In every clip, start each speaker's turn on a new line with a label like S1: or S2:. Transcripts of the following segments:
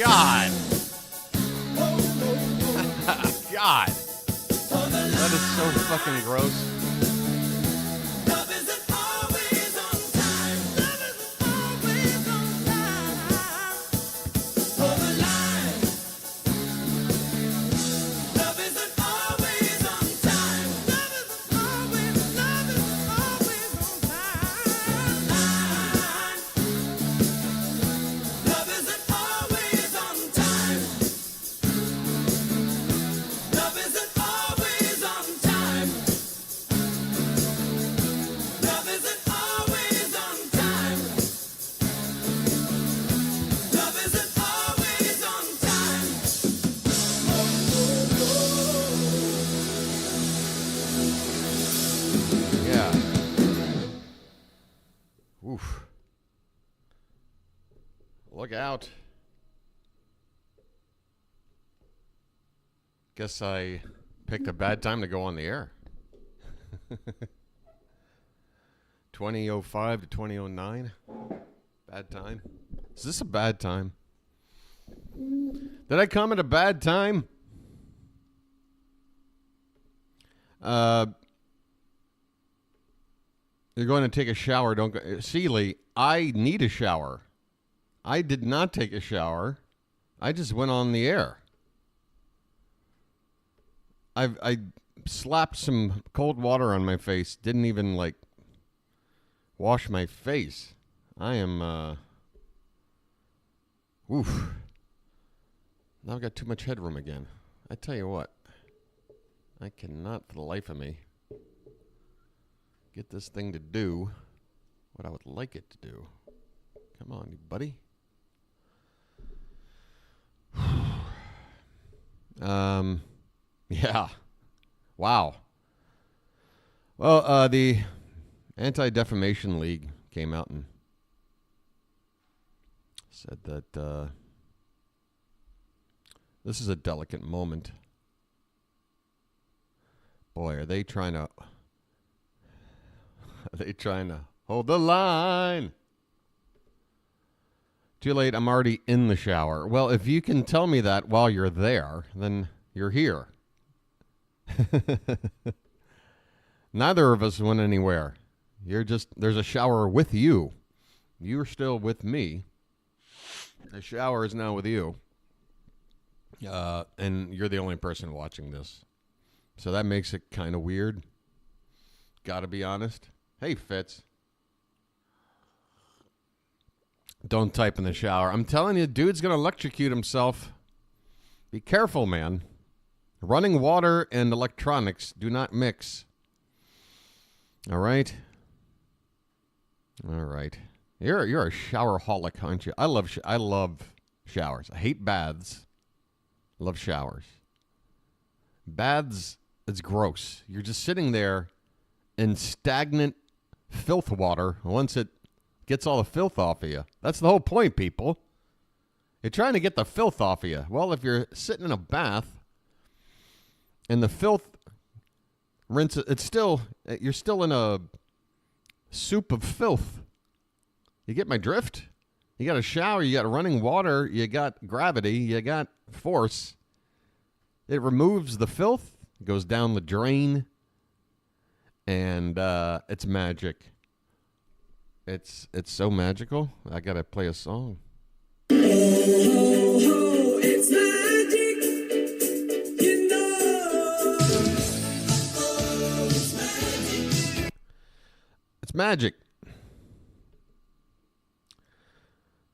S1: God. God. That is so fucking gross. Oof. Look out. Guess I picked a bad time to go on the air. 20:05 to 20:09. Bad time. Is this a bad time? Did I come at a bad time? You're going to take a shower. Don't go. Seeley, I need a shower. I did not take a shower. I just went on the air. I slapped some cold water on my face. Didn't even wash my face. I am oof. Now I've got too much headroom again. I tell you what. I cannot for the life of me get this thing to do what I would like it to do. Come on, buddy. Yeah. Wow. Well, the Anti-Defamation League came out and said that this is a delicate moment. Boy, are they trying to hold the line? Too late, I'm already in the shower. Well, if you can tell me that while you're there, then you're here. Neither of us went anywhere. There's a shower with you. You're still with me. The shower is now with you. And you're the only person watching this. So that makes it kind of weird. Gotta be honest. Hey, Fitz. Don't type in the shower. I'm telling you, dude's going to electrocute himself. Be careful, man. Running water and electronics do not mix. All right? All right. You're a showerholic, aren't you? I love showers. I hate baths. Love showers. Baths, it's gross. You're just sitting there in stagnant filth water once it gets all the filth off of you. That's the whole point, people. You're trying to get the filth off of you. Well, if you're sitting in a bath and the filth rinses, you're still in a soup of filth. You get my drift? You got a shower, you got running water, you got gravity, you got force. It removes the filth, goes down the drain, and it's magic. It's so magical. I gotta play a song. Oh, it's magic, you know. Oh, it's magic. It's magic.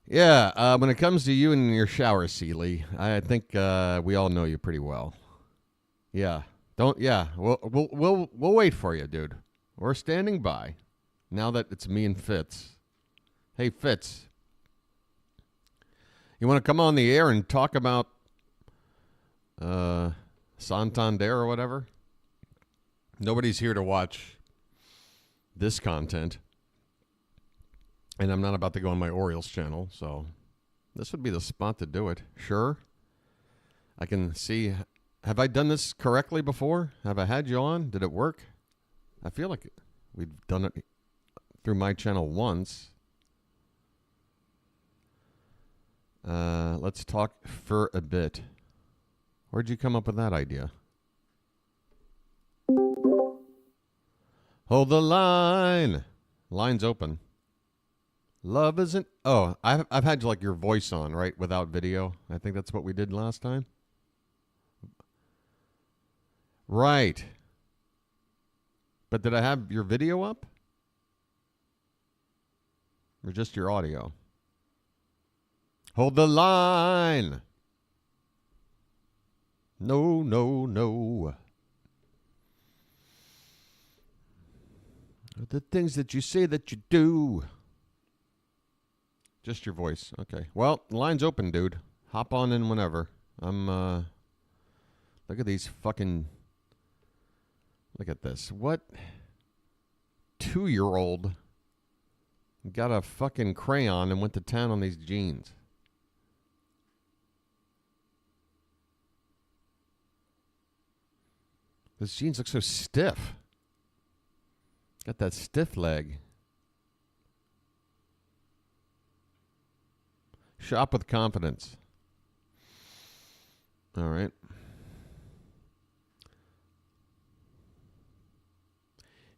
S1: Yeah, when it comes to you and your shower, Seeley, I think we all know you pretty well. Yeah, we'll wait for you, dude. We're standing by. Now that it's me and Fitz. Hey, Fitz. You want to come on the air and talk about Santander or whatever? Nobody's here to watch this content. And I'm not about to go on my Orioles channel, so this would be the spot to do it. Sure. I can see. Have I done this correctly before? Have I had you on? Did it work? I feel like we've done it through my channel once. let's talk for a bit. Where'd you come up with that idea? Hold the line. Line's open. Love isn't... Oh, I've had like your voice on, right? Without video. I think that's what we did last time. Right. But did I have your video up? Or just your audio? Hold the line. No, no, no. The things that you say that you do. Just your voice. Okay. Well, the line's open, dude. Hop on in whenever. Look at these fucking... Look at this. What 2-year-old got a fucking crayon and went to town on these jeans? Those jeans look so stiff. Got that stiff leg. Shop with confidence. All right.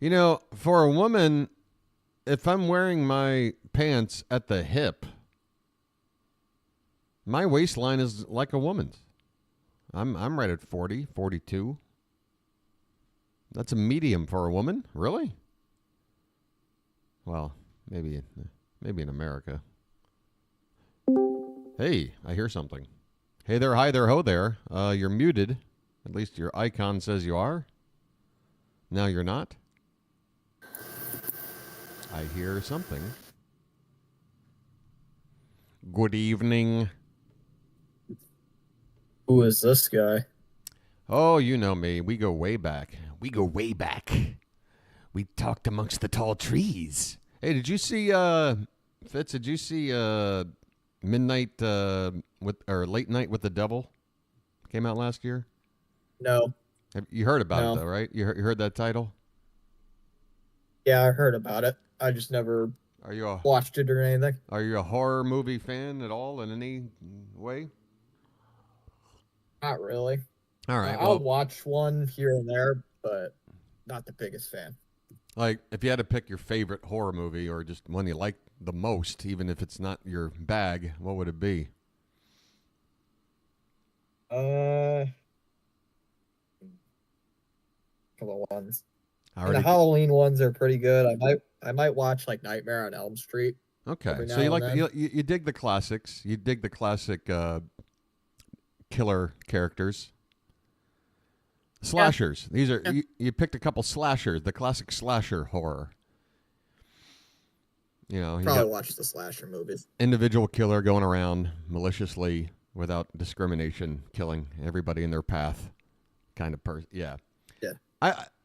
S1: You know, for a woman, if I'm wearing my pants at the hip, my waistline is like a woman's. I'm right at 40, 42. That's a medium for a woman? Really? Well, maybe in America. Hey, I hear something. Hey there, hi there, ho there. You're muted. At least your icon says you are. Now you're not. I hear something. Good evening.
S2: Who is this guy?
S1: Oh, you know me. We go way back. We go way back. We talked amongst the tall trees. Hey, did you see, Fitz, did you see Midnight Late Night with the Devil? Came out last year?
S2: No.
S1: You heard about
S2: No.
S1: it, though, right? You heard that title?
S2: Yeah, I heard about it. I just never watched it or anything.
S1: Are you a horror movie fan at all in any way?
S2: Not really.
S1: All right.
S2: I'll watch one here and there, but not the biggest fan.
S1: Like, if you had to pick your favorite horror movie or just one you like the most, even if it's not your bag, what would it be?
S2: Couple of ones. And the Halloween ones are pretty good. I might watch like Nightmare on Elm Street.
S1: Okay, so you dig the classics. You dig the classic killer characters. Slashers. Yeah. These are you picked a couple slashers, the classic slasher horror. You know,
S2: probably watch the slasher movies.
S1: Individual killer going around maliciously without discrimination, killing everybody in their path, kind of person. Yeah.
S2: Yeah.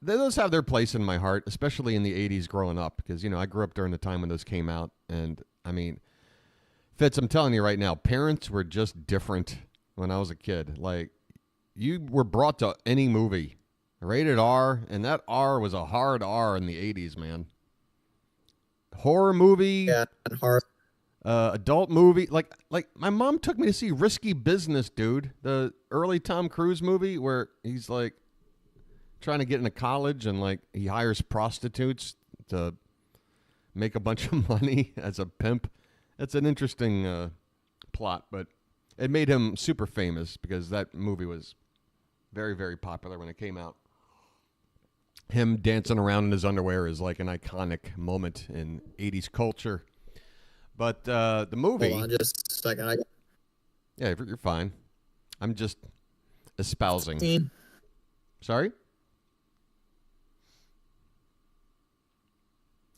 S1: Those have their place in my heart, especially in the 80s growing up, because, you know, I grew up during the time when those came out. And, I mean, Fitz, I'm telling you right now, parents were just different when I was a kid. Like, you were brought to any movie, rated R, and that R was a hard R in the 80s, man. Horror movie.
S2: Yeah, horror.
S1: Adult movie. Like my mom took me to see Risky Business, dude. The early Tom Cruise movie where he's, like, trying to get into college and like he hires prostitutes to make a bunch of money as a pimp. It's an interesting plot, but it made him super famous because that movie was very, very popular when it came out. Him dancing around in his underwear is like an iconic moment in 80s culture. But the movie...
S2: Hold on just a second.
S1: Yeah, you're fine. I'm just espousing. Sorry?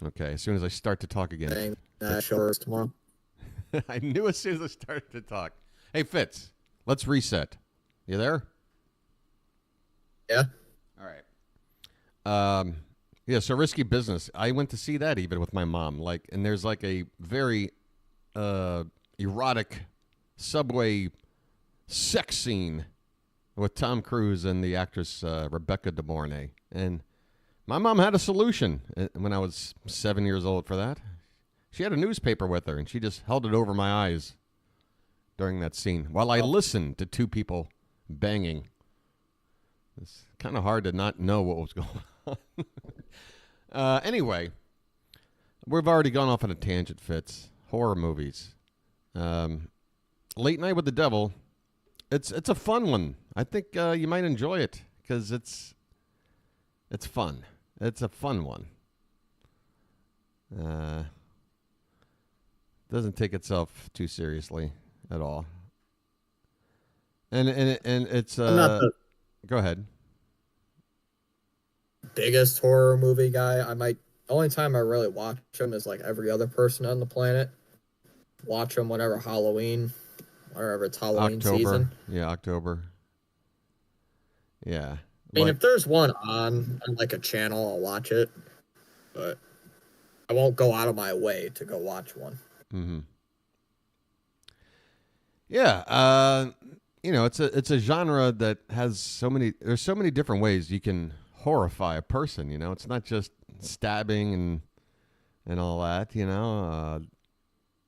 S1: Okay, as soon as I start to talk again.
S2: Show us tomorrow.
S1: I knew as soon as I started to talk. Hey, Fitz, let's reset. You there?
S2: Yeah.
S1: All right. Yeah, so Risky Business. I went to see that even with my mom. Like, and there's like a very erotic subway sex scene with Tom Cruise and the actress Rebecca De Mornay. And my mom had a solution when I was 7 years old for that. She had a newspaper with her, and she just held it over my eyes during that scene while I listened to two people banging. It's kind of hard to not know what was going on. Anyway, we've already gone off on a tangent, Fitz. Horror movies. Late Night with the Devil. It's a fun one. I think you might enjoy it because it's fun. It's a fun one. Doesn't take itself too seriously at all. And it's
S2: I'm not the
S1: go ahead.
S2: biggest horror movie guy. Only time I really watch them is like every other person on the planet. Watch them whenever whenever it's Halloween
S1: October.
S2: season.
S1: Yeah, October. Yeah.
S2: I mean, if there's one on like a channel, I'll watch it, but I won't go out of my way to go watch one.
S1: Mm-hmm. Yeah, it's a genre that has there's so many different ways you can horrify a person. It's not just stabbing and all that.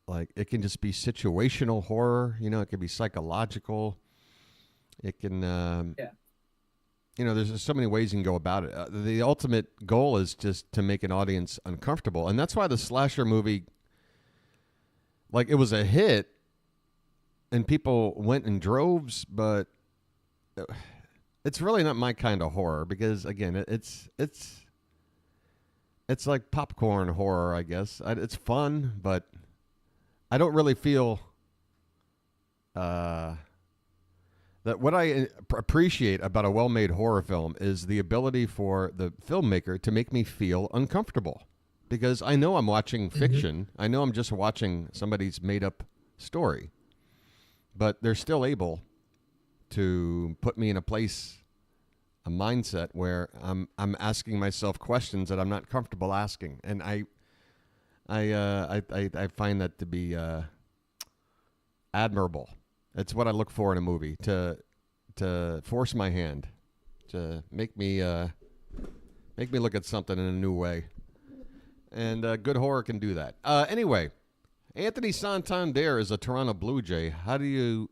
S1: Like it can just be situational horror. It can be psychological. It can. There's just so many ways you can go about it. The ultimate goal is just to make an audience uncomfortable, and that's why the slasher movie, like, it was a hit, and people went in droves. But it's really not my kind of horror because, again, it's like popcorn horror, I guess. It's fun, but I don't really feel. That what I appreciate about a well-made horror film is the ability for the filmmaker to make me feel uncomfortable, because I know I'm watching fiction. I know I'm just watching somebody's made-up story, but they're still able to put me in a mindset where I'm asking myself questions that I'm not comfortable asking, and I find that to be admirable. It's what I look for in a movie, to force my hand, to make me look at something in a new way, and good horror can do that. Anyway, Anthony Santander is a Toronto Blue Jay. What do you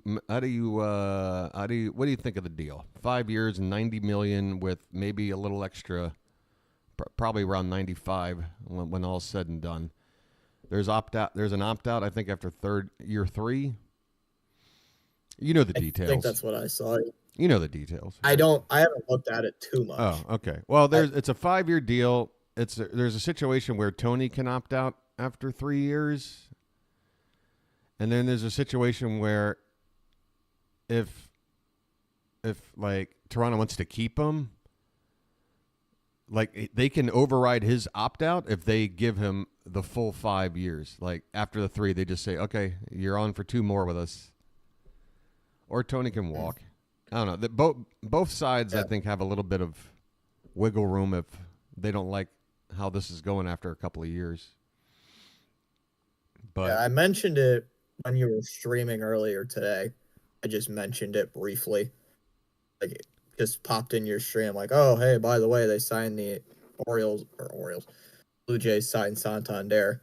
S1: think of the deal? 5 years and $90 million with maybe a little extra, probably around 95 when all's said and done. There's an opt out. I think after year 3. You know the details.
S2: I think that's what I saw.
S1: You know the details.
S2: I haven't looked at it too much.
S1: Oh, okay. Well, it's a 5-year deal. There's a situation where Tony can opt out after 3 years. And then there's a situation where if like Toronto wants to keep him, like they can override his opt out if they give him the full 5 years. Like after the 3, they just say, "Okay, you're on for 2 more with us." Or Tony can walk. I don't know. Both sides, I think, have a little bit of wiggle room if they don't like how this is going after a couple of years. But
S2: I mentioned it when you were streaming earlier today. I just mentioned it briefly. Like, it just popped in your stream. Like, oh, hey, by the way, they signed the Orioles. Blue Jays signed Santander.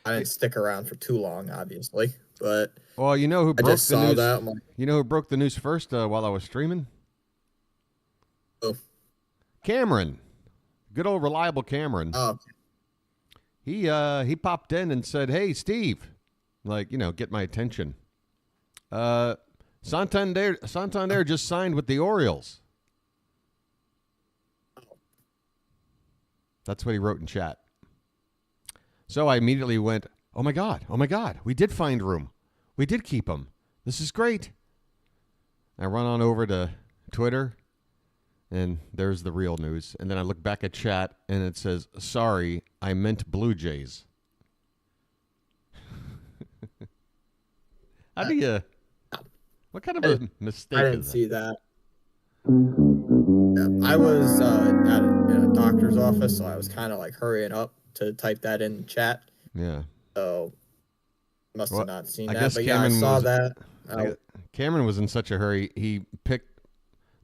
S2: I didn't stick around for too long, obviously, but.
S1: Well, you know who broke the news?
S2: That.
S1: You know who broke the news first while I was streaming?
S2: Oh.
S1: Cameron. Good old reliable Cameron.
S2: Oh.
S1: He popped in and said, "Hey, Steve, get my attention. Santander just signed with the Orioles." That's what he wrote in chat. So I immediately went, oh my God, we did find room. We did keep him. This is great. I run on over to Twitter, and there's the real news. And then I look back at chat, and it says, "Sorry, I meant Blue Jays." How do you... What kind of a mistake is that?
S2: I didn't see that. Yeah, I was in a doctor's office, so I was kind of like hurrying up to type that in chat.
S1: Yeah.
S2: So... Must have not seen that,
S1: guess
S2: but
S1: Cameron
S2: I saw that.
S1: Cameron was in such a hurry, he picked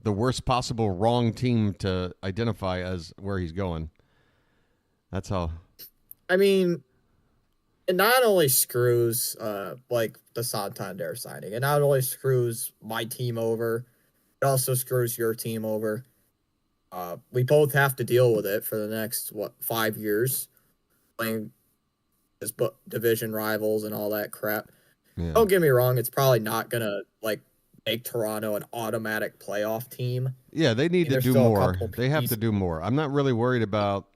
S1: the worst possible wrong team to identify as where he's going. That's how.
S2: I mean, it not only screws like the Santander signing, it not only screws my team over, it also screws your team over. We both have to deal with it for the next 5 years, playing as division rivals and all that crap.
S1: Yeah.
S2: Don't get me wrong, it's probably not gonna like make Toronto an automatic playoff team.
S1: Yeah, they need to
S2: There's
S1: do
S2: still a
S1: more.
S2: couple
S1: They have to
S2: pieces.
S1: do more. I'm not really worried about.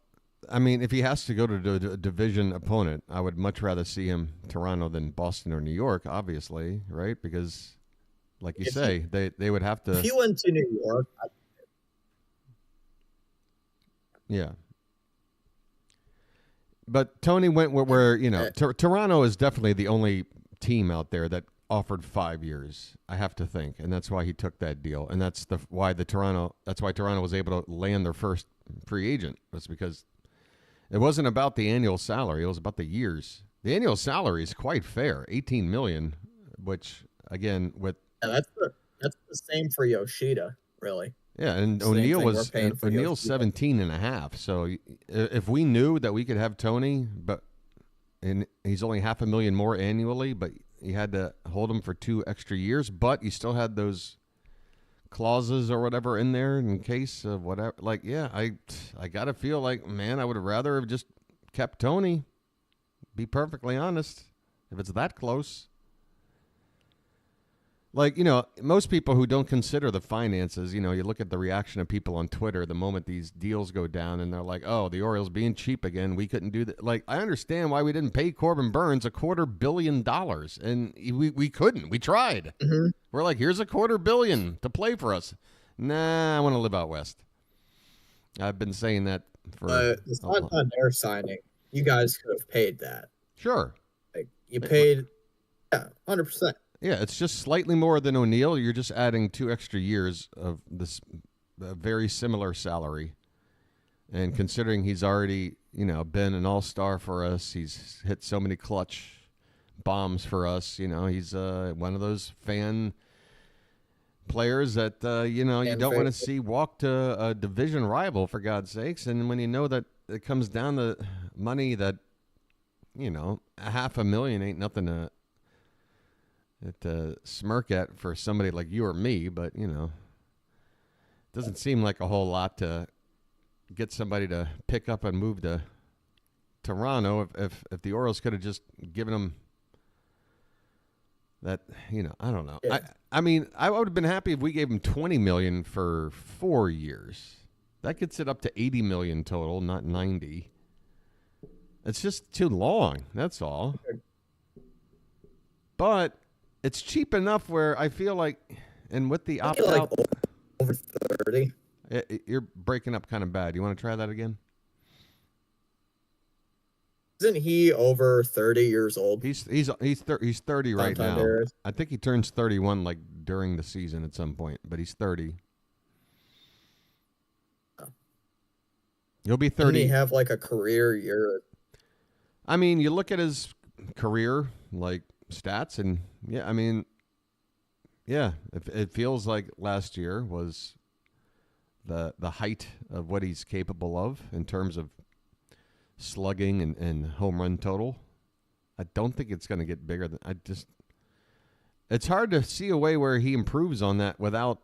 S1: I mean, if he has to go to a division opponent, I would much rather see him Toronto than Boston or New York, obviously, right? Because, like you
S2: If he
S1: say, they would have
S2: if
S1: to.
S2: he went to New York,
S1: Yeah. But Tony went where Toronto is definitely the only team out there that offered 5 years. I have to think, and that's why he took that deal, and that's why Toronto was able to land their first free agent. Was because it wasn't about the annual salary; it was about the years. The annual salary is quite fair, 18 million, which again with
S2: yeah, that's the same for Yoshida, really.
S1: yeah, and
S2: Same thing we're paying for
S1: O'Neal's
S2: Yoshida.
S1: 17 and a half. So if we knew that we could have Tony, and he's only $500,000 more annually, but you had to hold him for 2 extra years, but you still had those clauses or whatever in there in case of whatever. Like, yeah, I gotta feel like, man, I would rather have just kept Tony. Be perfectly honest, if it's that close. Like, most people who don't consider the finances, you look at the reaction of people on Twitter the moment these deals go down and they're like, oh, the Orioles being cheap again. We couldn't do that. Like, I understand why we didn't pay Corbin Burns $250 million. And we couldn't. We tried.
S2: Mm-hmm.
S1: We're like, here's $250 million to play for us. Nah, I want to live out west. I've been saying that for
S2: The
S1: a long.
S2: Santander signing, you guys could have paid that.
S1: Sure.
S2: Like you paid, yeah, 100%.
S1: Yeah, it's just slightly more than O'Neill. You're just adding 2 extra years of this very similar salary. And considering he's already, been an all-star for us, he's hit so many clutch bombs for us. He's one of those fan players that, you don't want to see walk to a division rival, for God's sakes. And when you know that it comes down to money that, $500,000 ain't nothing to smirk at for somebody like you or me, but it doesn't seem like a whole lot to get somebody to pick up and move to Toronto. If the Orioles could have just given them that, I don't know.
S2: Yeah.
S1: I mean, I would have been happy if we gave him $20 million for 4 years. That gets it up to $80 million total, not 90. It's just too long. That's all. But it's cheap enough where I feel like, and with the opt out,
S2: over 30.
S1: You're breaking up kind of bad. You want to try that again?
S2: Isn't he over 30 years old?
S1: He's 30 right now. I think he turns 31 like during the season at some point, but he's 30. He'll be 30.
S2: Didn't he have like a career year?
S1: I mean, you look at his career like stats, and yeah, I mean, yeah, it feels like last year was the height of what he's capable of in terms of slugging and home run total. I don't think it's going to get bigger than it's hard to see a way where he improves on that without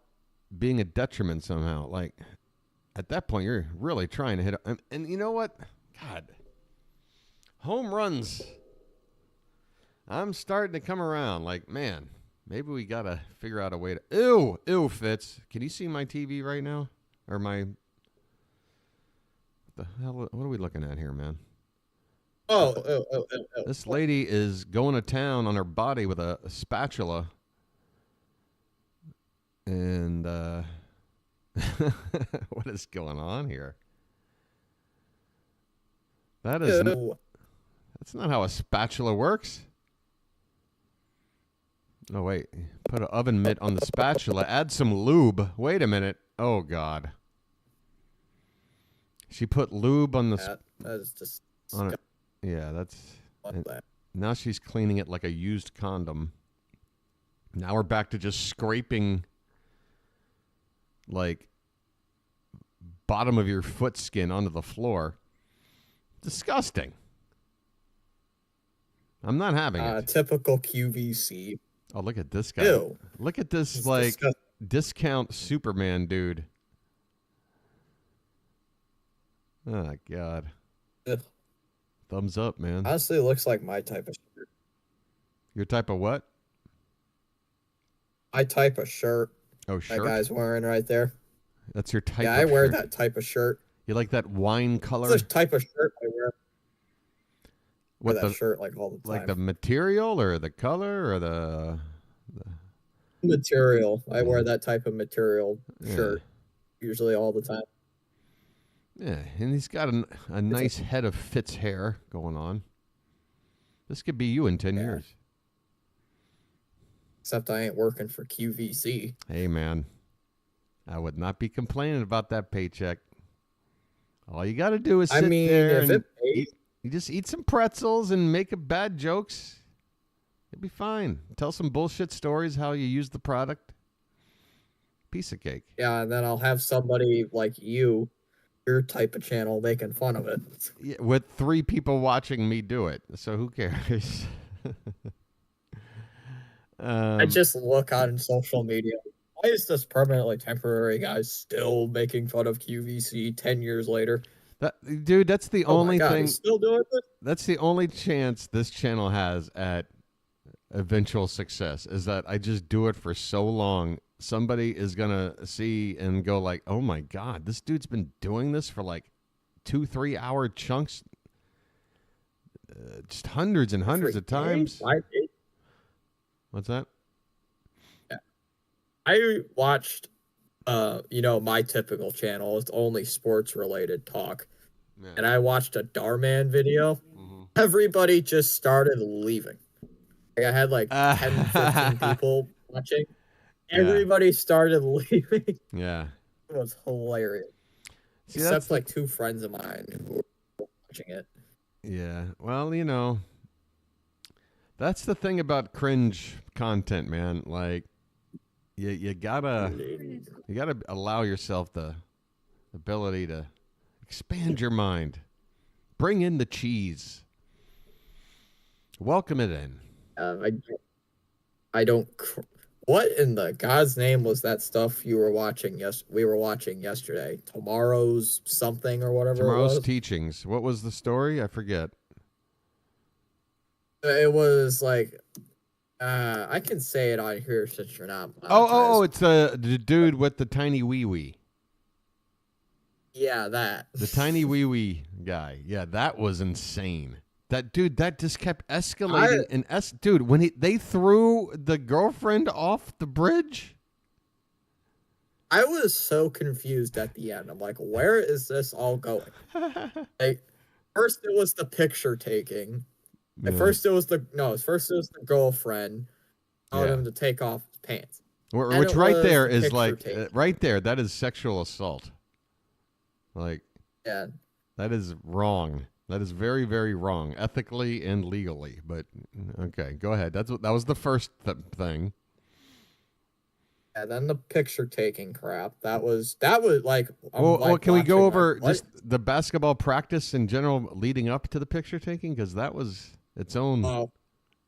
S1: being a detriment somehow. Like at that point, you're really trying to hit and you know what? God, home runs. I'm starting to come around. Like, man, maybe we got to figure out a way to... Ew, Fitz. Can you see my TV right now? Or my... What the hell? What are we looking at here, man?
S2: Oh.
S1: This lady is going to town on her body with a spatula. And, what is going on here? That's not how a spatula works. Oh, wait. Put an oven mitt on the spatula. Add some lube. Wait a minute. Oh, God. She put lube on the...
S2: That is just...
S1: on it. Yeah, that's... Now she's cleaning it like a used condom. Now we're back to just scraping, like, bottom of your foot skin onto the floor. Disgusting. I'm not having it.
S2: Typical QVC.
S1: Oh, look at this guy.
S2: Ew.
S1: Look at this,
S2: It's
S1: like,
S2: disgusting.
S1: discount Superman dude. Oh, God.
S2: Ugh.
S1: Thumbs up, man.
S2: Honestly, it looks like my type of shirt.
S1: Your type of what?
S2: My type of shirt
S1: Oh,
S2: that
S1: shirt?
S2: guy's wearing right there.
S1: That's your type
S2: Yeah,
S1: of
S2: I wear
S1: shirt?
S2: that type of shirt.
S1: You like that wine color?
S2: That's the type of shirt I wear.
S1: What,
S2: Wear that shirt like all the time.
S1: like the material or the color or the
S2: Material. I wear that type of material
S1: Yeah.
S2: shirt usually all the time.
S1: Yeah, and he's got a nice head of Fitz hair going on. This could be you in 10
S2: Yeah.
S1: years.
S2: Except I ain't working for QVC.
S1: Hey, man, I would not be complaining about that paycheck. All you got to do is sit there
S2: if
S1: and
S2: it pays,
S1: you just eat some pretzels and make bad jokes. You'll be fine. Tell some bullshit stories how you use the product. Piece of cake.
S2: yeah, and then I'll have somebody like you, your type of channel, making fun of it.
S1: Yeah, with 3 people watching me do it, so who cares?
S2: I just look on social media. Why is this permanently temporary guy still making fun of QVC 10 years later?
S1: Dude, that's the
S2: Oh
S1: only
S2: my God,
S1: thing.
S2: he's still doing this?
S1: That's the only chance this channel has at eventual success, is that I just do it for so long. Somebody is gonna see and go like, "Oh my God, this dude's been doing this for like 2-3 hour chunks, just hundreds and hundreds of times." What's that?
S2: I watched, my typical channel. It's only sports related talk.
S1: Yeah.
S2: And I watched a Darman video.
S1: Mhm.
S2: Everybody just started leaving. Like, I had like 10, 15 people watching. Everybody started leaving.
S1: Yeah.
S2: It was hilarious.
S1: See,
S2: Except like 2 friends of mine who were watching it.
S1: Yeah. Well, that's the thing about cringe content, man. Like, you gotta allow yourself the ability to expand your mind, bring in the cheese, welcome it in.
S2: I don't. What in the God's name was that stuff you were watching? We were watching yesterday. Tomorrow's something or whatever.
S1: Tomorrow's
S2: it was.
S1: teachings. What was the story? I forget.
S2: It was like, I can say it on here since you're not.
S1: Oh, it's the dude with the tiny wee wee.
S2: Yeah, that.
S1: The tiny wee wee guy. Yeah, that was insane. That dude, that just kept escalating dude, when they threw the girlfriend off the bridge.
S2: I was so confused at the end. I'm like, where is this all going? Like, first it was the picture taking. At first it was the girlfriend telling him to take off his pants.
S1: Which right there is like right there. That is sexual assault. Like,
S2: yeah,
S1: that is wrong. That is very, very wrong, ethically and legally. But okay, go ahead. That was the first thing.
S2: And then the picture taking crap. That was like.
S1: Well, can we go over just the basketball practice in general leading up to the picture taking? Because that was its own.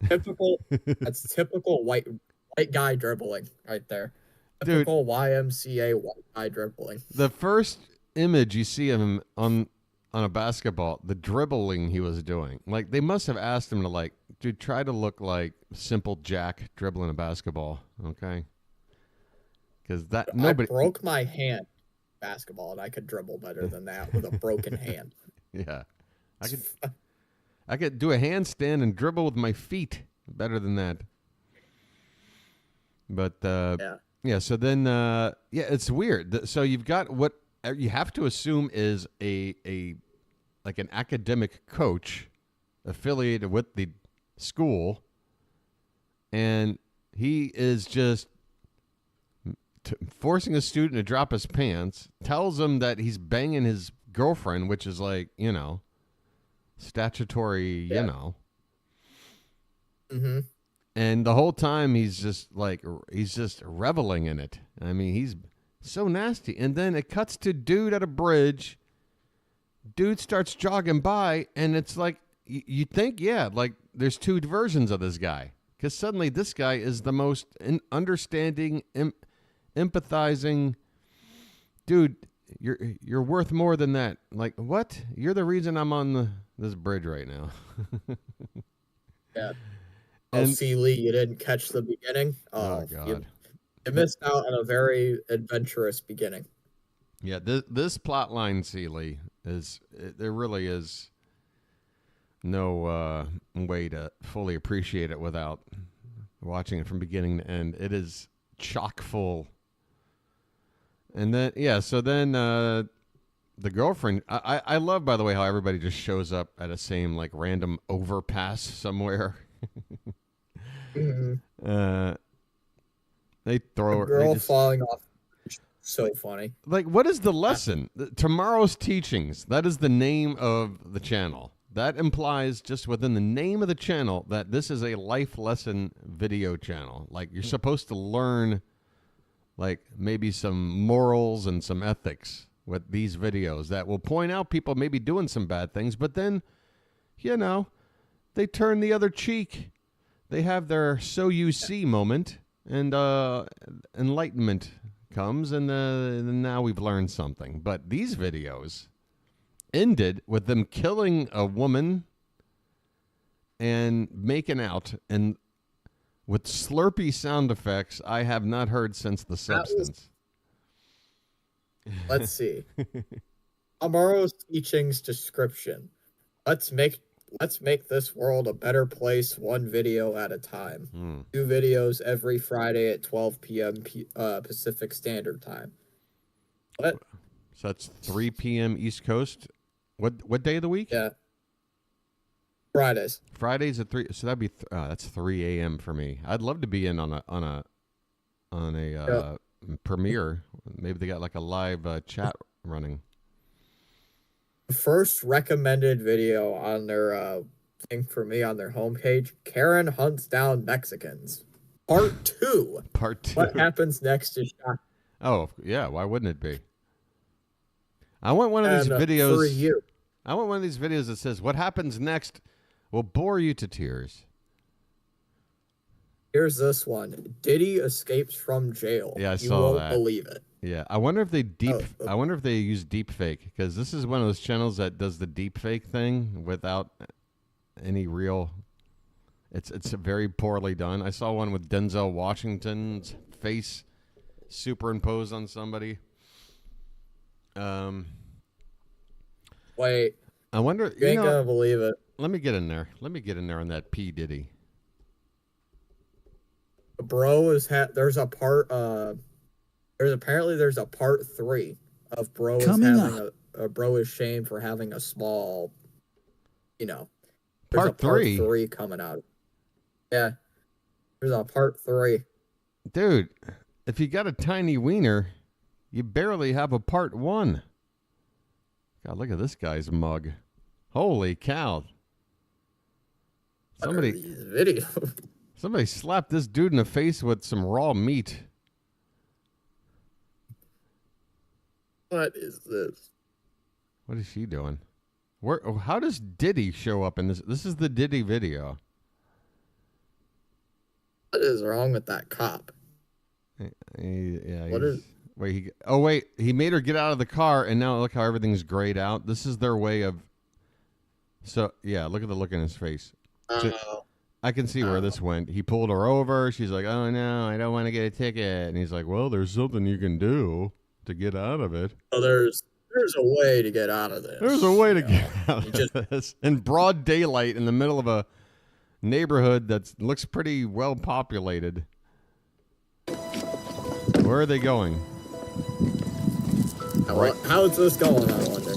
S2: Typical. That's typical white guy dribbling right there. Typical
S1: Dude,
S2: YMCA white guy dribbling.
S1: The first image you see of him on a basketball, the dribbling he was doing, like they must have asked him to like, dude, try to look like Simple Jack dribbling a basketball, okay? Because nobody.
S2: I broke my hand basketball, and I could dribble better than that with a broken hand.
S1: Yeah, I could do a handstand and dribble with my feet better than that. But yeah. So then it's weird. So you've got what you have to assume is a like an academic coach affiliated with the school, and he is just forcing a student to drop his pants, tells him that he's banging his girlfriend, which is like, statutory,
S2: Mm-hmm.
S1: And the whole time he's just reveling in it. I mean, he's so nasty. And then it cuts to dude at a bridge. Dude starts jogging by, and it's like you think, yeah, like there's two versions of this guy. Because suddenly this guy is the most understanding, empathizing dude. You're worth more than that. Like, what? You're the reason I'm on this bridge right now.
S2: Yeah.
S1: And
S2: C. Lee, you didn't catch the beginning.
S1: oh God,
S2: you missed out on a very adventurous beginning.
S1: yeah. This plot line, Seeley, there really is no way to fully appreciate it without watching it from beginning to end. It is chock full. And then, yeah, so then the girlfriend, I love, by the way, how everybody just shows up at a same, like, random overpass somewhere.
S2: Mm-hmm.
S1: They throw her.
S2: Girl falling off. So funny.
S1: Like, what is the lesson? Tomorrow's Teachings. That is the name of the channel. That implies just within the name of the channel that this is a life lesson video channel. Like, you're supposed to learn, like, maybe some morals and some ethics with these videos that will point out people maybe doing some bad things, but then, they turn the other cheek. They have their so you see moment, and enlightenment comes, and now we've learned something. But these videos ended with them killing a woman and making out, and with slurpy sound effects I have not heard since The Substance.
S2: Let's see. Tomorrow's Teachings description. Let's make this world a better place, one video at a time. 2 videos every Friday at 12 p.m. Pacific Standard Time. What?
S1: So that's 3 p.m. East Coast. What day of the week?
S2: Yeah. Fridays.
S1: Fridays at 3. So that'd be that's 3 a.m. for me. I'd love to be in on a premiere. Maybe they got like a live chat running.
S2: First recommended video on their thing for me on their homepage. Karen hunts down Mexicans. Part 2.
S1: Part 2.
S2: What happens next is shocking.
S1: Oh yeah, why wouldn't it be? I want one of these
S2: For
S1: videos.
S2: you.
S1: I want one of these videos that says what happens next will bore you to tears.
S2: Here's this one. Diddy escapes from jail.
S1: Yeah, I
S2: you
S1: saw
S2: won't
S1: that.
S2: believe it.
S1: Yeah, I wonder if they I wonder if they use deep fake, because this is one of those channels that does the deep fake thing without any real. It's very poorly done. I saw one with Denzel Washington's face superimposed on somebody.
S2: Wait.
S1: I wonder.
S2: You ain't gonna believe it.
S1: Let me get in there. Let me get in there on that P Diddy.
S2: Bro is there's a part. There's a part 3 of bro
S3: Coming
S2: is having a bro is shamed for having a small. There's
S1: Part
S2: a part
S1: 3?
S2: 3 coming out. Yeah. There's a part 3.
S1: Dude, if you got a tiny wiener, you barely have a part 1. God, look at this guy's mug. Holy cow. Somebody slapped this dude in the face with some raw meat.
S2: What is this?
S1: What is she doing? How does Diddy show up in this? This is the Diddy video.
S2: What is wrong with that cop?
S1: Wait, he made her get out of the car, and now look how everything's grayed out. This is their way of. So yeah, look at the look in his face. I can see where this went. He pulled her over. She's like, "Oh no, I don't want to get a ticket." And he's like, "Well, there's something you can do to get out of it."
S2: Oh, there's a way to get out of this.
S1: There's a way to get out of this in broad daylight in the middle of a neighborhood that looks pretty well populated. Where are they going?
S2: How is this going, I wonder?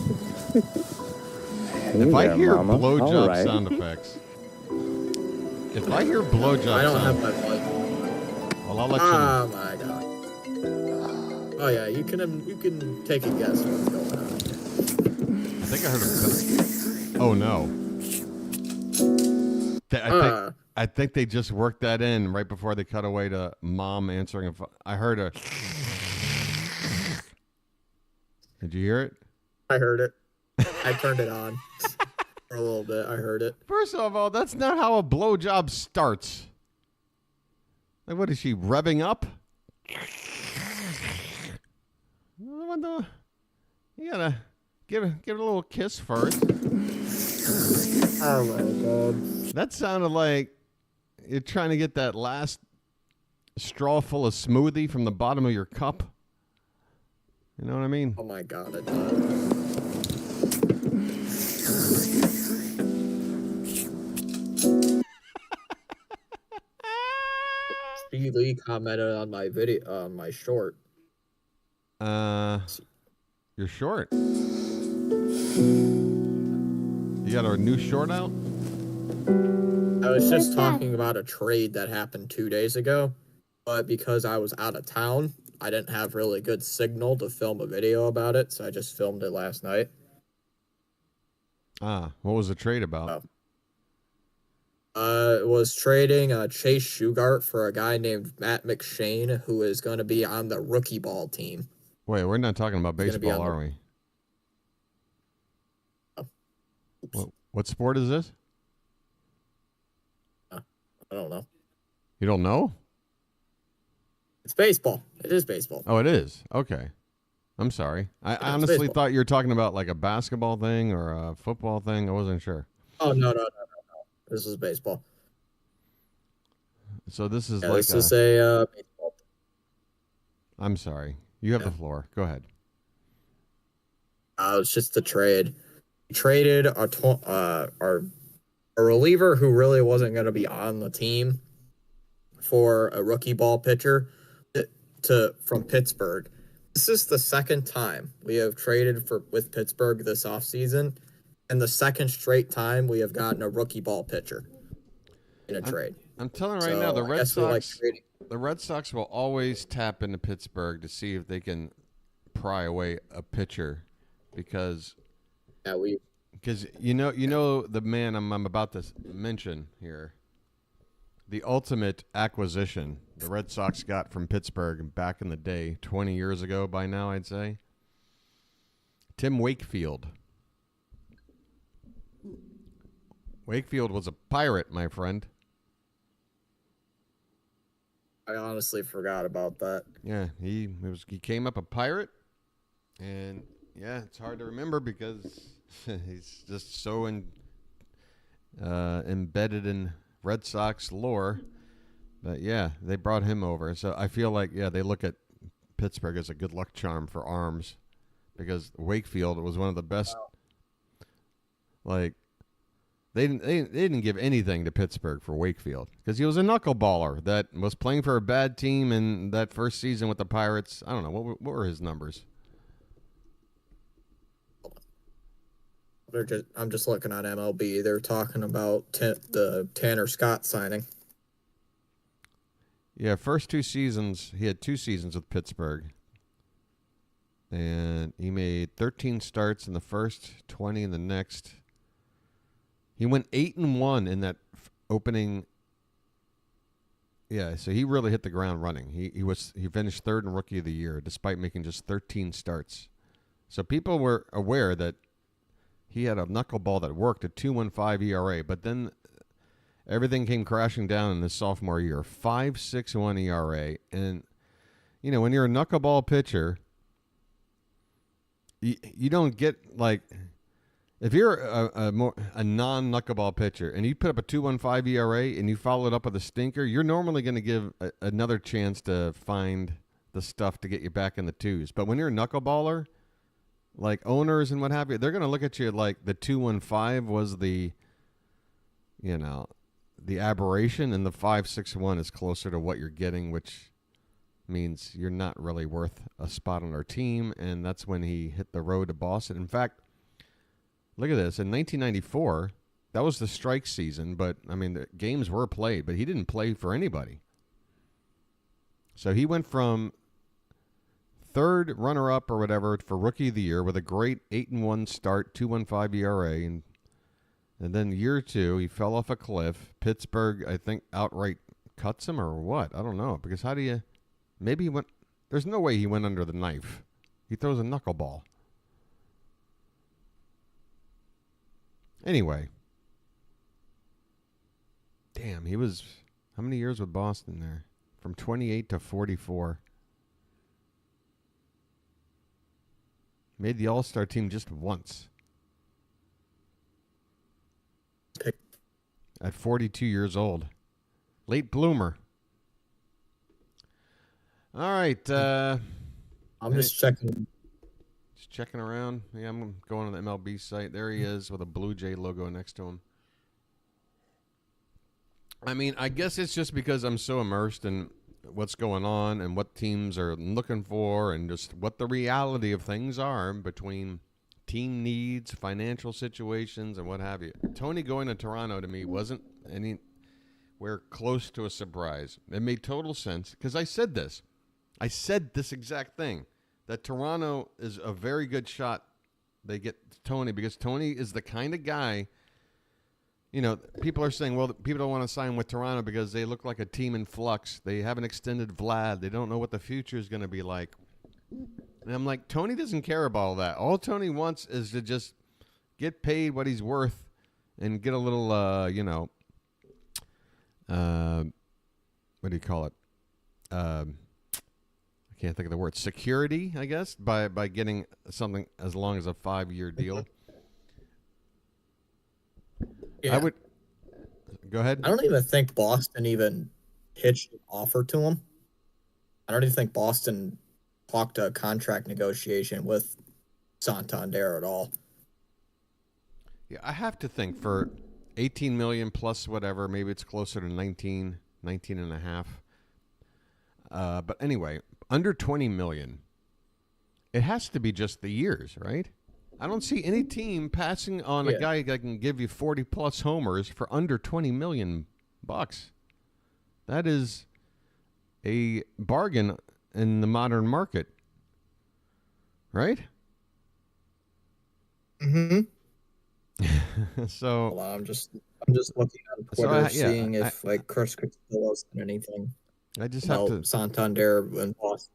S1: If I hear
S3: Mama.
S1: blowjob
S3: Right.
S1: sound effects. If I hear blowjob
S2: I don't
S1: sound
S2: have my mic.
S1: well, I'll let you know.
S2: Oh my god. Oh yeah, you can take a guess what's going on.
S1: I think I heard a. Oh no. I think they just worked that in right before they cut away to mom answering a phone. I heard a. Did you hear it?
S2: I heard it. I turned it on. For a little bit, I heard it.
S1: First of all, that's not how a blowjob starts. Like, what is she revving up? You gotta give it a little kiss first.
S2: Oh my god.
S1: That sounded like you're trying to get that last straw full of smoothie from the bottom of your cup. You know what I mean?
S2: Oh my god, it does. Speedy Lee commented on my video, my short.
S1: You're short. You got a new short out?
S2: I was just talking about a trade that happened 2 days ago, but because I was out of town, I didn't have really good signal to film a video about it, so I just filmed it last night.
S1: What was the trade about?
S2: It was trading Chase Shugart for a guy named Matt McShane, who is going to be on the rookie ball team.
S1: Wait, we're not talking about baseball, are we? What sport is this?
S2: I don't know.
S1: You don't know?
S2: It's baseball. It is baseball.
S1: Oh, it is? Okay. I'm sorry. I honestly
S2: baseball.
S1: thought you were talking about like a basketball thing or a football thing. I wasn't sure.
S2: Oh, no. This is baseball.
S1: So this is
S2: This is a baseball.
S1: I'm sorry. You have the floor. Go ahead.
S2: It's just a trade. We traded a reliever who really wasn't going to be on the team for a rookie ball pitcher from Pittsburgh. This is the second time we have traded with Pittsburgh this offseason, and the second straight time we have gotten a rookie ball pitcher in a trade.
S1: I'm telling you right now, the Red Sox will always tap into Pittsburgh to see if they can pry away a pitcher, because you know the man I'm about to mention here, the ultimate acquisition the Red Sox got from Pittsburgh back in the day, 20 years ago by now, I'd say. Tim Wakefield. Wakefield was a Pirate, my friend.
S2: I honestly forgot about that.
S1: Yeah, he came up a Pirate, and yeah, it's hard to remember because he's just so embedded in Red Sox lore. But yeah, they brought him over. So I feel like, yeah, they look at Pittsburgh as a good luck charm for arms, because Wakefield was one of the best. Wow. Like, they didn't give anything to Pittsburgh for Wakefield because he was a knuckleballer that was playing for a bad team in that first season with the Pirates. I don't know. What were his numbers?
S2: I'm just looking on MLB. They're talking about the Tanner Scott signing.
S1: Yeah, first 2 seasons, he had 2 seasons with Pittsburgh. And he made 13 starts in the first, 20 in the next. He went 8-1 in that opening. Yeah, so he really hit the ground running. He finished 3rd in Rookie of the Year despite making just 13 starts. So people were aware that he had a knuckleball that worked, a 2.15 ERA, but then everything came crashing down in his sophomore year. 5.61 ERA. And, you know, when you're a knuckleball pitcher, you don't get, like, if you're a non-knuckleball pitcher and you put up a 2.15 ERA and you follow it up with a stinker, you're normally going to give another chance to find the stuff to get you back in the twos. But when you're a knuckleballer, like owners and what have you, they're going to look at you like the 2.15 was the, you know, the aberration, and the 5.61 is closer to what you're getting, which means you're not really worth a spot on our team. And that's when he hit the road to Boston. In fact, look at this. In 1994, that was the strike season, but, I mean, the games were played, but he didn't play for anybody. So he went from 3rd runner-up or whatever for Rookie of the Year with a great 8-1 start, 2.15 ERA, and then year 2, he fell off a cliff. Pittsburgh, I think, outright cuts him or what? I don't know, because how do you... Maybe he went... There's no way he went under the knife. He throws a knuckleball. Anyway. Damn, he was how many years with Boston there? From 28 to 44. Made the All-Star team just once. At 42 years old. Late bloomer. All right.
S2: I'm just checking.
S1: Just checking around. Yeah, I'm going on the MLB site. There he is with a Blue Jay logo next to him. I mean, I guess it's just because I'm so immersed in what's going on and what teams are looking for and just what the reality of things are between team needs, financial situations, and what have you. Tony going to Toronto to me wasn't anywhere close to a surprise. It made total sense because I said this. I said this exact thing, that Toronto is a very good shot they get Tony because Tony is the kind of guy. You know, people are saying, well, people don't want to sign with Toronto because they look like a team in flux. They haven't extended Vlad. They don't know what the future is going to be like. And I'm like, Tony doesn't care about all that. All Tony wants is to just get paid what he's worth and get a little, what do you call it? I can't think of the word. Security, I guess, by getting something as long as a 5-year deal.
S2: Yeah.
S1: I would go ahead.
S2: I don't even think Boston even pitched an offer to him. I don't even think Boston talked a contract negotiation with Santander at all.
S1: Yeah, I have to think for 18 million plus whatever, maybe it's closer to 19 and a half. But anyway, under 20 million, it has to be just the years, right? I don't see any team passing on a guy that can give you 40 plus homers for under 20 million bucks. That is a bargain in the modern market, right?
S2: Mm-hmm.
S1: So
S2: Hold on, I'm just looking on Twitter, seeing if Chris Cotillo's done anything.
S1: I just have to
S2: Santander and Boston.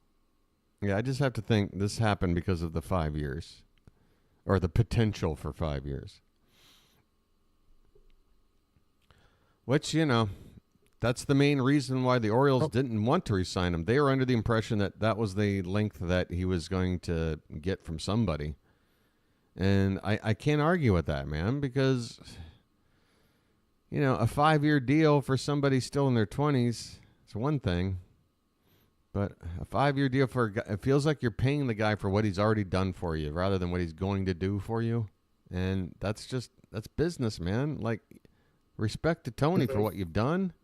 S1: Yeah, I just have to think this happened because of the 5 years. Or the potential for 5 years. Which, that's the main reason why the Orioles didn't want to re-sign him. They were under the impression that that was the length that he was going to get from somebody. And I can't argue with that, man, because, a 5-year deal for somebody still in their 20s is one thing. But a 5-year deal for a guy, it feels like you're paying the guy for what he's already done for you rather than what he's going to do for you. And that's business, man. Like, respect to Tony for what you've done.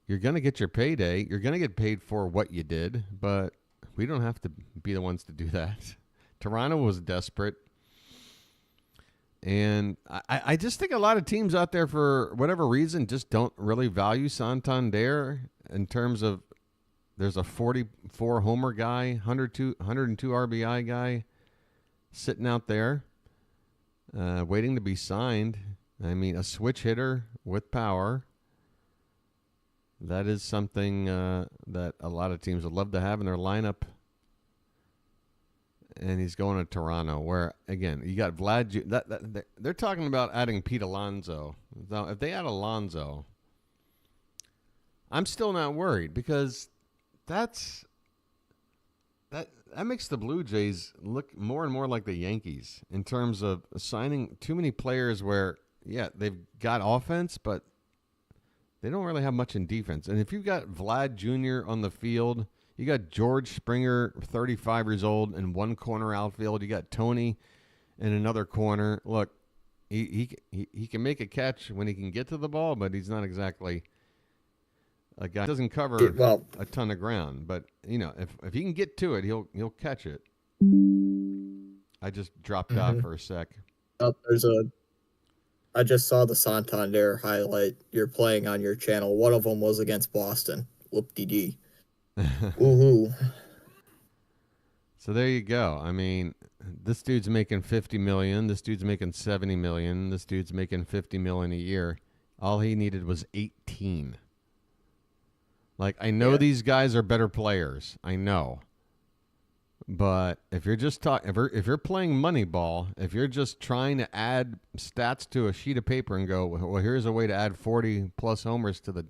S1: You're going to get your payday. You're going to get paid for what you did, but we don't have to be the ones to do that. Toronto was desperate. And I just think a lot of teams out there, for whatever reason, just don't really value Santander in terms of there's a 44 homer guy, 102 RBI guy sitting out there waiting to be signed. I mean, a switch hitter with power. That is something that a lot of teams would love to have in their lineup. And he's going to Toronto, where, again, you got Vlad. They're talking about adding Pete Alonso. Now, if they add Alonso, I'm still not worried because that makes the Blue Jays look more and more like the Yankees in terms of signing too many players where, they've got offense, but they don't really have much in defense. And if you've got Vlad Jr. on the field, you got George Springer, 35 years old, in one corner outfield. You got Tony in another corner. Look, he can make a catch when he can get to the ball, but he's not exactly a guy who doesn't cover a ton of ground. But, if he can get to it, he'll catch it. I just dropped off for a sec.
S2: I just saw the Santander highlight you're playing on your channel. One of them was against Boston. Whoop-de-dee. Woohoo.
S1: So there you go. I mean, this dude's making $50 million. This dude's making $70 million. This dude's making $50 million a year. All he needed was 18. Like, I know these guys are better players. I know. But if you're just talking, if you're playing Moneyball, if you're just trying to add stats to a sheet of paper and go, well, here's a way to add 40 plus homers to the.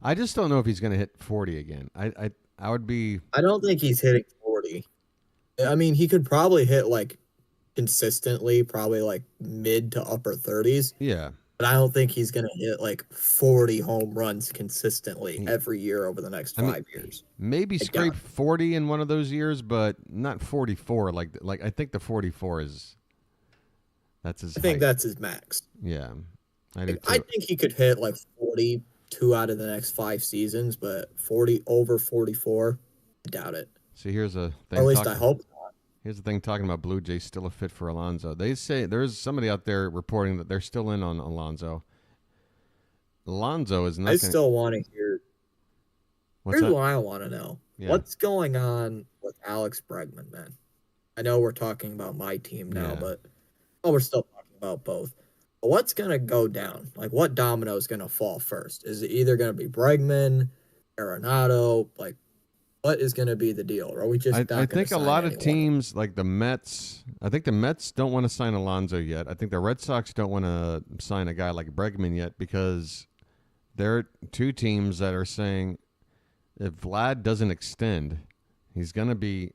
S1: I just don't know if he's going to hit 40 again. I would be.
S2: I don't think he's hitting 40. I mean, he could probably hit like consistently, probably like mid to upper 30s,
S1: Yeah.
S2: but I don't think he's going to hit like 40 home runs consistently
S1: He,
S2: every year over the next
S1: I mean,
S2: 5 years.
S1: maybe
S2: I
S1: scrape
S2: doubt
S1: 40 in one of those years, but not 44. Like I think the 44 is. That's his
S2: I think
S1: height.
S2: that's his max.
S1: Yeah. I do
S2: Like,
S1: too.
S2: I think he could hit like 42 out of the next 5 seasons, but 40 over 44, I doubt it.
S1: See, here's a
S2: Or
S1: thing.
S2: at least I hope not.
S1: Here's the thing talking about Blue Jays still a fit for Alonso. They say there's somebody out there reporting that they're still in on Alonso. Alonso is not
S2: I
S1: going to.
S2: still want to hear.
S1: What's
S2: Here's
S1: that?
S2: what I want to know.
S1: Yeah.
S2: What's going on with Alex Bregman, man? I know we're talking about my team now,
S1: Yeah.
S2: but we're still talking about both. But what's going to go down? Like, what domino is going to fall first? Is it either going to be Bregman, Arenado? Like, what is going to be the deal? Or are we just not
S1: I
S2: going to
S1: think a
S2: sign
S1: lot of
S2: anyone?
S1: teams like the Mets. I think the Mets don't want to sign Alonso yet. I think the Red Sox don't want to sign a guy like Bregman yet because there are two teams that are saying if Vlad doesn't extend, he's going to be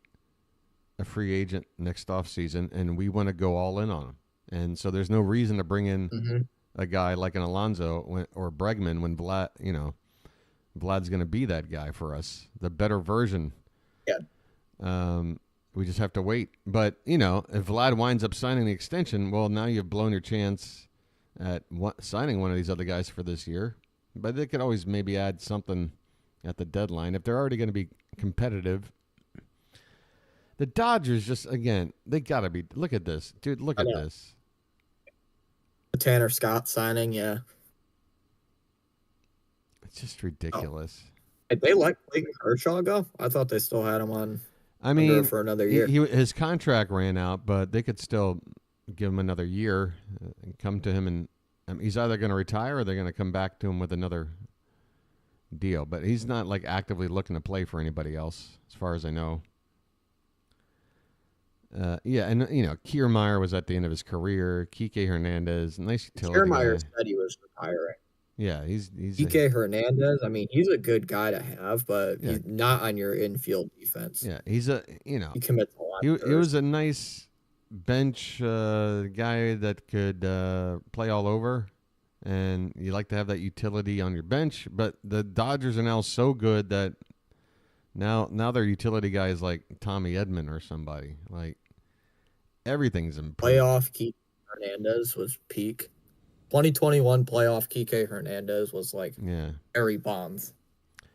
S1: a free agent next offseason, and we want to go all in on him. And so there's no reason to bring in a guy like an Alonso or Bregman when Vlad's going to be that guy for us, the better version.
S2: Yeah.
S1: We just have to wait. But, if Vlad winds up signing the extension, well, now you've blown your chance at signing one of these other guys for this year. But they could always maybe add something at the deadline if they're already going to be competitive. The Dodgers just, again, they got to be. Look at this. Dude, look at this.
S2: The Tanner Scott signing, yeah.
S1: It's just ridiculous.
S2: Did they let Clayton Kershaw go? I thought they still had him on.
S1: I mean,
S2: for another year.
S1: His contract ran out, but they could still give him another year and come to him. And he's either going to retire or they're going to come back to him with another deal. But he's not like actively looking to play for anybody else, as far as I know. Yeah, and Kiermaier was at the end of his career. Kike Hernandez, nice utility
S2: Kiermaier
S1: guy.
S2: said he was retiring.
S1: Yeah, he's
S2: Kike Hernandez, I mean, he's a good guy to have, but
S1: Yeah.
S2: he's not on your infield defense.
S1: Yeah, he's
S2: He commits a lot.
S1: he was a nice bench guy that could play all over, and you like to have that utility on your bench. But the Dodgers are now so good that now their utility guy is like Tommy Edman or somebody. Like everything's improved.
S2: Playoff Kike Hernandez was peak. 2021 playoff Kike Hernandez was like Barry Bonds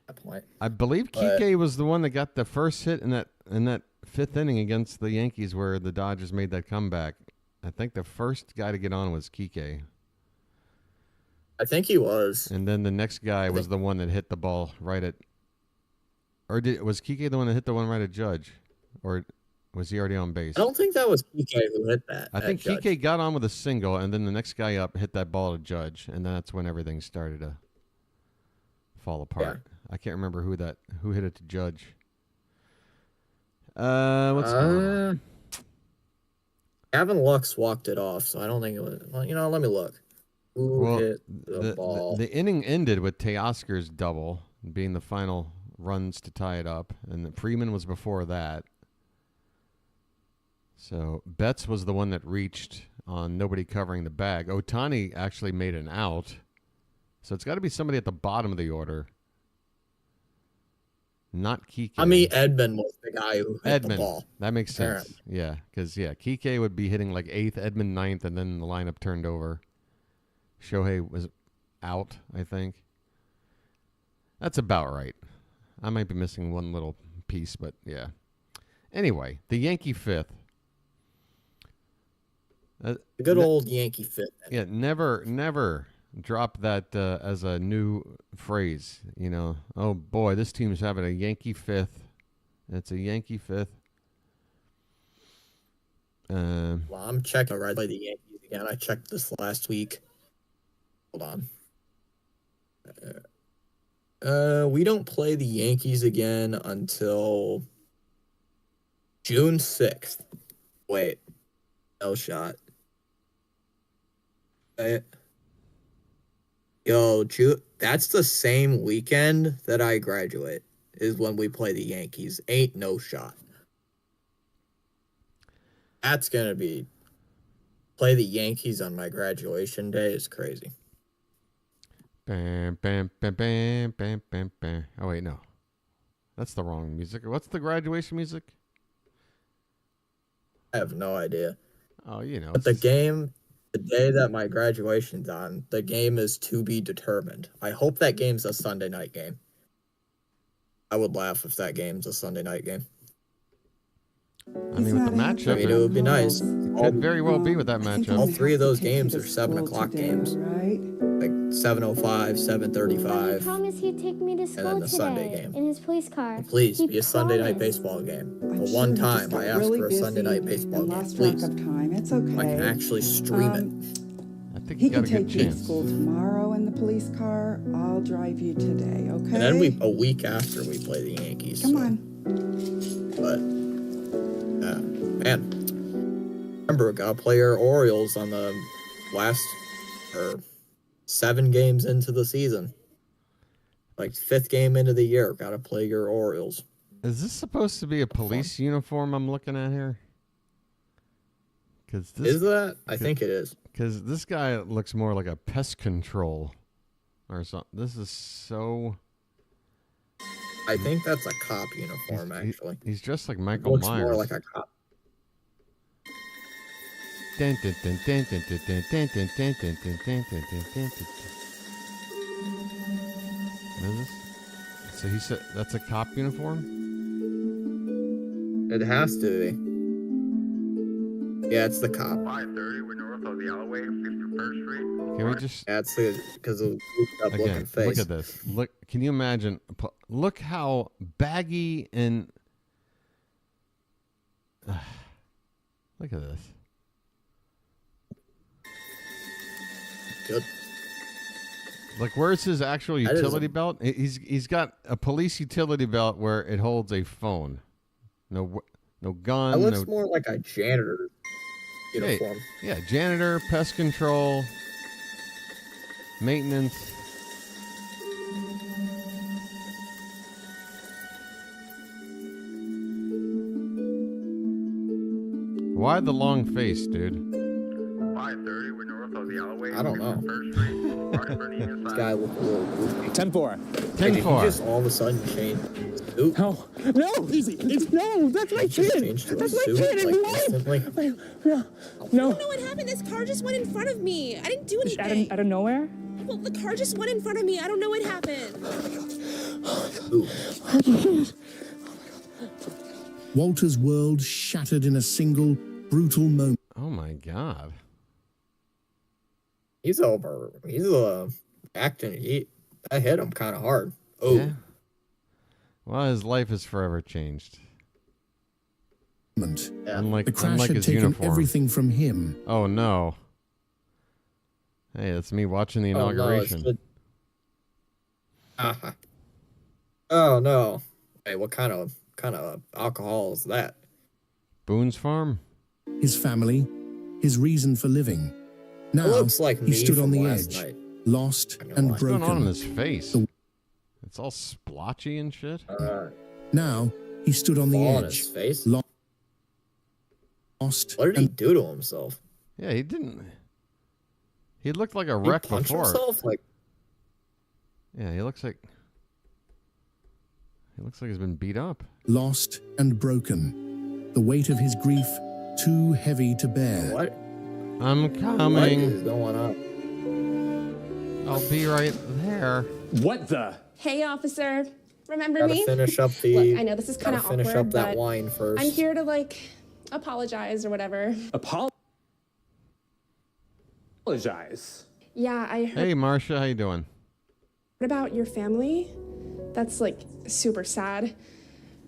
S2: at that point.
S1: I believe Kike was the one that got the first hit in that fifth inning against the Yankees where the Dodgers made that comeback. I think the first guy to get on was Kike.
S2: I think he was.
S1: And then the next guy was the one that hit the ball right at. Or was Kike the one that hit the one right at Judge? Or was he already on base?
S2: I don't think that was Kike who hit that.
S1: I think Kike got on with a single, and then the next guy up hit that ball to Judge, and that's when everything started to fall apart. Yeah. I can't remember who hit it to Judge. What's going on?
S2: Gavin Lux walked it off, so I don't think it was. Well, let me look. Who hit the ball?
S1: The inning ended with Teoscar's double being the final runs to tie it up, and Freeman was before that. So Betts was the one that reached on nobody covering the bag. Ohtani actually made an out. So it's got to be somebody at the bottom of the order. Not Kike.
S2: I mean, Edman was the guy who hit the ball.
S1: That makes sense. Yeah, because, Kike would be hitting like 8th, Edman 9th, and then the lineup turned over. Shohei was out, I think. That's about right. I might be missing one little piece, but yeah. Anyway, the Yankee fifth.
S2: Good old Yankee fifth.
S1: Yeah, never drop that as a new phrase. Oh boy, this team's having a Yankee fifth. It's a Yankee fifth.
S2: Well, I'm checking right by the Yankees again. I checked this last week. Hold on. We don't play the Yankees again until June 6th. Wait. No shot. Wait. Yo, that's the same weekend that I graduate, is when we play the Yankees. Ain't no shot. That's gonna be... Play the Yankees on my graduation day is crazy.
S1: Bam, bam, bam, bam, bam, bam, bam. Oh, wait, no. That's the wrong music. What's the graduation music?
S2: I have no idea.
S1: Oh, you know.
S2: But the game, the day that my graduation's on, the game is to be determined. I hope that game's a Sunday night game. I would laugh if that game's a Sunday night game.
S1: I mean, with the matchup,
S2: I mean, it would be nice.
S1: It could very well be with that matchup.
S2: All three of those games are 7 o'clock games.
S3: Right?
S2: Like 7:05, 7:35.
S4: He promised he'd take me to school
S2: then the
S4: today
S2: Sunday game.
S4: in his police car.
S2: Please,
S4: He
S2: be a Sunday night
S4: promised.
S2: baseball game.
S3: I'm
S2: For
S3: sure
S2: one
S3: he just
S2: time,
S3: got
S2: I asked
S3: really
S2: for a Sunday
S3: busy
S2: night baseball
S3: and
S2: game.
S3: lost track
S2: Please.
S3: of time. It's okay.
S2: I can actually stream it.
S1: I think
S3: He
S1: you got
S3: can
S1: a good
S3: take you to
S1: chance.
S3: school tomorrow in the police car. I'll drive you today, okay?
S2: And then a week after we play the Yankees.
S3: Come
S2: so-
S3: on.
S2: But, man. Remember, gotta play your Orioles on the last, or 7 games into the season. Like 5th game into the year, gotta play your Orioles.
S1: Is this supposed to be a police uniform I'm looking at here?
S2: Is that? I think it is.
S1: Because this guy looks more like a pest control or something. This is so...
S2: I think that's a cop uniform, actually.
S1: He's dressed like
S2: It
S1: Michael
S2: looks
S1: Myers.
S2: more like a cop.
S1: Dun, dun, dun, dun, dun, dun, dun, dun, dun, dun, dun, dun, dun, dun, dun, dun. What is this? So he said that's a cop uniform?
S2: It has to be. Yeah, it's the cop.
S5: 530, we're north of the alleyway, 51st Street.
S1: Can we just
S2: Yeah, it's because of the up looking
S1: again
S2: face.
S1: look at this? Look, can you imagine? Look how baggy and look at this.
S2: Good.
S1: Like, where's his actual
S2: That is
S1: utility belt? He's got a police utility belt where it holds a phone. No gun.
S2: That looks
S1: no,
S2: more like a janitor uniform.
S1: yeah, janitor, pest control, maintenance. Why the long face, dude?
S5: 530, we're north of the alleyway,
S2: I don't know.
S5: 51st Street.
S2: This guy looks a little goofy.
S6: 10-4.
S2: Did he
S1: 10-4.
S2: just all of a sudden change his suit?
S6: No, no, it's no. That's my
S2: Just
S6: kid.
S2: changed to a
S6: That's my
S2: suit,
S6: kid.
S2: like,
S6: And why?
S2: instantly?
S6: No,
S7: I
S6: no.
S7: don't know what happened. This car just went in front of me. I didn't do anything.
S6: Out of nowhere.
S7: Well, the car just went in front of me. I don't know what happened.
S2: Ooh.
S8: Walter's world shattered in a single brutal moment.
S1: Oh my god.
S2: He's acting. That hit him kind of hard. Oh,
S1: Yeah. Well, his life is forever changed.
S2: Yeah.
S1: Unlike,
S8: The crash
S1: unlike
S8: had
S1: his
S8: taken
S1: uniform.
S8: everything from him.
S1: Oh no. Hey, that's me watching the
S2: Oh, no,
S1: inauguration.
S2: Oh no! Hey, what kind of alcohol is that?
S1: Boone's Farm?
S8: His family, his reason for living. Now
S2: It looks like
S8: he
S2: me
S8: stood
S2: from
S8: on the
S2: last
S8: edge,
S2: night.
S8: lost
S2: gonna
S8: and
S2: lie.
S1: What's going on in
S8: broken.
S1: his face?
S8: The-
S1: It's all splotchy and shit.
S8: Now he stood on the
S2: Fall on
S8: edge,
S2: his face.
S8: lost
S2: What did he
S8: and
S2: do to himself?
S1: Yeah, he didn't. He looked like a
S2: Did he
S1: wreck
S2: punch
S1: before.
S2: himself? Like,
S1: Yeah, he looks like he's been beat up.
S8: lost and broken. The weight of his grief too heavy to bear.
S2: what?
S1: I'm
S2: What
S1: coming.
S2: is going on?
S1: I'll be right there.
S6: What the?
S7: Hey, officer. Remember
S2: Gotta
S7: me?
S2: finish up the.
S7: Look, I know this is kind
S2: Gotta
S7: of
S2: finish
S7: awkward,
S2: up that
S7: but
S2: wine first.
S7: I'm here to, apologize or whatever.
S6: Apologize.
S7: Yeah, I heard
S1: Hey, Marcia, how you doing?
S7: about your family. That's, super sad.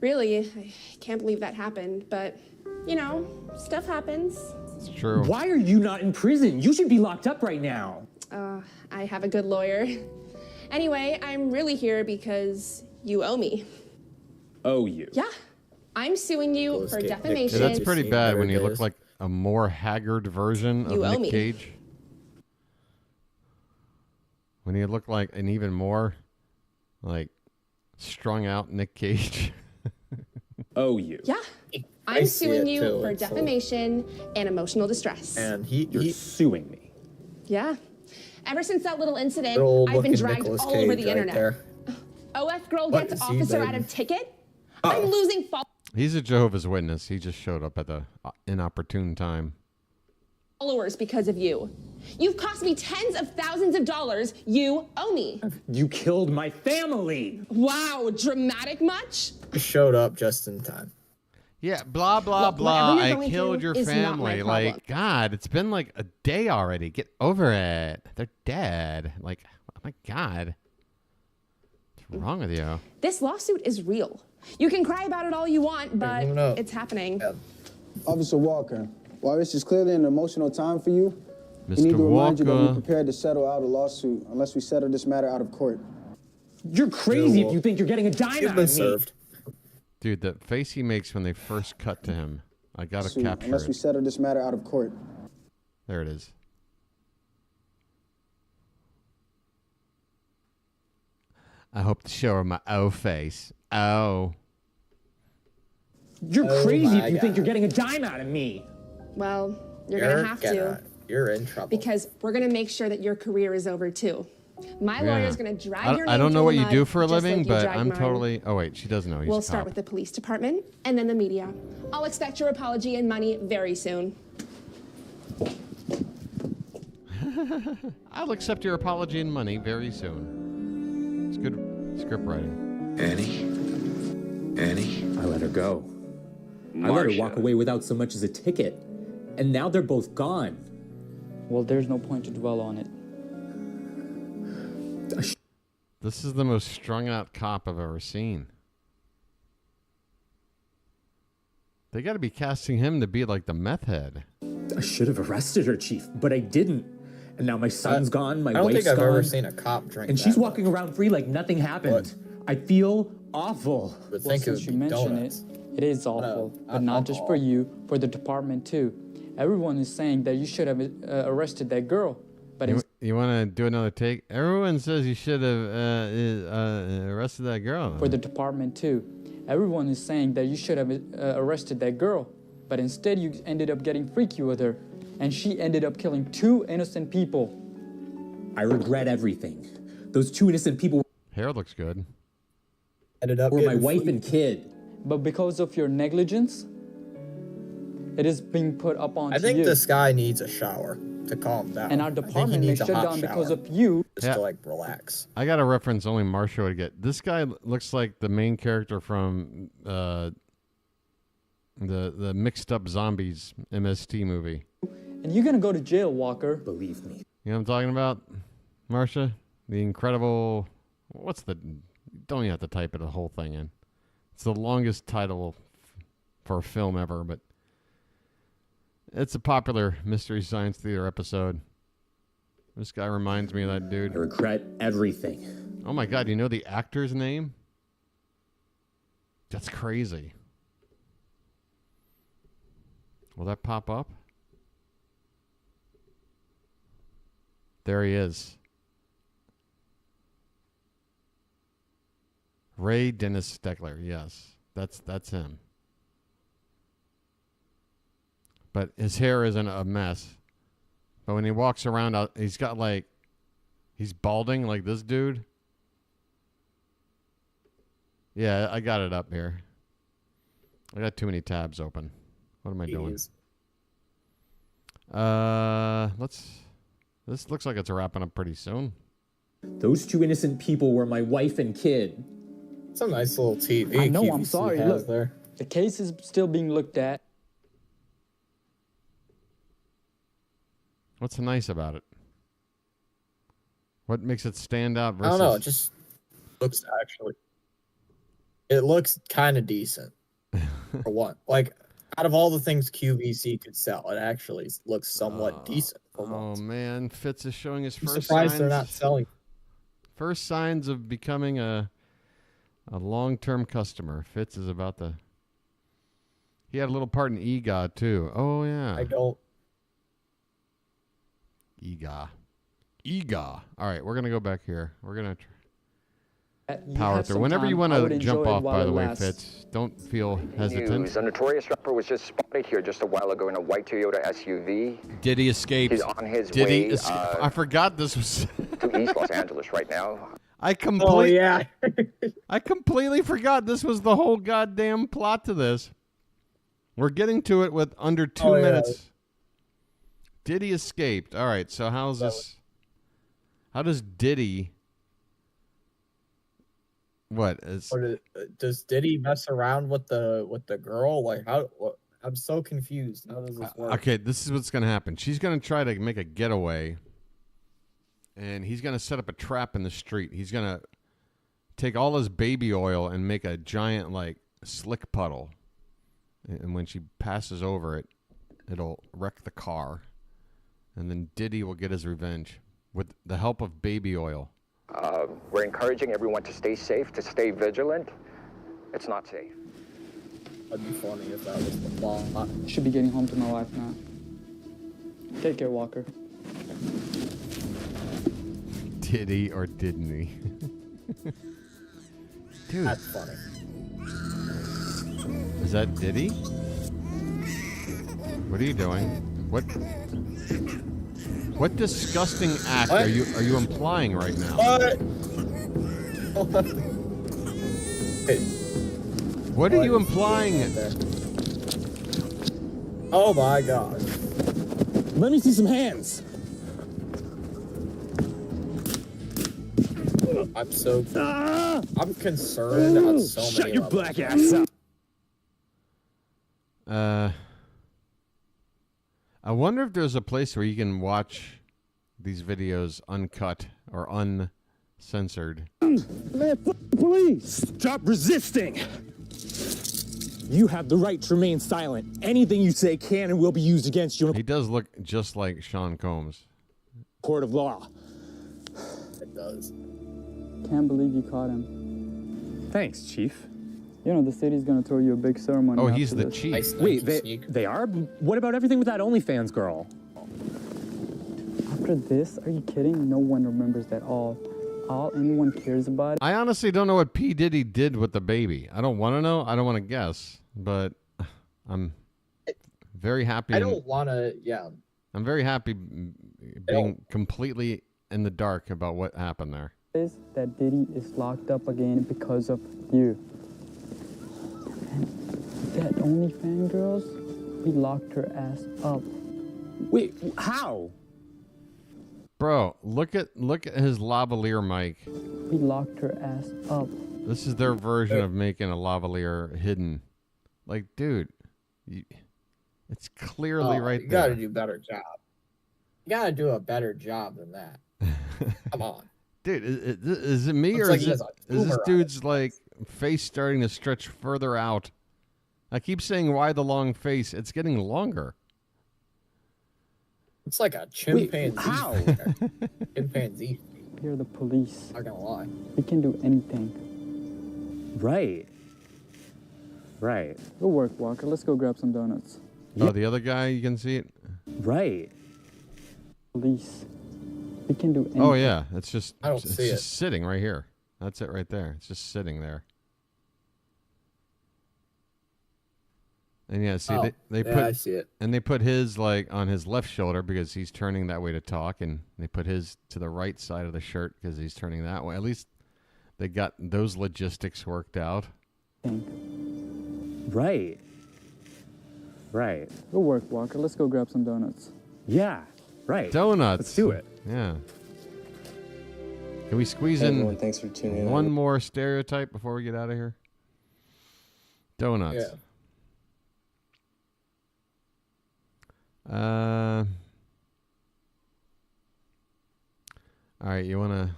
S7: Really, I can't believe that happened, but, stuff happens.
S1: It's true.
S6: Why are you not in prison? You should be locked up right now.
S7: I have a good lawyer. Anyway, I'm really here because you owe me.
S6: Oh, you.
S7: Yeah, I'm suing you
S2: Nicolas
S7: for
S2: Cage.
S7: defamation.
S1: Yeah, that's pretty
S2: Seen
S1: bad
S2: better
S1: when you look
S2: days.
S1: like a more haggard version
S7: You
S1: of
S7: owe
S1: Nick
S7: me.
S1: Cage. When you look like an even more like strung out Nick Cage.
S6: Oh, you.
S7: Yeah.
S2: I
S7: I'm
S2: see
S7: suing
S2: it
S7: you
S2: too,
S7: for
S2: it's so-
S7: defamation and emotional distress.
S2: And
S6: You're
S2: he
S6: suing me.
S7: Yeah. Ever since that little incident,
S2: good old
S7: I've been
S2: looking
S7: dragged
S2: Nicolas
S7: all over
S2: Cage
S7: the
S2: right
S7: internet.
S2: there.
S7: OF girl
S2: What
S7: gets
S2: is he,
S7: officer out
S2: baby?
S7: of ticket.
S2: Oh.
S7: I'm losing
S1: He's a Jehovah's Witness. He just showed up at the inopportune time.
S7: followers because of you. You've cost me tens of thousands of dollars. You owe me.
S6: You killed my family.
S7: Wow, dramatic much?
S2: Just showed up just in time.
S1: Yeah, blah, blah,
S7: Look,
S1: blah.
S7: whatever you're
S1: I
S7: going
S1: killed
S7: through
S1: your
S7: is not my
S1: family.
S7: problem.
S1: Like, God, it's been like a day already. Get over it. They're dead. Like, oh my God. What's wrong with you?
S7: This lawsuit is real. You can cry about it all you want, but
S2: even know.
S7: it's happening.
S2: Yeah.
S9: Officer Walker, while this is clearly an emotional time for you, we
S1: Mr.
S9: need to remind you that we're
S1: Walker.
S9: prepared to settle out a lawsuit unless we settle this matter out of court.
S6: You're crazy
S2: well,
S6: if you think you're getting a dime
S2: You've
S6: out
S2: been
S6: of me.
S2: served.
S1: Dude, the face he makes when they first cut to him. I gotta
S9: Suit,
S1: capture
S9: unless we
S1: it.
S9: settle this matter out of court.
S1: There it is. I hope to show her my O face. Oh.
S6: You're
S2: Oh
S6: crazy
S2: my
S6: if you think
S2: God.
S6: you're getting a dime out of me.
S7: Well, you're gonna have to,
S2: You're in trouble.
S7: because we're gonna make sure that your career is over too. My lawyer's gonna drag your name
S1: I don't know
S7: through
S1: what
S7: the
S1: you
S7: mud,
S1: do for a
S7: just
S1: living,
S7: like you
S1: but
S7: dragged
S1: I'm
S7: mine.
S1: totally. Oh wait, she doesn't know he's
S7: We'll
S1: a
S7: start
S1: cop.
S7: with the police department and then the media. I'll expect your apology and money very soon.
S1: I'll accept your apology and money very soon. It's good script writing.
S10: Annie?
S6: I let her go. I let her walk away without so much as a ticket. And now they're both gone.
S11: Well, there's no point to dwell on it.
S1: This is the most strung out cop I've ever seen. They got to be casting him to be like the meth head.
S6: I should have arrested her, Chief, but I didn't. And now my son's gone, my
S2: I don't
S6: wife's
S2: think I've
S6: gone,
S2: ever seen a cop drink.
S6: and she's
S2: that
S6: walking
S2: much.
S6: around free like nothing happened. I feel awful.
S2: I would
S11: Well,
S2: think it
S11: since
S2: would
S11: you
S2: be
S11: mention
S2: donuts.
S11: it is awful, but not just for you, for the department too. Everyone is saying that you should have arrested that girl, but
S1: You want to do another take? Everyone says you should have arrested that girl.
S11: for the department too. Everyone is saying that you should have arrested that girl, but instead you ended up getting freaky with her, and she ended up killing 2 innocent people.
S6: I regret everything. Those 2 innocent people
S1: Hair looks good.
S2: Ended up
S6: were my
S2: getting
S6: wife
S2: fleet.
S6: and kid.
S11: But because of your negligence, it is being put up on
S2: I think
S11: you.
S2: this guy needs a shower to calm down.
S11: And our
S2: I think he
S11: department may
S2: needs a
S11: shut
S2: hot
S11: down because
S2: shower
S11: of you.
S2: just
S1: Yeah.
S2: to like relax.
S1: I got a reference only Marsha would get. This guy looks like the main character from the Mixed Up Zombies MST movie.
S11: And you're gonna go to jail, Walker.
S6: Believe me.
S1: You know what I'm talking about, Marsha? The incredible. What's the? Don't even have to type it the whole thing in. It's the longest title for a film ever, but it's a popular Mystery Science Theater episode. This guy reminds me of that
S6: I
S1: dude.
S6: regret everything.
S1: Oh my God, you know the actor's name? That's crazy. Will that pop up? There he is. Ray Dennis Steckler. Yes, that's him. But his hair isn't a mess. But when he walks around, he's got like, he's balding like this dude. Yeah, I got it up here. I got too many tabs open. What am I doing? This looks like it's wrapping up pretty soon.
S6: Those 2 innocent people were my wife and kid.
S2: It's a nice little TV.
S11: I know, I'm
S2: QVC
S11: sorry.
S2: has
S11: Look,
S2: there.
S11: the case is still being looked at.
S1: What's nice about it? What makes it stand out
S2: I
S1: versus...
S2: don't know. It just looks actually. It looks kind of decent. For one, like out of all the things QVC could sell, it actually looks somewhat decent. For
S1: Oh
S2: once.
S1: man, Fitz is showing his
S2: I'm
S1: first
S2: surprised
S1: signs.
S2: they're not selling.
S1: First signs of becoming a long-term customer. Fitz is about to He had a little part in EGA too. Oh yeah.
S2: I don't.
S1: EGA. EGA. All right, we're gonna go back here. We're gonna
S11: You
S1: power
S11: have
S1: through.
S11: some
S1: Whenever
S11: time,
S1: you want
S11: I would
S1: to
S11: enjoy
S1: jump
S11: it
S1: off,
S11: while
S1: by
S11: it
S1: the way,
S11: lasts.
S1: Fitz, don't feel hesitant.
S5: News. A notorious rapper was just spotted here just a while ago in a white Toyota SUV.
S1: Did he escape?
S5: He's on his
S1: Did
S5: way
S1: he escape? I forgot this was.
S5: to East Los Angeles right now.
S2: Oh yeah.
S1: I completely forgot this was the whole goddamn plot to this. We're getting to it with under 2
S2: yeah.
S1: minutes. Diddy escaped. All right, so how's this? How does Diddy? What is?
S2: Does Diddy mess around with the girl? Like how? I'm so confused. How does this work?
S1: Okay, this is what's gonna happen. She's gonna try to make a getaway, and he's gonna set up a trap in the street. He's gonna take all his baby oil and make a giant like slick puddle, and when she passes over it, it'll wreck the car, and then Diddy will get his revenge with the help of baby oil.
S5: We're encouraging everyone to stay safe, to stay vigilant. It's not safe.
S2: That'd be funny if that was the plot.
S11: Should be getting home to my wife now. Take care, Walker.
S1: Did he or didn't he? Dude,
S2: That's funny.
S1: is that Diddy? What are you doing? What disgusting act
S2: What?
S1: are you implying right now?
S2: What? Hey,
S1: What are you implying?
S2: oh my god.
S6: Let me see some hands.
S2: I'm so. I'm concerned on so many
S6: Shut your
S2: levels.
S6: black ass up.
S1: I wonder if there's a place where you can watch these videos uncut or uncensored.
S6: Police! Stop resisting! You have the right to remain silent. Anything you say can and will be used against you in
S1: He does look just like Sean Combs.
S6: a court of law.
S2: It does.
S11: Can't believe you caught him.
S6: Thanks, Chief.
S11: You know, the city's gonna throw you a big ceremony.
S1: Oh, he's
S11: after
S1: the
S11: this.
S1: chief.
S2: Nice,
S6: Wait,
S2: thank you, Sneak.
S6: they are? What about everything with that OnlyFans girl?
S11: After this, are you kidding? No one remembers that all. All anyone cares about.
S1: I honestly don't know what P. Diddy did with the baby. I don't want to know. I don't want to guess. But I'm very happy.
S2: I don't want to. Yeah.
S1: I'm very happy being completely in the dark about what happened there.
S11: Is that Diddy is locked up again because of you. And that OnlyFans girls, we locked her ass up.
S6: Wait, how?
S1: Bro, look at his lavalier mic.
S11: We locked her ass up.
S1: This is their version of making a lavalier hidden. Like, dude, it's clearly right
S2: you
S1: there.
S2: gotta do a better job. You gotta do a better job than that. Come on.
S1: Dude, is it me
S2: Looks
S1: or
S2: like
S1: is,
S2: he has a
S1: is this
S2: tumor on
S1: dude's like face starting to stretch further out? I keep saying why the long face. It's getting longer.
S2: It's like a chimpanzee.
S6: how?
S2: Chimpanzee.
S11: We're the police.
S2: Not gonna lie.
S11: We can do anything.
S6: Right. Right.
S11: Good work, Walker. Let's go grab some donuts.
S1: Oh, the other guy, you can see it?
S6: Right.
S11: Police. We can do anything.
S1: Oh, yeah. It's just,
S2: I don't
S1: it's
S2: see
S1: just sitting right here. That's it right there. It's just sitting there. And yeah, see, they put,
S2: I see it.
S1: and they put his like on his left shoulder because he's turning that way to talk, and they put his to the right side of the shirt because he's turning that way. At least they got those logistics worked out.
S6: Right. Right.
S11: Good work, Walker. Let's go grab some donuts.
S6: Yeah. Right.
S1: Donuts.
S6: Let's do it.
S1: Yeah. Can we squeeze
S12: Hey,
S1: in
S12: everyone, thanks for tuning in.
S1: one more stereotype before we get out of here? Donuts.
S2: Yeah.
S1: All right, you want to...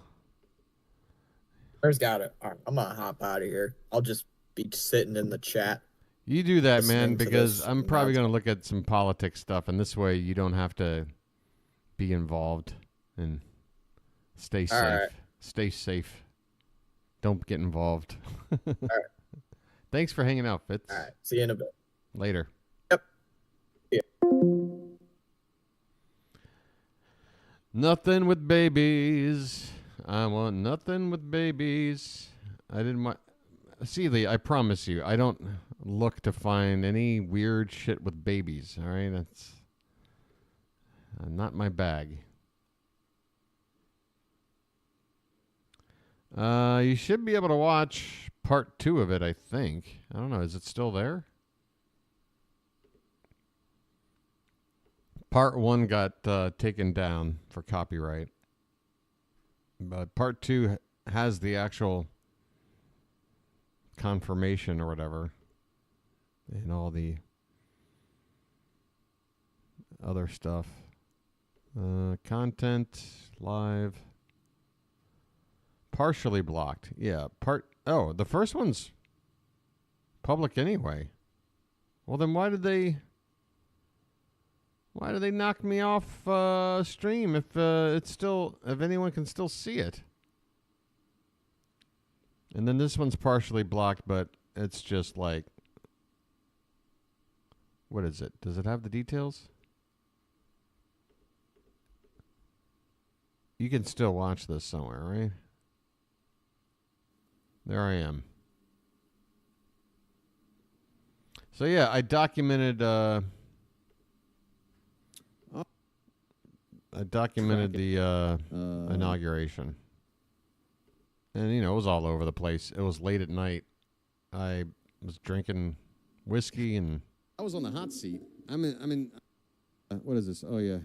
S2: Where's got it? All right, I'm gonna hop out of here. I'll just be sitting in the chat.
S1: You do that, man,
S2: listening to
S1: because
S2: this
S1: I'm probably
S2: nonsense.
S1: going to look at some politics stuff, and this way you don't have to be involved and stay safe.
S2: right.
S1: Stay safe. Don't get involved.
S2: right.
S1: Thanks for hanging out, Fitz.
S2: All right, see you in a bit.
S1: Later.
S2: Yep. Yeah.
S1: Nothing with babies. I want nothing with babies. I didn't want. See, Lee, I promise you, I don't look to find any weird shit with babies. All right, that's not my bag. You should be able to watch part 2 of it, I think. I don't know. Is it still there? Part 1 got taken down for copyright. But part 2 has the actual confirmation or whatever. And all the other stuff. Content, live. Partially blocked. Yeah, oh, the first one's public anyway. Well, then why did they knock me off stream if if anyone can still see it? And then this one's partially blocked, but it's just like, what is it? Does it have the details? You can still watch this somewhere, right? There I am. So yeah, I documented the inauguration. And you know, it was all over the place. It was late at night. I was drinking whiskey and
S12: I was on the hot seat. I'm in what is this? Oh yeah.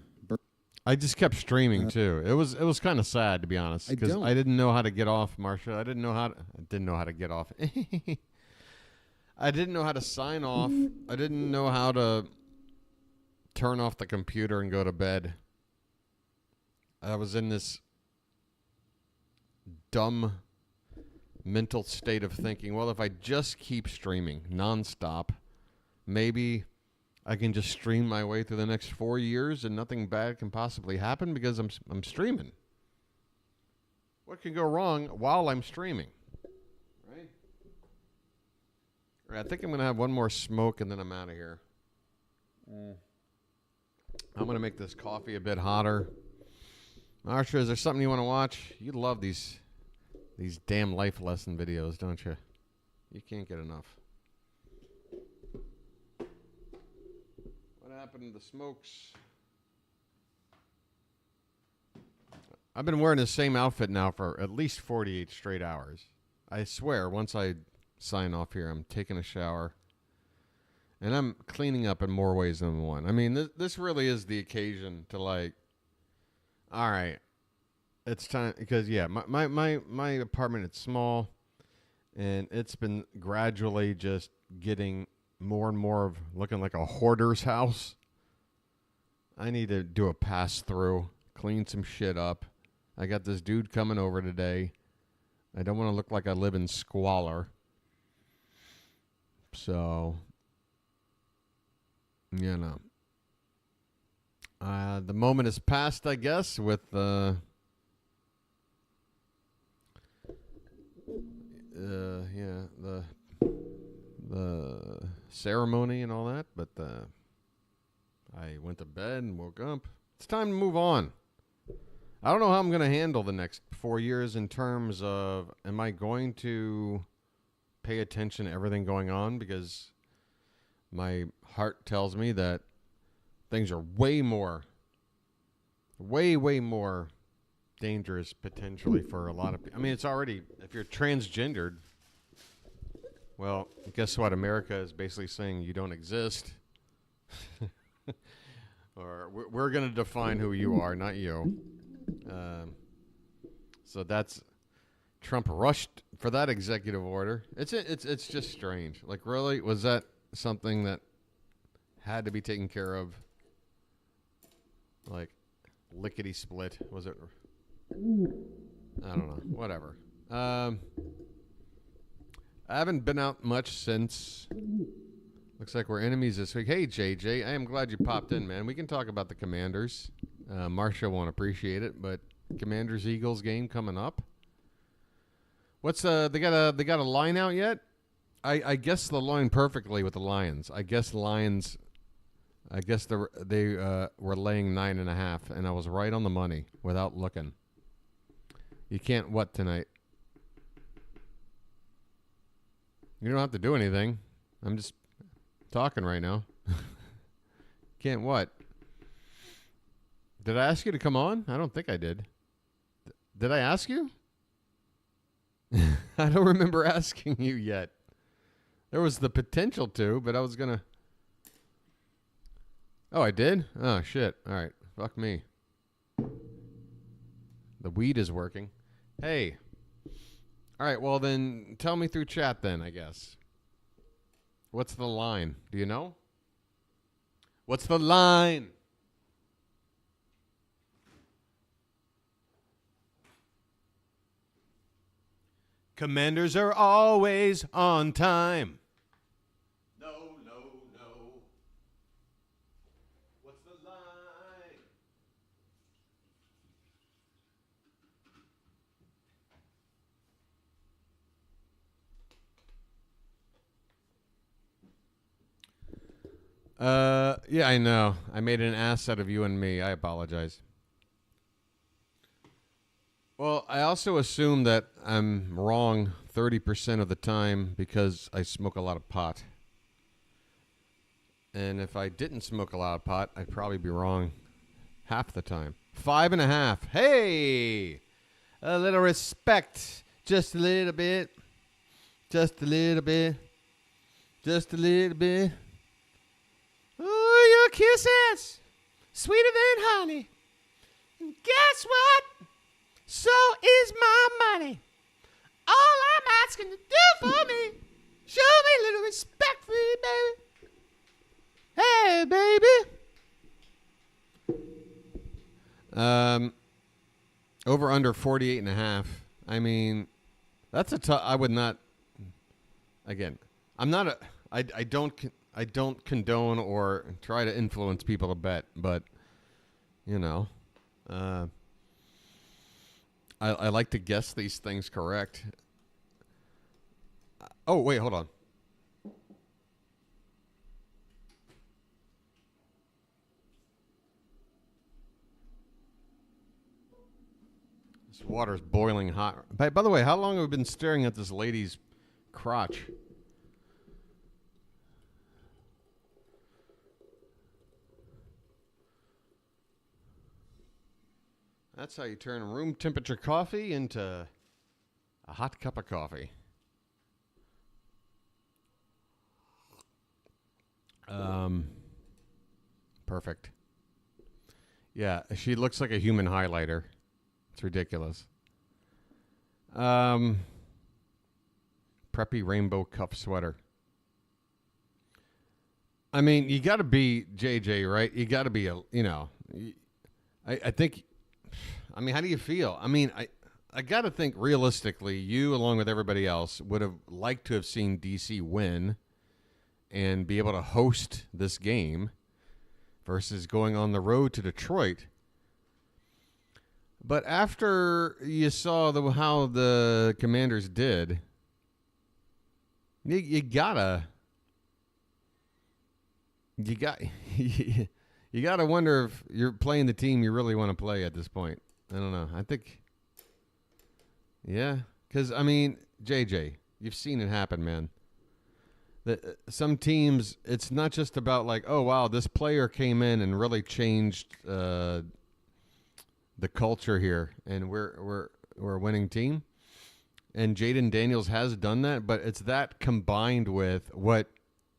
S1: I just kept streaming too. It was kind of sad, to be honest, because I didn't know how to get off, Marsha. I didn't know how to get off. I didn't know how to sign off. I didn't know how to turn off the computer and go to bed. I was in this dumb mental state of thinking, well, if I just keep streaming nonstop, maybe I can just stream my way through the next 4 years and nothing bad can possibly happen because I'm streaming. What can go wrong while I'm streaming? Right? All right, I think I'm going to have one more smoke and then I'm out of here. I'm going to make this coffee a bit hotter. Marsha, is there something you want to watch? You love these damn life lesson videos, don't you? You can't get enough. What happened to the smokes? I've been wearing the same outfit now for at least 48 straight hours. I swear, once I sign off here, I'm taking a shower. And I'm cleaning up in more ways than one. I mean, this really is the occasion to like, all right, it's time, because yeah, my apartment, it's small, and it's been gradually just getting more and more of looking like a hoarder's house. I need to do a pass through, clean some shit up. I got this dude coming over today. I don't want to look like I live in squalor. So, you know. The moment is past, I guess, with the ceremony and all that, but I went to bed and woke up. It's time to move on. I don't know how I'm going to handle the next 4 years in terms of, am I going to pay attention to everything going on? Because my heart tells me that things are way more dangerous potentially for a lot of people. I mean, it's already, if you're transgendered, well, guess what? America is basically saying you don't exist. Or we're going to define who you are, not you. So that's, Trump rushed for that executive order. It's just strange. Like, really, was that something that had to be taken care of? Like, lickety split, was it? I don't know. Whatever. I haven't been out much since. Looks like we're enemies this week. Hey, JJ, I am glad you popped in, man. We can talk about the Commanders. Marsha won't appreciate it, but Commanders-Eagles game coming up. What's they got a line out yet? I guessed the line perfectly with the Lions. I guess they were laying 9.5, and I was right on the money without looking. You can't what tonight? You don't have to do anything. I'm just talking right now. Can't what? Did I ask you to come on? I don't think I did. Did I ask you? I don't remember asking you yet. There was the potential to, but I was going to. Oh, I did? Oh, shit. All right. Fuck me. The weed is working. Hey. All right. Well, then tell me through chat then, I guess. What's the line? Do you know? What's the line? Commanders are always on time. No. What's the line? Yeah, I know. I made an ass out of you and me. I apologize. Well, I also assume that I'm wrong 30% of the time because I smoke a lot of pot. And if I didn't smoke a lot of pot, I'd probably be wrong half the time. 5.5. Hey! A little respect. Just a little bit. Just a little bit. Just a little bit. Oh, your kisses. Sweeter than honey. And guess what? So is my money. All I'm asking to do for me, show me a little respect for you, baby. Hey, baby. Over under 48.5. I mean, that's a tough. I would not. Again, I'm not a. I don't condone or try to influence people to bet, but you know. I like to guess these things correct. Oh, wait, hold on. This water's boiling hot. By the way, how long have we been staring at this lady's crotch? That's how you turn room temperature coffee into a hot cup of coffee. Perfect. Yeah, she looks like a human highlighter. It's ridiculous. Preppy rainbow cuff sweater. I mean, you got to be JJ, right? You got to be I think. I mean, how do you feel? I mean, I got to think realistically, you, along with everybody else, would have liked to have seen DC win and be able to host this game versus going on the road to Detroit. But after you saw how the Commanders did, you gotta wonder if you're playing the team you really want to play at this point. I don't know. I think, yeah, because I mean, JJ, you've seen it happen, man. Some teams, it's not just about like, oh wow, this player came in and really changed the culture here, and we're a winning team. And Jaden Daniels has done that, but it's that combined with what,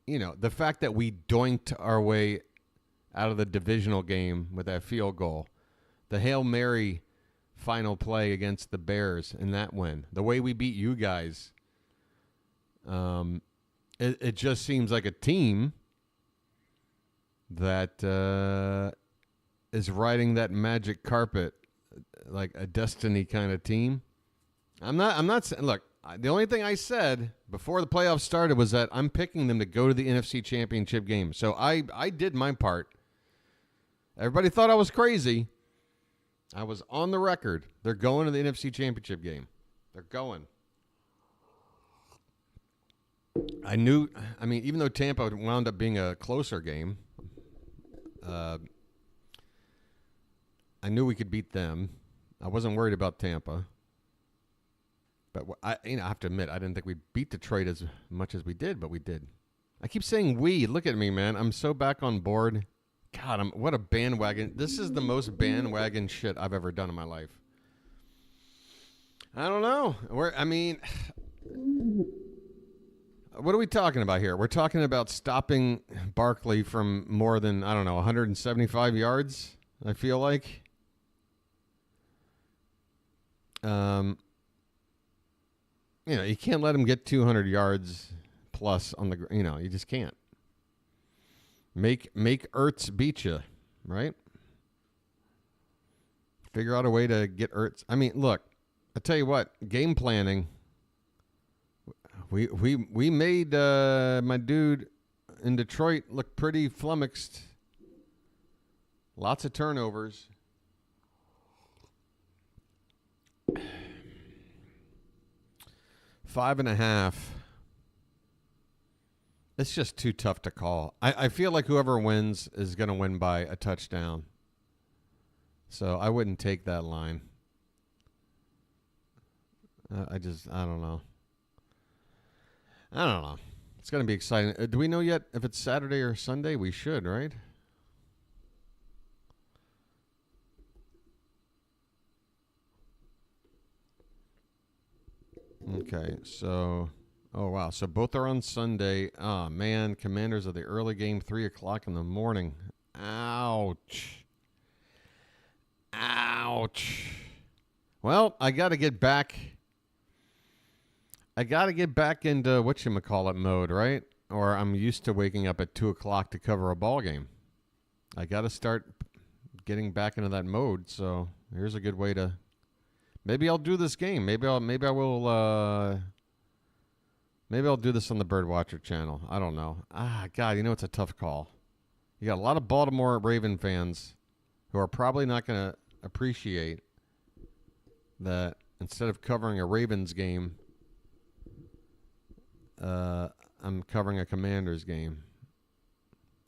S1: the fact that we doinked our way out of the divisional game with that field goal, the Hail Mary final play against the Bears and that win, the way we beat you guys, it just seems like a team that is riding that magic carpet like a destiny kind of team. I'm not saying, look, the only thing I said before the playoffs started was that I'm picking them to go to the NFC Championship game. So I did my part. Everybody thought I was crazy. I was on the record. They're going to the NFC Championship game. They're going. I knew, I mean, even though Tampa wound up being a closer game, I knew we could beat them. I wasn't worried about Tampa. But I have to admit, I didn't think we'd beat Detroit as much as we did, but we did. I keep saying we. Look at me, man. I'm so back on board. God, what a bandwagon. This is the most bandwagon shit I've ever done in my life. I don't know. What are we talking about here? We're talking about stopping Barkley from more than, 175 yards, I feel like. You can't let him get 200 yards plus on the, you just can't. Make Ertz beat you, right? Figure out a way to get Ertz. I mean, look, I tell you what, game planning. We made my dude in Detroit look pretty flummoxed. Lots of turnovers. Five and a half. It's just too tough to call. I feel like whoever wins is going to win by a touchdown. So I wouldn't take that line. I don't know. I don't know. It's going to be exciting. Do we know yet if it's Saturday or Sunday? We should, right? Okay, so... Oh, wow. So both are on Sunday. Oh, man. Commanders of the early game, 3 o'clock in the morning. Ouch. Ouch. Well, I got to get back. I got to get back into whatchamacallit mode, right? Or I'm used to waking up at 2 o'clock to cover a ball game. I got to start getting back into that mode. So here's a good way to... Maybe I'll do this game. Maybe I will... Maybe I'll do this on the Birdwatcher channel. I don't know. God, it's a tough call. You got a lot of Baltimore Raven fans who are probably not going to appreciate that instead of covering a Ravens game, I'm covering a Commanders game.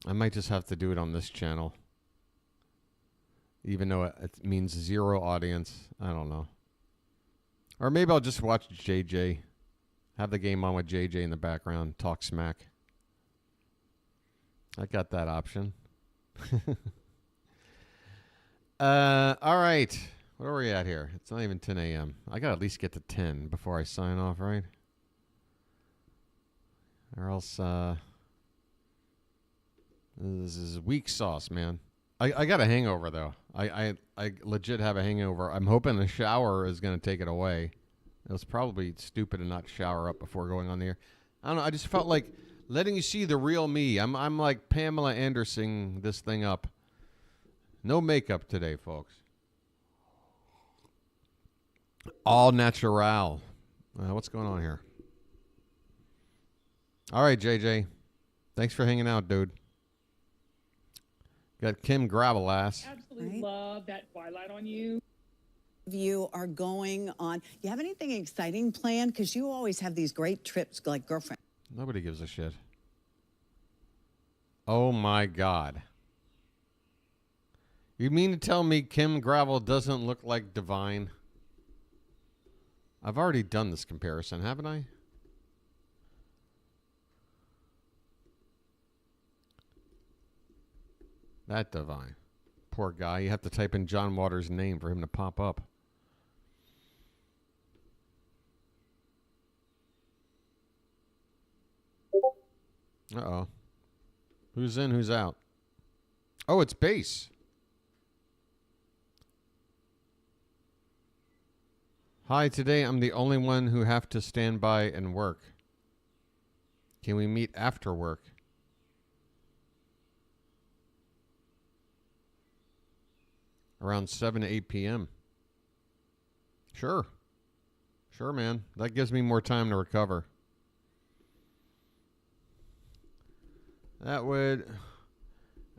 S1: I might just have to do it on this channel. Even though it means 0 audience. I don't know. Or maybe I'll just watch JJ. Have the game on with JJ in the background. Talk smack. I got that option. All right. Where are we at here? It's not even 10 a.m. I got to at least get to 10 before I sign off, right? Or else, this is weak sauce, man. I got a hangover, though. I legit have a hangover. I'm hoping the shower is going to take it away. It was probably stupid to not shower up before going on the air. I don't know. I just felt like letting you see the real me. I'm like Pamela Anderson this thing up. No makeup today, folks. All natural. What's going on here? All right, JJ. Thanks for hanging out, dude. Got Kim Gravelass.
S13: Absolutely love that Twilight on you. You are going on. You have anything exciting planned? Because you always have these great trips, like girlfriend.
S1: Nobody gives a shit. Oh my God. You mean to tell me Kim Gravel doesn't look like Divine? I've already done this comparison, haven't I? That Divine. Poor guy. You have to type in John Waters' name for him to pop up. Uh-oh. Who's in, who's out? Oh, it's Bass. Hi, today I'm the only one who have to stand by and work. Can we meet after work? Around 7 to 8 p.m. Sure. Sure, man. That gives me more time to recover. That would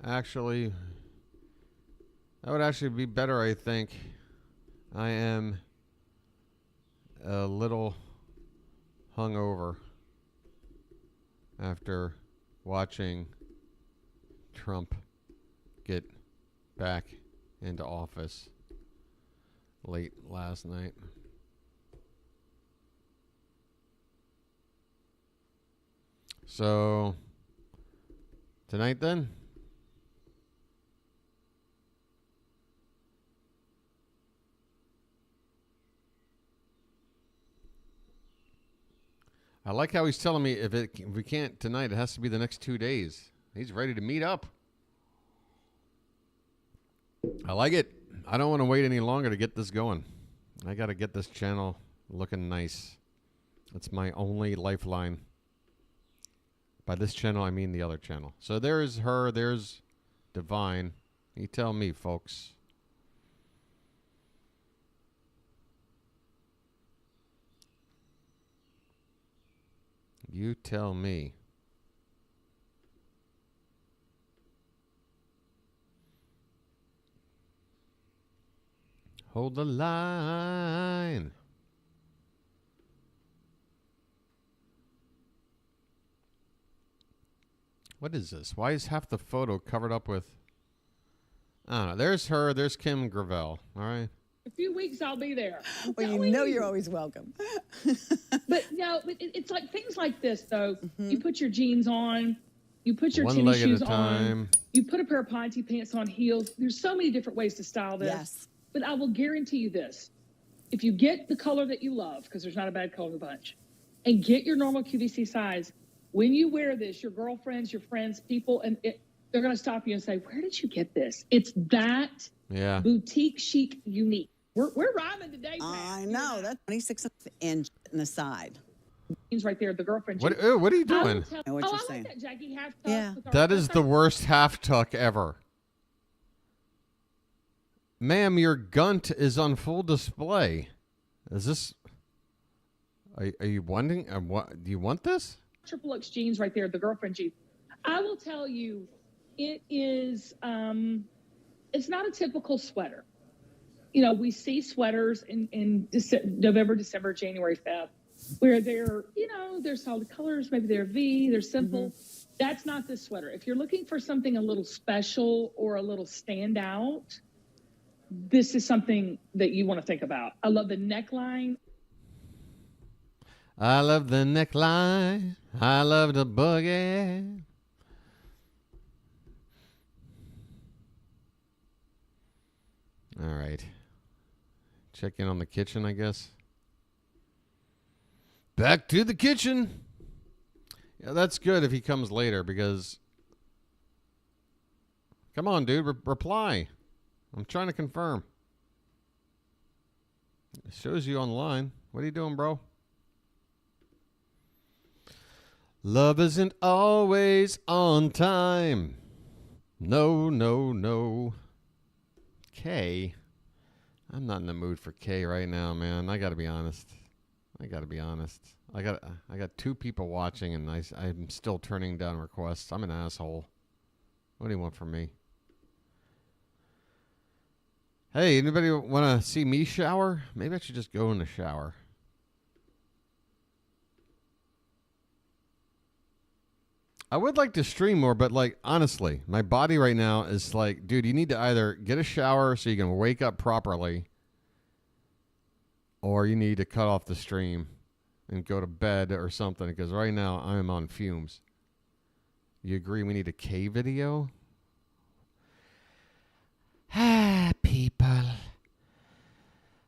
S1: actually be better, I think. I am a little hungover. after watching Trump get back into office late last night. So, tonight then? I like how he's telling me if we can't tonight, it has to be the next 2 days. He's ready to meet up. I like it. I don't want to wait any longer to get this going. I got to get this channel looking nice. That's my only lifeline. By this channel, I mean the other channel. So there's her. There's Divine. You tell me, folks. You tell me. Hold the line. What is this? Why is half the photo covered up with... I don't know. There's her. There's Kim Gravel. All right.
S14: A few weeks I'll be there.
S13: Well, you know you're always welcome.
S14: But no, it's like things like this though. You put your jeans on, you put your
S1: One
S14: tennis
S1: leg at a
S14: shoes on,
S1: time.
S14: you put a pair of ponte pants on, heels. There's so many different ways to style this.
S13: Yes.
S14: But I will guarantee you this: if you get the color that you love, because there's not a bad color in the bunch, and get your normal QVC size, when you wear this, your girlfriends, your friends, people, and they're going to stop you and say, "Where did you get this?" It's that boutique chic, unique. We're rhyming today, Pat.
S13: I know. That's 26 inch in the side.
S14: Jeans right there, the girlfriend.
S1: What are you doing?
S13: I know what you're saying.
S14: Like that Jackie half tuck.
S13: Yeah.
S1: That is the worst half tuck ever. Ma'am, your gunt is on full display. Is this... Are you wanting... what? Do you want this?
S14: Triple X jeans right there, the girlfriend jeans. I will tell you, it is... it's not a typical sweater. You know, we see sweaters in November, December, January, Feb, where they're, you know, they're solid colors, maybe they're V, they're simple. That's not this sweater. If you're looking for something a little special or a little standout, this is something that you want to think about. I love the neckline.
S1: I love the neckline. I love the boogie. All right. Check in on the kitchen, I guess. Back to the kitchen. Yeah, that's good if he comes later because... Come on, dude. Reply. I'm trying to confirm. It shows you online. What are you doing, bro? Love isn't always on time. No, no, no. K. I'm not in the mood for K right now, man. I gotta be honest. I got 2 people watching, and I'm still turning down requests. I'm an asshole. What do you want from me? Hey, anybody want to see me shower? Maybe I should just go in the shower. I would like to stream more, but like honestly, my body right now is like, dude, you need to either get a shower so you can wake up properly, or you need to cut off the stream and go to bed or something, because right now I'm on fumes. You agree we need a K video? Ah, people.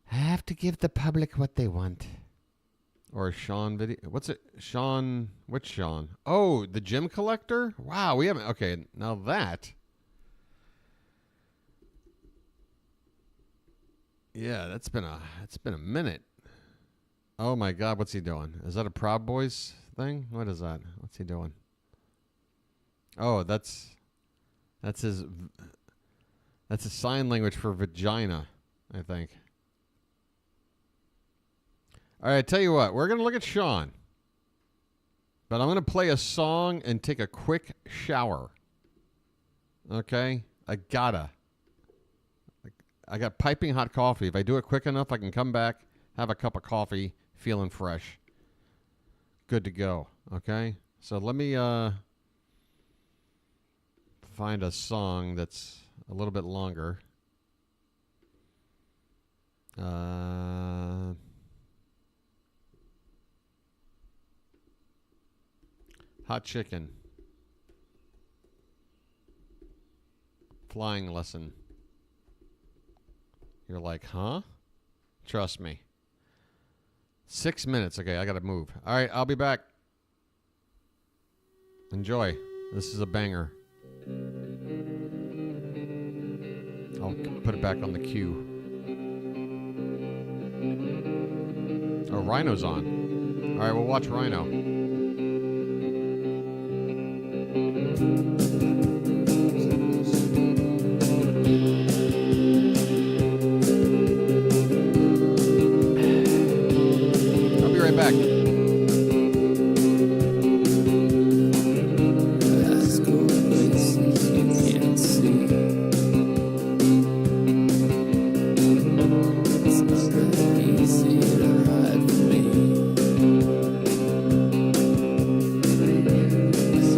S1: I have to give the public what they want. Or a Sean video. What's it? Sean. Which Sean? Oh, the gym collector? Wow, we haven't. Okay, now that. Yeah, it's been a minute. Oh my God, what's he doing? Is that a Proud Boys thing? What is that? What's he doing? Oh, that's his sign language for vagina, I think. All right, tell you what, we're going to look at Sean. But I'm going to play a song and take a quick shower. Okay? I got piping hot coffee. If I do it quick enough, I can come back, have a cup of coffee, feeling fresh. Good to go. Okay? So let me find a song that's a little bit longer. Hot chicken. Flying lesson. You're like, huh? Trust me. 6 minutes. Okay, I gotta move. All right, I'll be back. Enjoy. This is a banger. I'll put it back on the queue. Oh, Rhino's on. All right, we'll watch Rhino. I'll be right back.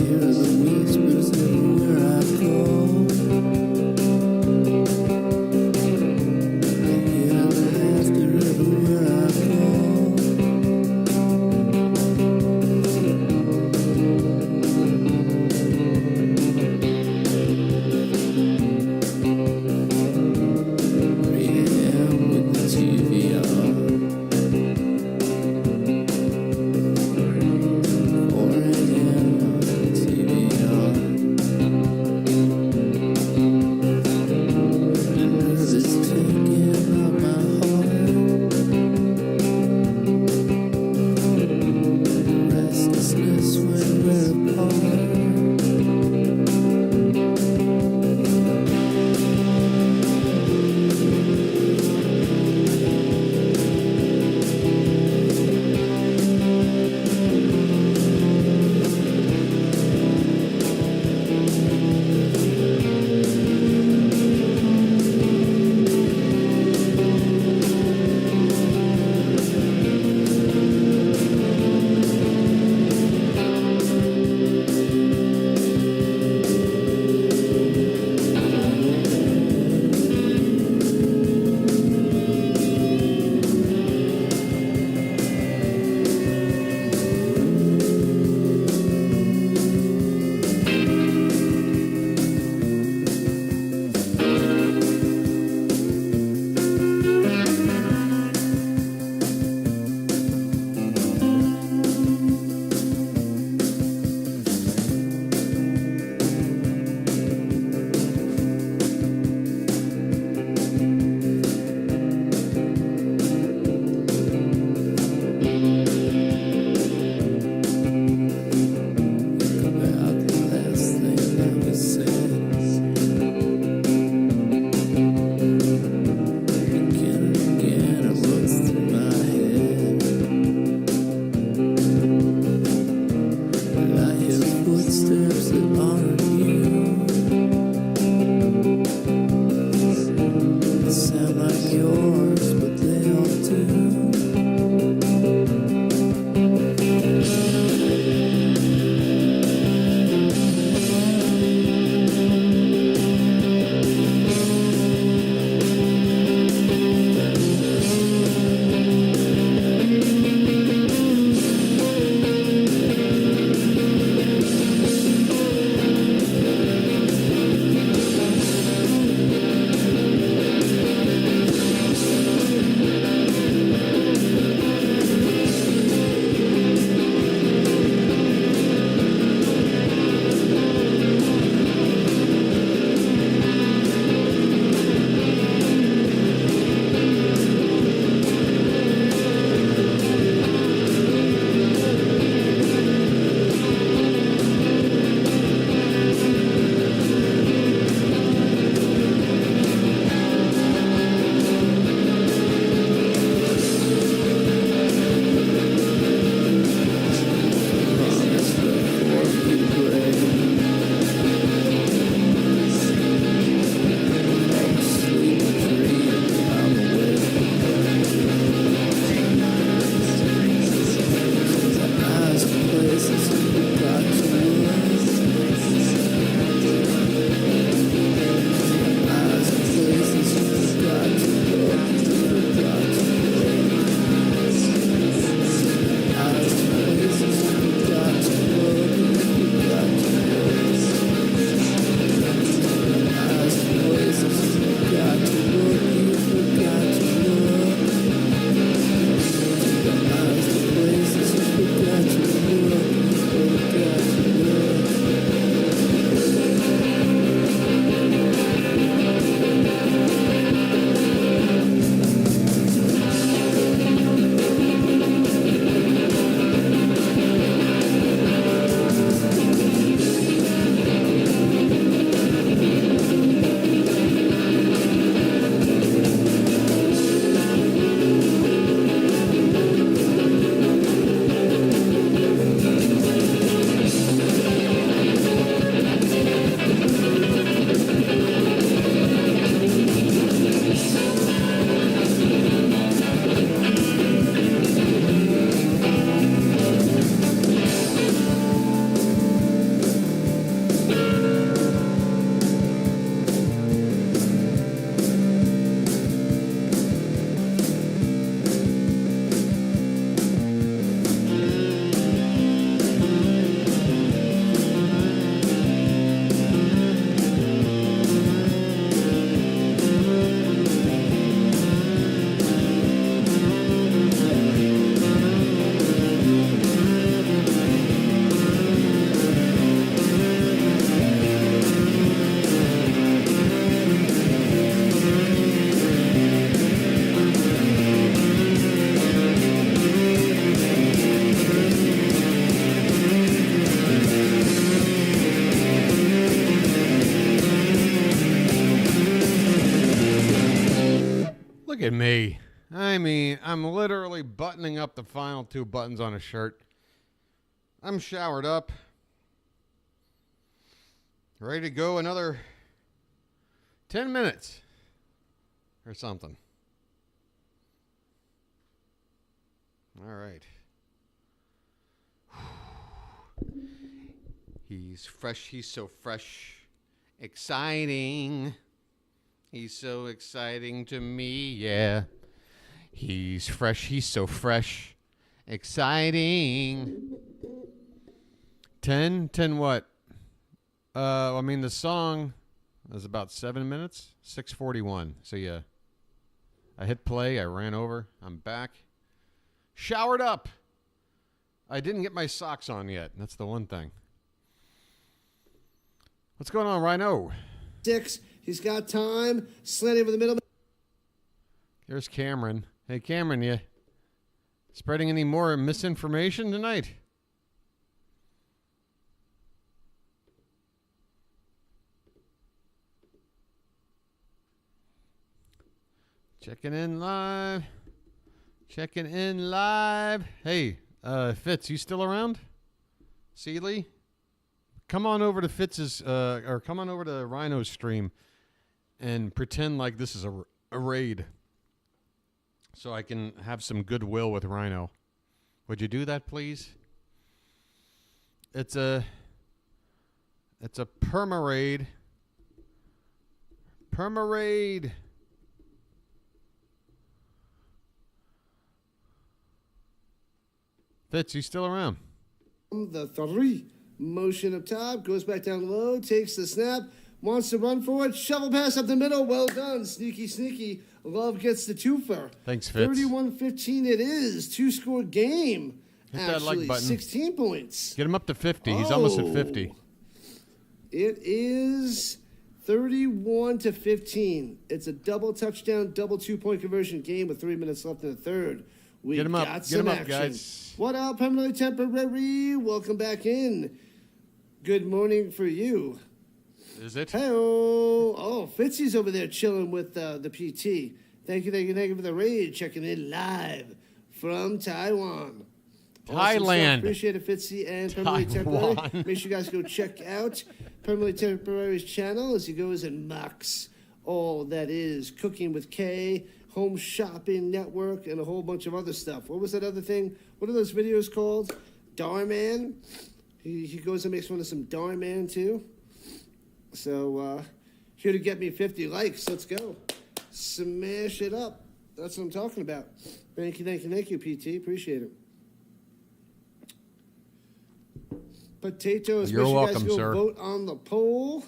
S15: Hear the whispers
S1: Look at me. I mean, I'm literally buttoning up the final 2 buttons on a shirt. I'm showered up. Ready to go another 10 minutes or something. All right. He's fresh. He's so fresh. Exciting. He's so exciting to me, yeah. He's fresh. He's so fresh. Exciting. 10 what? I mean, the song is about 7 minutes. 6:41. So, yeah. I hit play. I ran over. I'm back. Showered up. I didn't get my socks on yet. That's the one thing. What's going on, Rhino?
S15: 6. He's got time. Slanting over the middle.
S1: There's Cameron. Hey, Cameron, you spreading any more misinformation tonight? Checking in live. Checking in live. Hey, Fitz, you still around? Seeley? Come on over to Fitz's, or come on over to Rhino's stream and pretend like this is a raid so I can have some goodwill with Rhino. Would you do that, please? It's a perma-raid. Perma-raid. Fitz, you still around?
S15: The 3. Motion up top, goes back down low, takes the snap, wants to run forward, shovel pass up the middle, well done, sneaky, sneaky. Love gets the twofer.
S1: Thanks, Fitz.
S15: 31-15 it is, 2-score game.
S1: Hit that like button.
S15: 16 points.
S1: Get him up to 50. He's almost at 50.
S15: It is 31-15. It's a double touchdown, double 2-point conversion game with 3 minutes left in the third. We
S1: Get him up.
S15: got
S1: Get
S15: some
S1: him up,
S15: action.
S1: guys.
S15: What up, permanently temporary? Welcome back in. Good morning for you.
S1: Is it?
S15: Hey-oh. Oh, Fitzy's over there chilling with the PT. Thank you for the raid. Checking in live from Taiwan. Awesome
S1: Thailand.
S15: stuff. Appreciate it, Fitzy and Permanently Temporary. Make sure you guys go check out Permanently Temporary's channel as he goes and mocks all that is Cooking with K, Home Shopping Network, and a whole bunch of other stuff. What was that other thing? What are those videos called? Darman. He goes and makes fun of some Darman too. So here to get me 50 likes. Let's go. Smash it up. That's what I'm talking about. Thank you, PT. Appreciate it. Potatoes.
S1: You're
S15: Make sure
S1: welcome,
S15: you guys go
S1: sir.
S15: vote on the poll.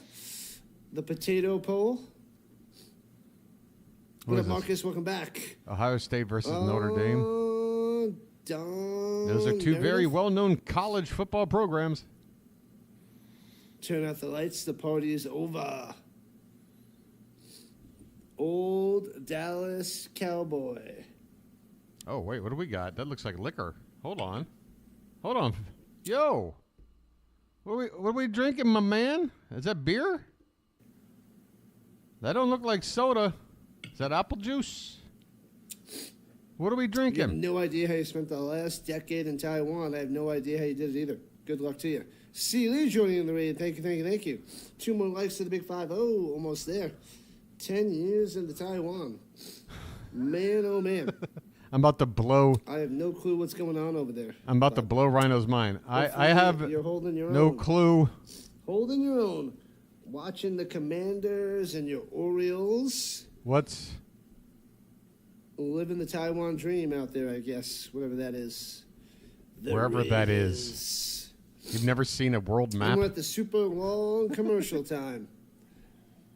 S15: The potato poll. What up, Marcus? Welcome back.
S1: Ohio State versus Notre Dame. Those are two very well-known college football programs.
S15: Turn out the lights. The party is over. Old Dallas Cowboy.
S1: Oh, wait. What do we got? That looks like liquor. Hold on. Hold on. Yo. What are we drinking, my man? Is that beer? That don't look like soda. Is that apple juice? What are we
S15: You
S1: drinking?
S15: have no idea how you spent the last decade in Taiwan. I have no idea how you did it either. Good luck to you. C. Lee joining in the raid. Thank you. 2 more likes to the big 5. Oh, almost there. 10 years into Taiwan. Man, oh man.
S1: I'm about to blow.
S15: I have no clue what's going on over there.
S1: I'm about to blow Rhino's mind. I have
S15: You're holding your
S1: no
S15: own.
S1: clue.
S15: Holding your own. Watching the Commanders and your Orioles.
S1: What's
S15: Living the Taiwan dream out there, I guess. Whatever that is.
S1: wherever that is? You've never seen a world map?
S15: And we're at the super long commercial time.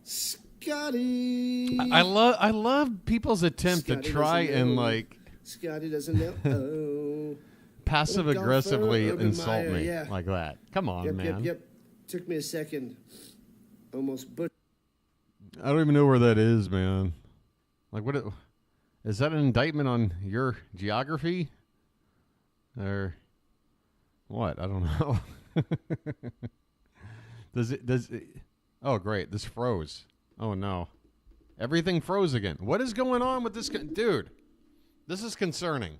S15: Scotty.
S1: I love people's attempt
S15: Scotty
S1: to try
S15: doesn't
S1: and
S15: know.
S1: like
S15: Scotty doesn't know. Oh.
S1: passive
S15: Golfer,
S1: aggressively
S15: Urban
S1: insult
S15: Meyer,
S1: me
S15: yeah.
S1: like that. Come on, man.
S15: Yep. Took me a second. Almost but
S1: I don't even know where that is, man. Like, is that an indictment on your geography? Or what? I don't know. Does it? Oh, great. This froze. Oh, no. Everything froze again. What is going on with this? Dude, this is concerning.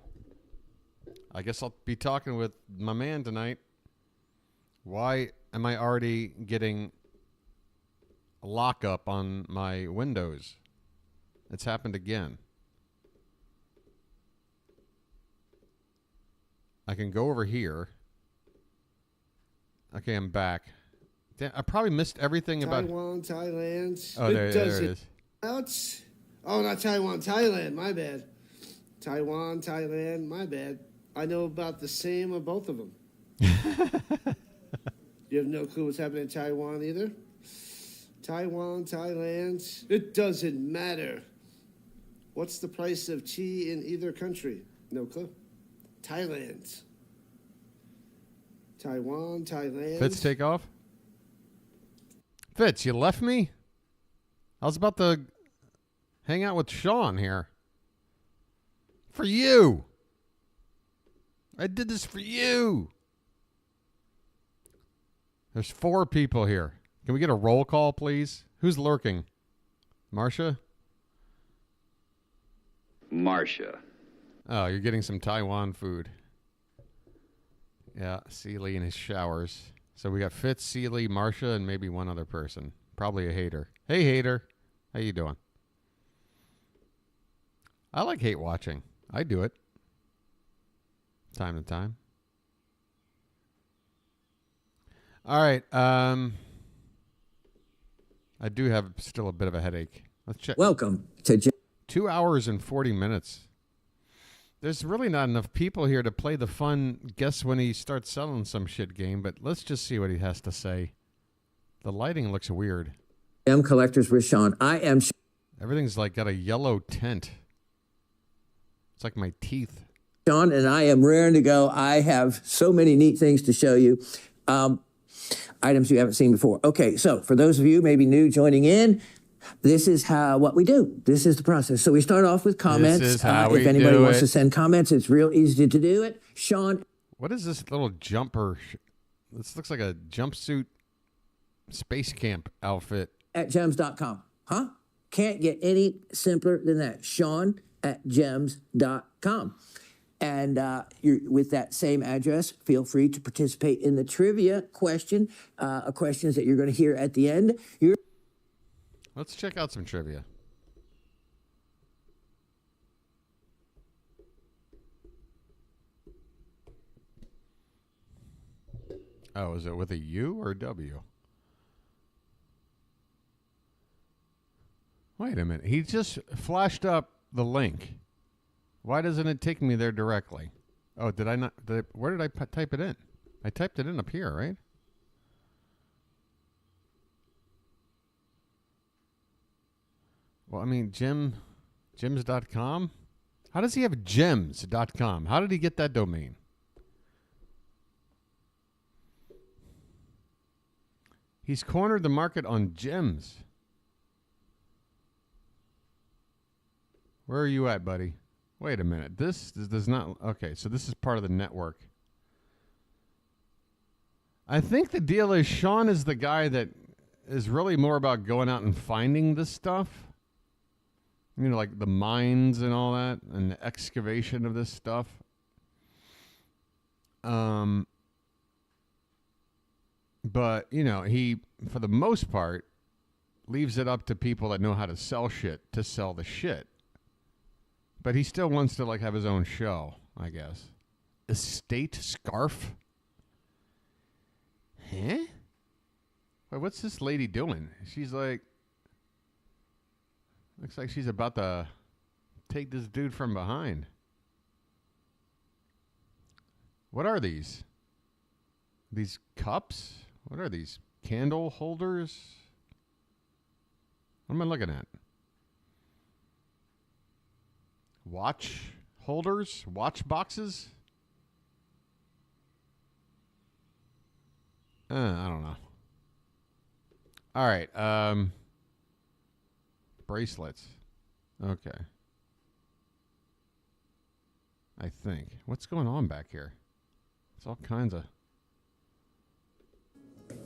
S1: I guess I'll be talking with my man tonight. Why am I already getting a lockup on my Windows? It's happened again. I can go over here. Okay, I'm back. Damn, I probably missed everything about
S15: Taiwan, Thailand.
S1: Oh, there it is.
S15: Oh, not Taiwan, Thailand. My bad. Taiwan, Thailand. My bad. I know about the same of both of them. You have no clue what's happening in Taiwan either? Taiwan, Thailand. It doesn't matter. What's the price of tea in either country? No clue. Thailand. Taiwan, Thailand.
S1: Fitz, take off. Fitz, you left me? I was about to hang out with Sean here. For you. I did this for you. There's 4 people here. Can we get a roll call, please? Who's lurking? Marcia?
S16: Marcia.
S1: Oh, you're getting some Taiwan food. Yeah, Seeley in his showers. So we got Fitz, Seeley, Marcia, and maybe one other person. Probably a hater. Hey, hater. How you doing? I like hate watching. I do it. Time to time. All right. I do have still a bit of a headache. Let's check.
S17: Welcome to
S1: 2 hours and 40 minutes. There's really not enough people here to play the fun guess when he starts selling some shit game, but let's just see what he has to say. The lighting looks weird.
S17: Gem Collectors with Sean. I am
S1: Everything's like got a yellow tint. It's like my teeth.
S17: Sean, and I am raring to go. I have so many neat things to show you. Items you haven't seen before. Okay, so for those of you maybe new joining in, this is what we do. This is the process. So we start off with comments.
S1: This is how we
S17: if anybody
S1: do
S17: wants
S1: it.
S17: to send comments, it's real easy to do it. Sean.
S1: What is this little jumper? This looks like a jumpsuit space camp outfit.
S17: At gems.com. Huh? Can't get any simpler than that. Sean at gems.com. And with that same address, feel free to participate in the trivia question, questions that you're going to hear at the end.
S1: Let's check out some trivia. Oh, is it with a U or a W? Wait a minute. He just flashed up the link. Why doesn't it take me there directly? Oh, did I not? Where did I type it in? I typed it in up here, right? Well, I mean, gems.com? How does he have gems.com? How did he get that domain? He's cornered the market on gems. Where are you at, buddy? Wait a minute. This does not... Okay, so this is part of the network. I think the deal is Sean is the guy that is really more about going out and finding this stuff. You know, like the mines and all that, and the excavation of this stuff. But, you know, he, for the most part, leaves it up to people that know how to sell shit to sell the shit. But he still wants to, like, have his own show, I guess. Estate scarf? Huh? Wait, what's this lady doing? She's like... Looks like she's about to take this dude from behind. What are these? These cups? What are these? Candle holders? What am I looking at? Watch holders? Watch boxes? I don't know. All right. Bracelets. Okay. I think. What's going on back here? It's all kinds of...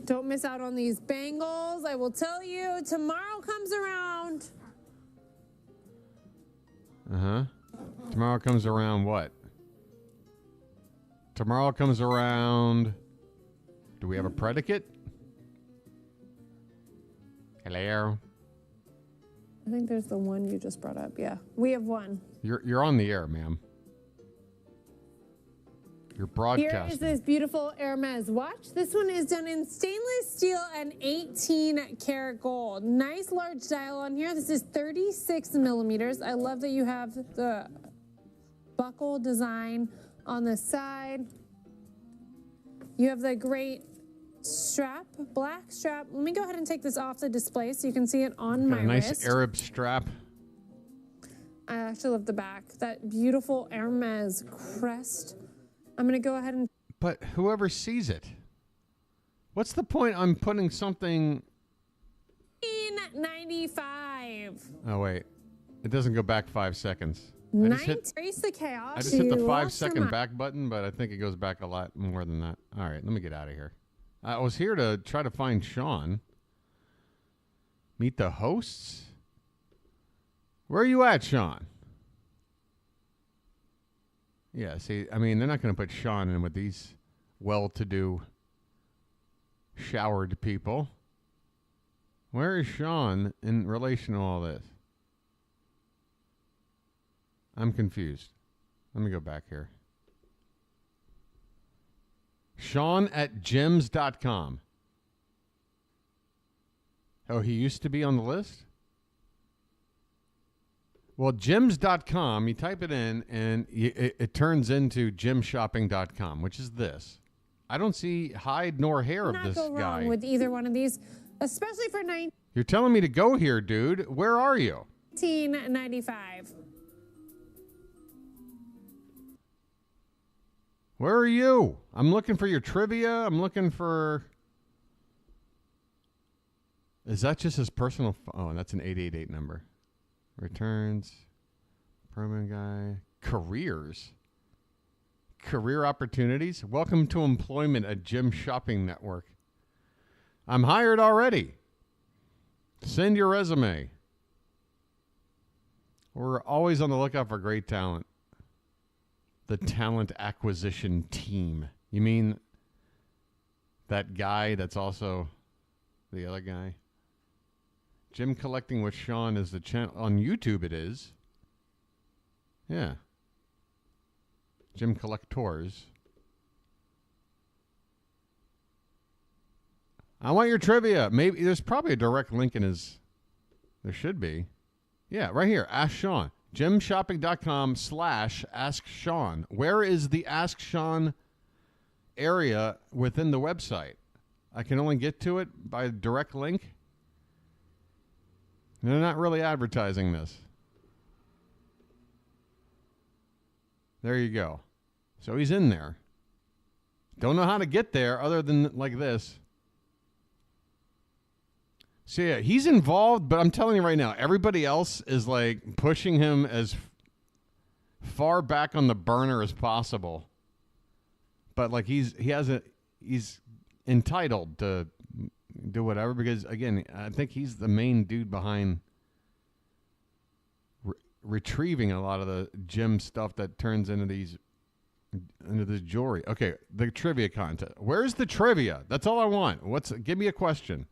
S18: Don't miss out on these bangles. I will tell you, tomorrow comes around.
S1: Uh-huh. Tomorrow comes around what? Tomorrow comes around... Do we have a predicate? Hello?
S16: I think there's the one you just brought up. Yeah, we have one.
S1: You're on the air, ma'am. You're broadcasting.
S16: Here is this beautiful Hermes watch. This one is done in stainless steel and 18 karat gold. Nice large dial on here. This is 36 millimeters. I love that you have the buckle design on the side. You have the great strap, black strap. Let me go ahead and take this off the display so you can see it on my
S1: nice
S16: wrist.
S1: Arab strap.
S16: I actually love the back. That beautiful Hermes crest. I'm going to go ahead and...
S1: But whoever sees it, what's the point on putting something...
S16: $19.95.
S1: Oh, wait. It doesn't go back 5 seconds.
S16: Trace the chaos.
S1: I just hit the 5-second back button, but I think it goes back a lot more than that. All right, let me get out of here. I was here to try to find Sean. Meet the hosts? Where are you at, Sean? Yeah, see, I mean, they're not going to put Sean in with these well-to-do, showered people. Where is Sean in relation to all this? I'm confused. Let me go back here. Sean at gems.com. Oh, he used to be on the list? Well, gems.com, you type it in, and it turns into gemshopping.com, which is this. I don't see hide nor hair of this
S16: guy. Not go wrong with either one of these, especially for
S1: You're telling me to go here, dude. Where are you?
S16: $19.95.
S1: Where are you? I'm looking for your trivia. I'm looking for... Is that just his personal... Oh, that's an 888 number. Returns. Permanent guy. Careers. Career opportunities. Welcome to employment at Gym Shopping Network. I'm hired already. Send your resume. We're always on the lookout for great talent. The talent acquisition team. You mean that guy that's also the other guy? Gym Collecting with Sean is the channel. On YouTube it is. Yeah. Gym Collectors. I want your trivia. Maybe there's probably a direct link in his... There should be. Yeah, right here. Ask Sean. gemshopping.com/Ask Sean. Where is the Ask Sean area within the website? I can only get to it by a direct link. They're not really advertising this. There you go. So he's in there. Don't know how to get there other than like this. So yeah, he's involved, but I'm telling you right now, everybody else is like pushing him as far back on the burner as possible. But like he's entitled to do whatever because again, I think he's the main dude behind retrieving a lot of the gym stuff that turns into this jewelry. Okay, the trivia contest. Where's the trivia? That's all I want. Give me a question.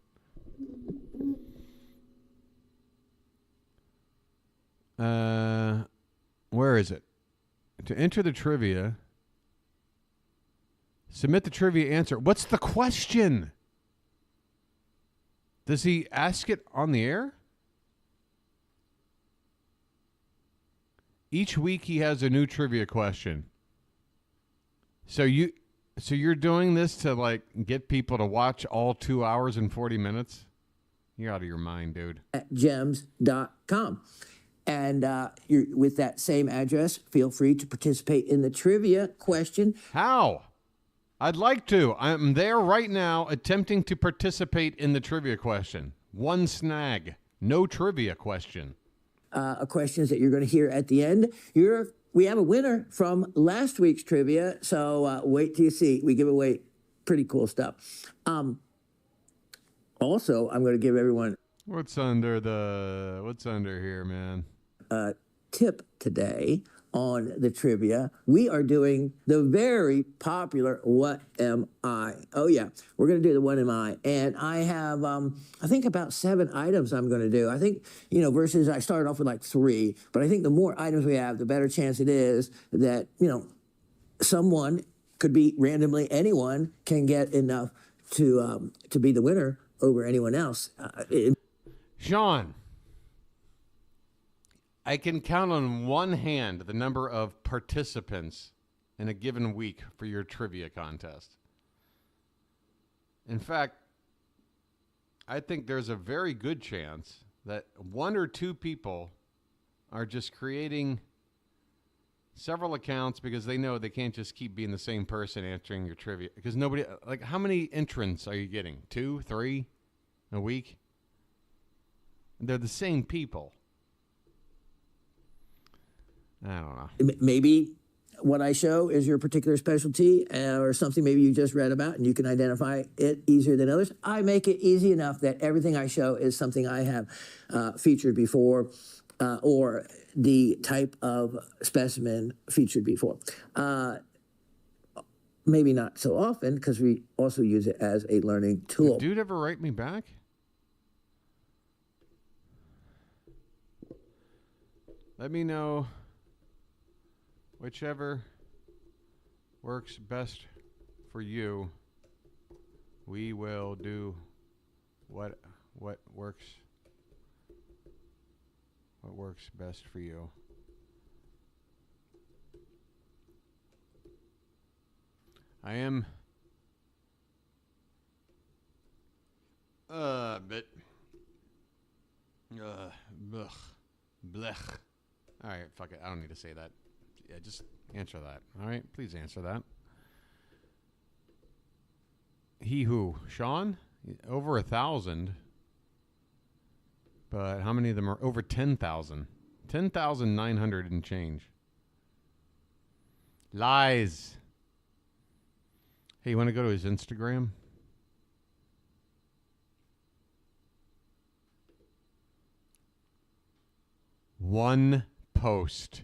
S1: Where is it? To enter the trivia, submit the trivia answer. What's the question? Does he ask it on the air? Each week he has a new trivia question. So you're doing this to like get people to watch all 2 hours and 40 minutes? You're out of your mind, dude.
S17: At gems.com. And with that same address, feel free to participate in the trivia question.
S1: How? I'd like to. I'm there right now attempting to participate in the trivia question. One snag. No trivia question.
S17: Questions that you're going to hear at the end. We have a winner from last week's trivia, so wait till you see. We give away pretty cool stuff. Also, I'm going to give everyone...
S1: What's under here, man?
S17: tip today on the trivia. We are doing the very popular What Am I? Oh yeah, we're going to do the What Am I? And I have, I think about 7 items I'm going to do. I think, versus I started off with like 3, but I think the more items we have, the better chance it is that, someone, could be randomly anyone, can get enough to be the winner over anyone else.
S1: Sean, I can count on one hand the number of participants in a given week for your trivia contest. In fact, I think there's a very good chance that 1 or 2 people are just creating several accounts because they know they can't just keep being the same person answering your trivia. Because nobody, like, how many entrants are you getting? 2, 3 a week? They're the same people. I don't know.
S17: Maybe what I show is your particular specialty or something maybe you just read about and you can identify it easier than others. I make it easy enough that everything I show is something I have featured before or the type of specimen featured before. Maybe not so often because we also use it as a learning tool.
S1: Did dude ever write me back? Let me know whichever works best for you. We will do what works best for you. I am bit blech. All right, fuck it. I don't need to say that. Yeah, just answer that. All right, please answer that. He who? Sean? Over 1,000. But how many of them are over 10,000? 10,900 and change. Lies. Hey, you want to go to his Instagram? One post.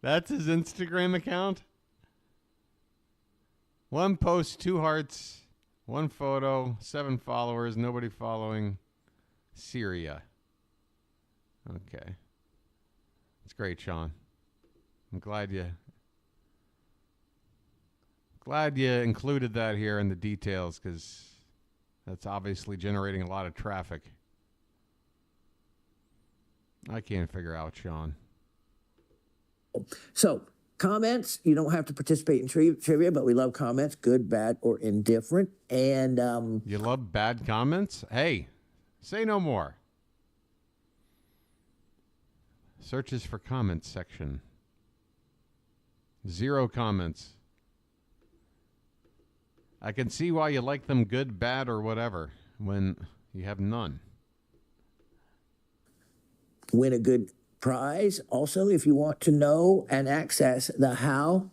S1: That's his Instagram account? 1 post, 2 hearts, 1 photo, 7 followers, nobody following. Syria. Okay. That's great, Sean. I'm glad you included that here in the details because that's obviously generating a lot of traffic. I can't figure out, Sean.
S17: So, comments, you don't have to participate in trivia, but we love comments, good, bad, or indifferent. And
S1: you love bad comments? Hey, say no more. Searches for comments section. 0 comments. I can see why you like them good, bad, or whatever when you have none.
S17: Win a good prize. Also, if you want to know and access the how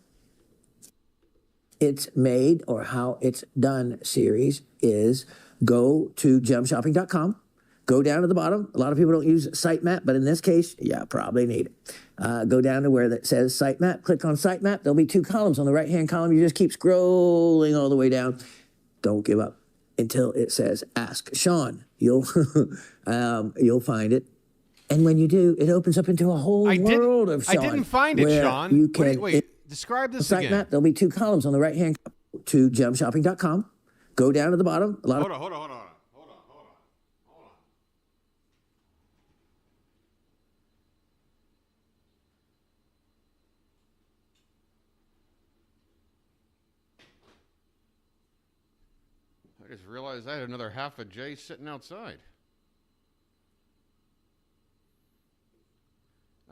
S17: it's made or how it's done series is go to gemshopping.com. Go down to the bottom. A lot of people don't use sitemap, but in this case, yeah, probably need it. Go down to where that says sitemap. Click on sitemap. There'll be 2 columns. On the right-hand column, you just keep scrolling all the way down. Don't give up until it says Ask Sean. You'll find it. And when you do, it opens up into a whole world of Sean.
S1: I didn't find it, Sean.
S17: You can,
S1: wait. Describe this again.
S17: Sitemap, there'll be 2 columns on the right-hand to gemshopping.com. Go down to the bottom.
S1: Hold on. I just realized I had another half a J sitting outside.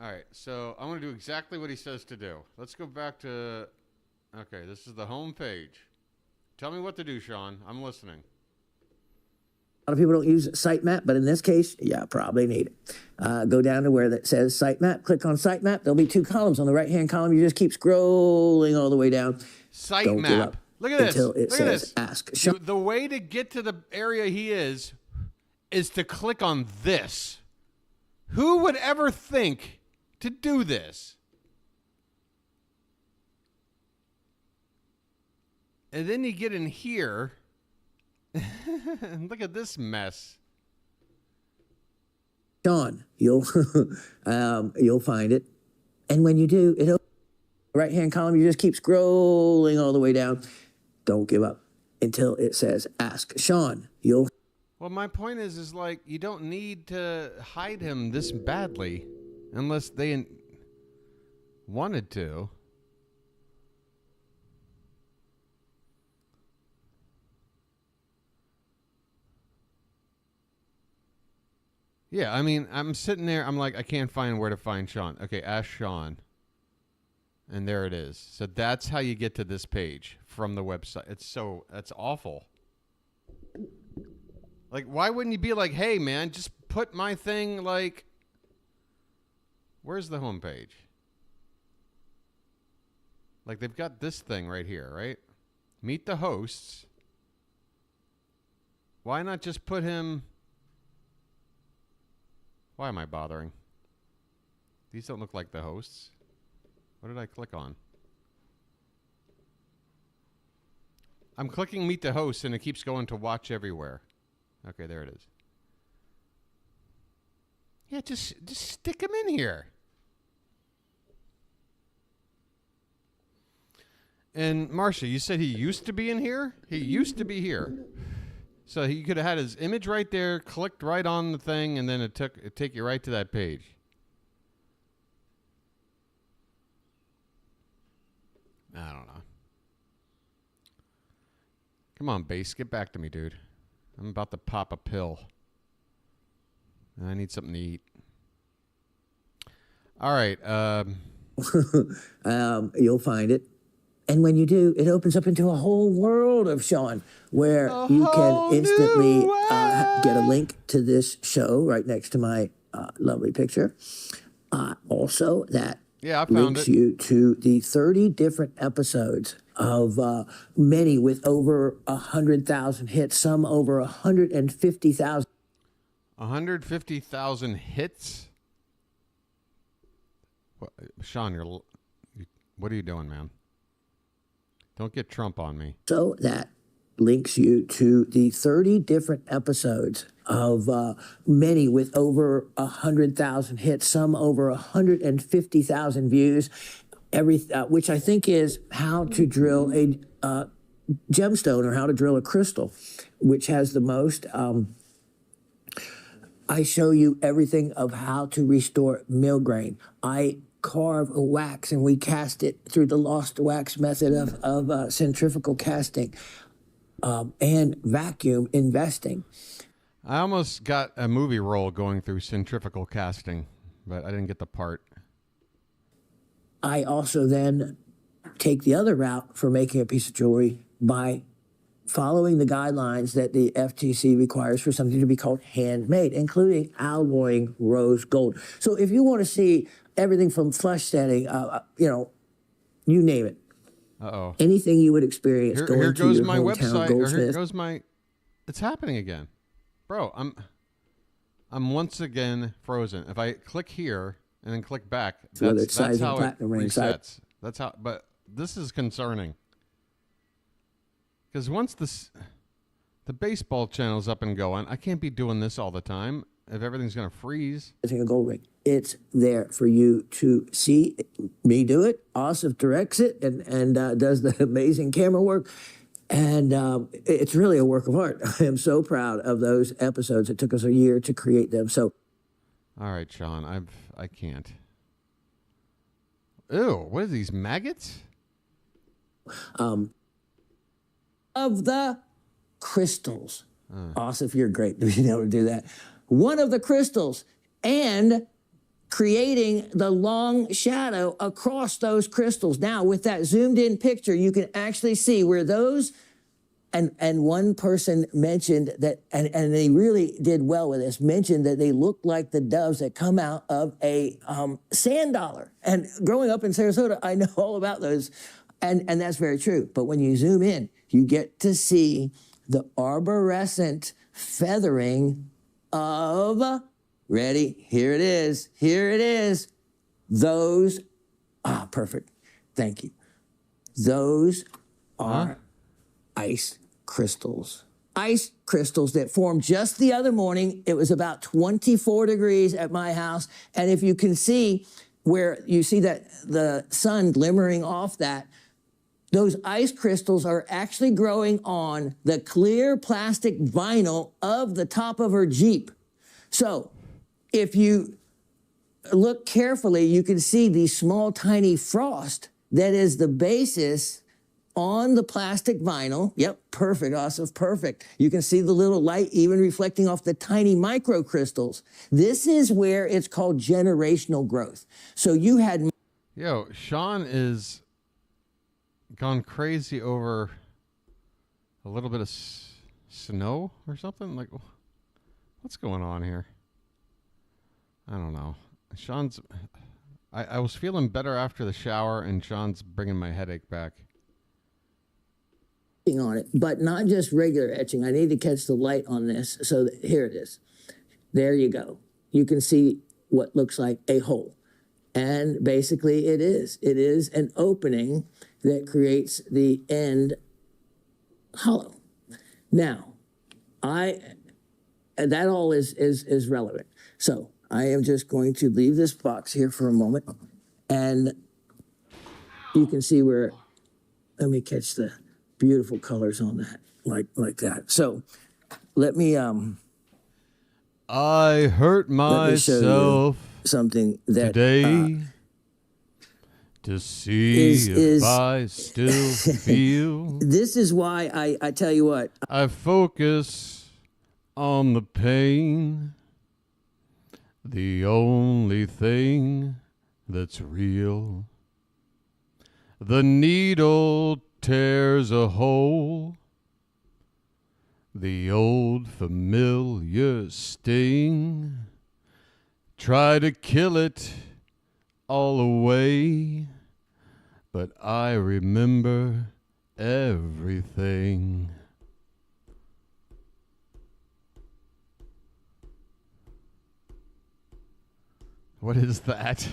S1: All right, so I'm going to do exactly what he says to do. Let's go back to... Okay, this is the home page. Tell me what to do, Sean. I'm listening.
S17: A lot of people don't use sitemap, but in this case, yeah, probably need it. Go down to where that says sitemap. Click on sitemap. There'll be 2 columns. On the right-hand column, you just keep scrolling all the way down.
S1: Sitemap.
S17: Don't give up
S1: Look at this.
S17: until it
S1: Look at
S17: says
S1: this.
S17: ask Sean.
S1: The way to get to the area he is to click on this. Who would ever think to do this? And then you get in here. And look at this mess.
S17: Sean, you'll find it, and when you do, it'll right hand column. You just keep scrolling all the way down. Don't give up until it says ask Sean.
S1: Well, my point is like you don't need to hide him this badly, unless they wanted to. Yeah, I mean, I'm sitting there. I'm like, I can't find where to find Sean. Okay, ask Sean. And there it is. So that's how you get to this page from the website. That's awful. Like, why wouldn't you be like, hey, man, just put my thing, like, where's the homepage? Like, they've got this thing right here, right? Meet the hosts. Why not just put him... Why am I bothering? These don't look like the hosts. What did I click on? I'm clicking meet the host and it keeps going to watch everywhere. Okay, there it is. Yeah, just stick him in here. And Marcia, you said he used to be in here? He used to be here. So he could have had his image right there, clicked right on the thing, and then it take you right to that page. I don't know. Come on, Base, get back to me, dude. I'm about to pop a pill. I need something to eat. All right.
S17: You'll find it. And when you do, it opens up into a whole world of Sean, where you can instantly get a link to this show right next to my lovely picture. Also, that links you to the 30 different episodes of many with over 100,000 hits, some over 150,000.
S1: 150,000 hits? Sean, what are you doing, man? Don't get Trump on me.
S17: So that links you to the 30 different episodes of many with over 100,000 hits, some over 150,000 views, which I think is how to drill a gemstone or how to drill a crystal, which has the most. I show you everything of how to restore mill grain. I carve a wax and we cast it through the lost wax method of centrifugal casting and vacuum investing.
S1: I almost got a movie role going through centrifugal casting, but I didn't get the part.
S17: I also then take the other route for making a piece of jewelry by following the guidelines that the FTC requires for something to be called handmade, including alloying rose gold. So if you want to see everything from flush setting, you name it.
S1: Uh-oh.
S17: Anything you would experience going
S1: here
S17: to
S1: goes
S17: your
S1: my
S17: hometown
S1: website. Or
S17: goldsmith.
S1: here goes my... It's happening again. Bro, I'm once again frozen. If I click here and then click back, that's how it resets. That's how... But this is concerning. Because once the baseball channel's up and going, I can't be doing this all the time if everything's going to freeze.
S17: A gold ring. It's there for you to see me do it. Asif directs it and does the amazing camera work. And it's really a work of art. I am so proud of those episodes. It took us a year to create them. So,
S1: all right, Sean, I can't. Ew, what are these, maggots?
S17: Of the crystals. Asif, you're great to be able to do that. One of the crystals and creating the long shadow across those crystals. Now, with that zoomed in picture, you can actually see where those, and one person mentioned that, and they really did well with this, mentioned that they look like the doves that come out of a sand dollar. And growing up in Sarasota, I know all about those. And that's very true. But when you zoom in, you get to see the arborescent feathering of, ready, here it is, those, perfect, thank you. Those are ice crystals. Ice crystals that formed just the other morning. It was about 24 degrees at my house. And if you can see where you see that the sun glimmering off that, those ice crystals are actually growing on the clear plastic vinyl of the top of her Jeep. So if you look carefully, you can see these small, tiny frost that is the basis on the plastic vinyl. Yep, perfect, Asif, perfect. You can see the little light even reflecting off the tiny microcrystals. This is where it's called generational growth. So you had...
S1: Yo, Sean is gone crazy over a little bit of snow or something. Like, what's going on here? I don't know. Sean's... I was feeling better after the shower, and Sean's bringing my headache back.
S17: On it, but not just regular etching. I need to catch the light on this. So here it is. There you go. You can see what looks like a hole. And basically it is an opening that creates the end hollow. Now, that all is relevant. So I am just going to leave this box here for a moment, and you can see where, let me catch the beautiful colors on that, like that. So let me
S1: I hurt myself
S17: something that
S1: today to see if I still feel.
S17: This is why I tell you what,
S1: I focus on the pain, the only thing that's real. The needle tears a hole, the old familiar sting. Try to kill it all away, but I remember everything. What is that?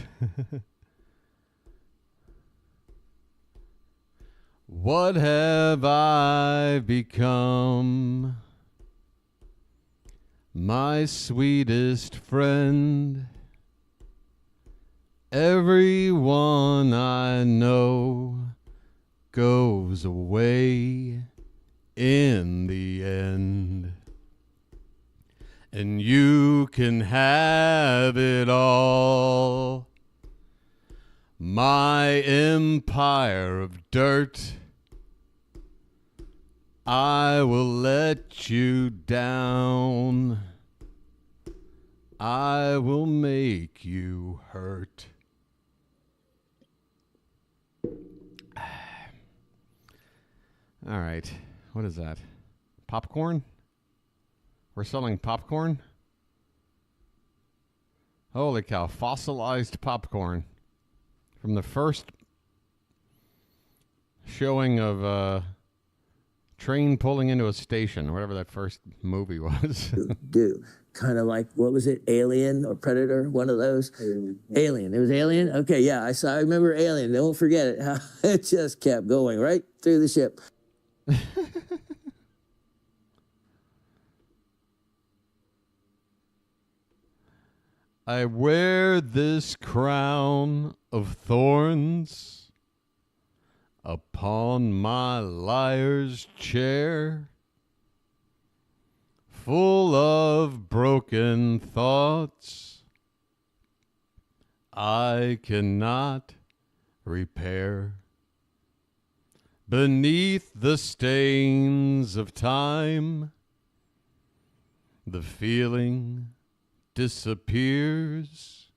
S1: What have I become? My sweetest friend. Everyone I know goes away in the end. And you can have it all. My empire of dirt, I will let you down. I will make you hurt. All right. What is that? Popcorn? We're selling popcorn? Holy cow. Fossilized popcorn. From the first showing of train pulling into a station, whatever that first movie was.
S17: do kind of like, what was it, Alien or Predator, one of those? Alien. It was Alien? Okay, yeah, I remember Alien. Don't forget it. How it just kept going right through the ship.
S1: I wear this crown of thorns upon my liar's chair, full of broken thoughts I cannot repair. Beneath the stains of time, the feeling disappears.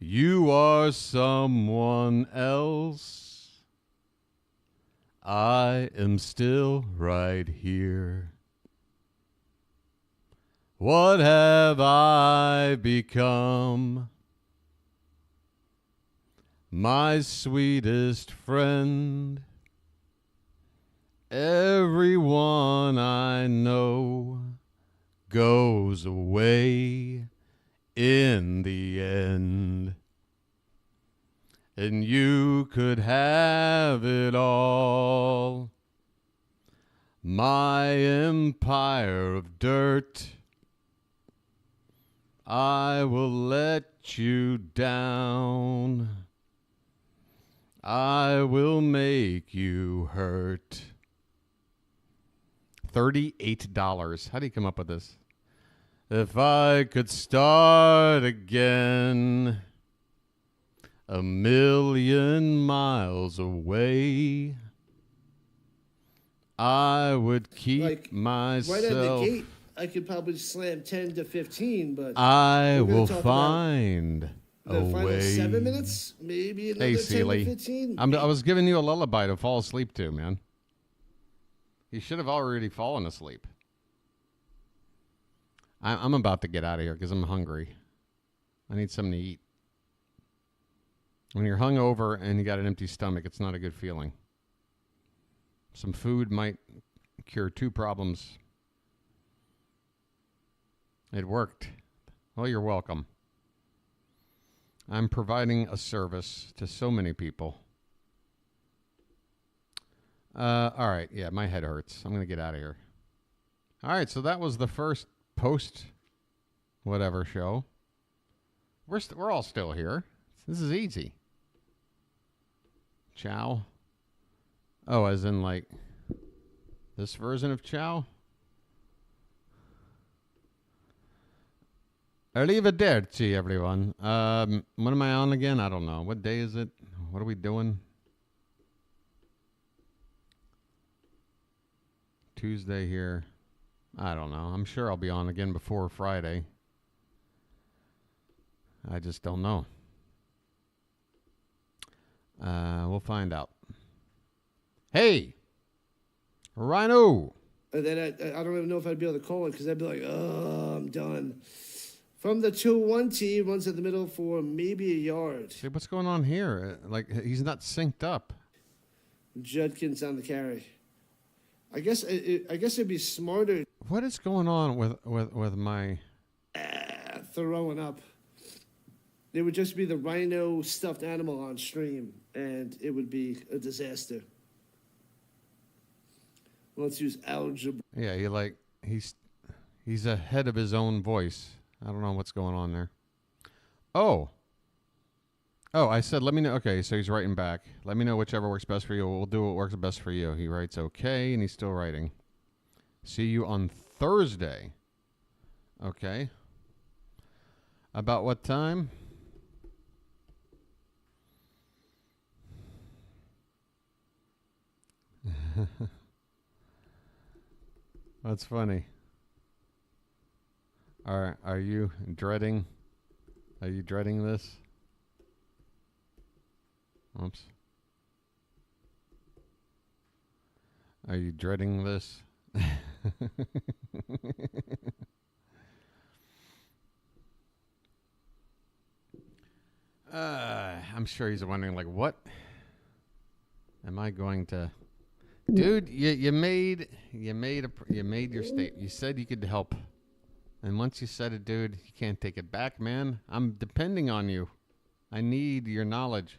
S1: You are someone else. I am still right here. What have I become? my sweetest friend. Everyone I know goes away in the end. And you could have it all. My empire of dirt. I will let you down. I will make you hurt. $38. How do you come up with this? If I could start again, 1,000,000 miles away, I would keep myself.
S15: Right out the gate, I could probably slam 10 to 15, but
S1: I will find
S15: the
S1: a
S15: final
S1: way.
S15: 7 minutes, maybe another
S1: Hey,
S15: 10
S1: Seeley.
S15: to 15.
S1: I was giving you a lullaby to fall asleep to, man. You should have already fallen asleep. I'm about to get out of here because I'm hungry. I need something to eat. When you're hungover and you got an empty stomach, it's not a good feeling. Some food might cure 2 problems. It worked. Well, you're welcome. I'm providing a service to so many people. All right. Yeah, my head hurts. I'm going to get out of here. All right. So that was the first post whatever show. We're all still here. This is easy. Ciao. Oh, as in like this version of ciao? Arrivederci, everyone. When am I on again? I don't know. What day is it? What are we doing? Tuesday here. I don't know. I'm sure I'll be on again before Friday. I just don't know. We'll find out. Hey! Rhino!
S15: And then I don't even know if I'd be able to call it because I'd be like, oh, I'm done. From the 2-1 tee, runs in the middle for maybe a yard.
S1: Hey, what's going on here? Like, he's not synced up.
S15: Judkins on the carry. I guess it'd be smarter.
S1: What is going on with my
S15: throwing up? It would just be the rhino stuffed animal on stream, and it would be a disaster. Let's use algebra.
S1: Yeah, he's ahead of his own voice. I don't know what's going on there. Oh, I said, let me know. Okay, so he's writing back. Let me know whichever works best for you. We'll do what works best for you. He writes okay, and he's still writing. See you on Thursday. Okay. About what time? That's funny. Are you dreading? Are you dreading this? Oops. Are you dreading this? I'm sure he's wondering, like, what am I going to? Dude, you made your state. You said you could help, and once you said it, dude, you can't take it back, man. I'm depending on you. I need your knowledge.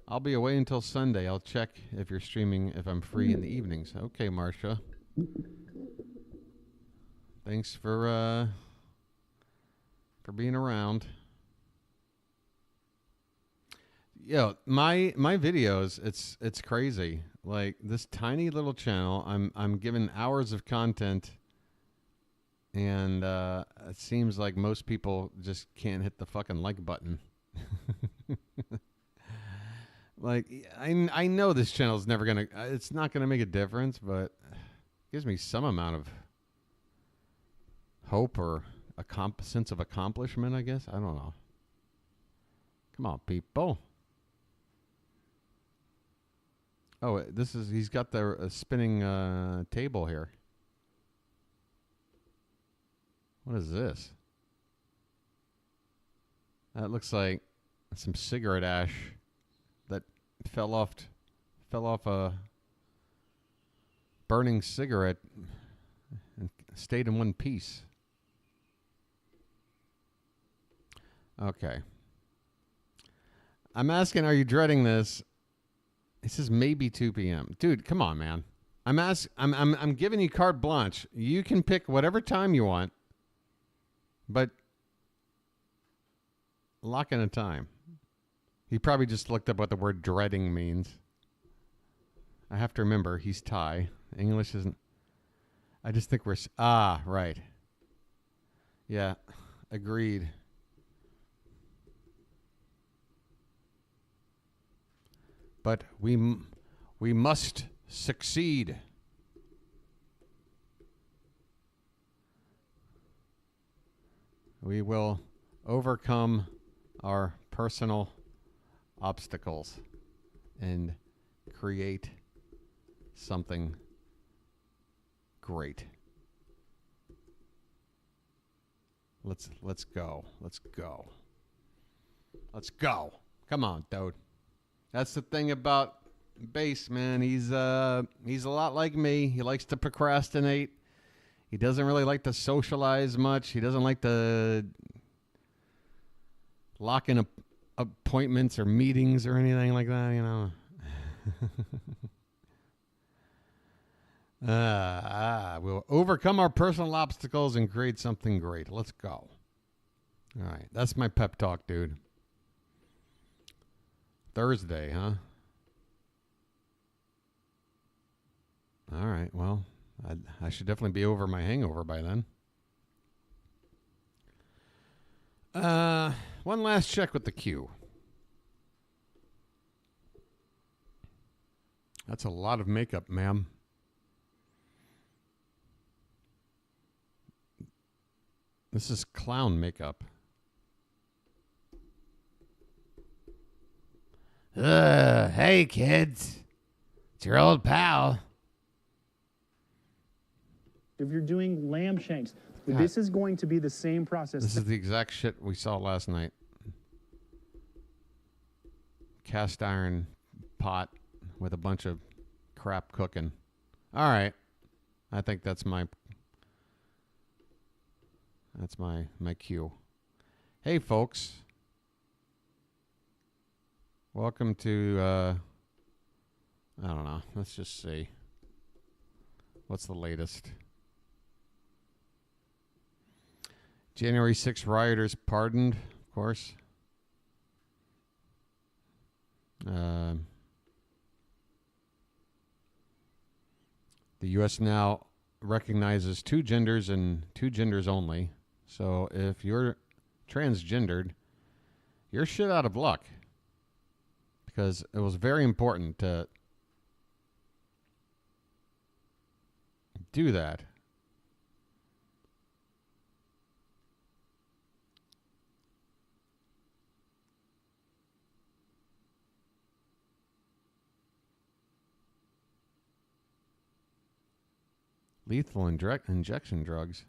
S1: I'll be away until Sunday. I'll check if you're streaming if I'm free in the evenings. Okay, Marcia. Thanks for being around. Yo, my videos, it's crazy. Like this tiny little channel, I'm given hours of content, and it seems like most people just can't hit the fucking like button. Like I know this channel's never gonna, it's not gonna make a difference, but it gives me some amount of hope or a sense of accomplishment, I guess. I don't know. Come on, people. Oh, he's got the spinning table here. What is this? That looks like some cigarette ash that fell off a burning cigarette and stayed in one piece. Okay. I'm asking, are you dreading this? It says maybe 2 p.m. Dude, come on, man. I'm giving you carte blanche. You can pick whatever time you want, but lock in a time. He probably just looked up what the word dreading means. I have to remember, he's Thai. English isn't... I just think we're... right. Yeah, agreed. But we must succeed. We will overcome our personal obstacles and create something great. Let's go. Let's go. Let's go. Come on, dude. That's the thing about Bass, man. He's a lot like me. He likes to procrastinate. He doesn't really like to socialize much. He doesn't like to lock in appointments or meetings or anything like that, you know. We'll overcome our personal obstacles and create something great. Let's go. All right. That's my pep talk, dude. Thursday, huh? All right. Well, I should definitely be over my hangover by then. One last check with the queue. That's a lot of makeup, ma'am. This is clown makeup. Hey, kids. It's your old pal.
S18: If you're doing lamb shanks, this is going to be the same process.
S1: This is the exact shit we saw last night. Cast iron pot with a bunch of crap cooking. All right. I think that's my cue. Hey, folks. Welcome to, I don't know. Let's just see. What's the latest? January 6th rioters pardoned, of course. The U.S. now recognizes two genders and two genders only. So if you're transgendered, you're shit out of luck. Because it was very important to do that. Lethal injection drugs.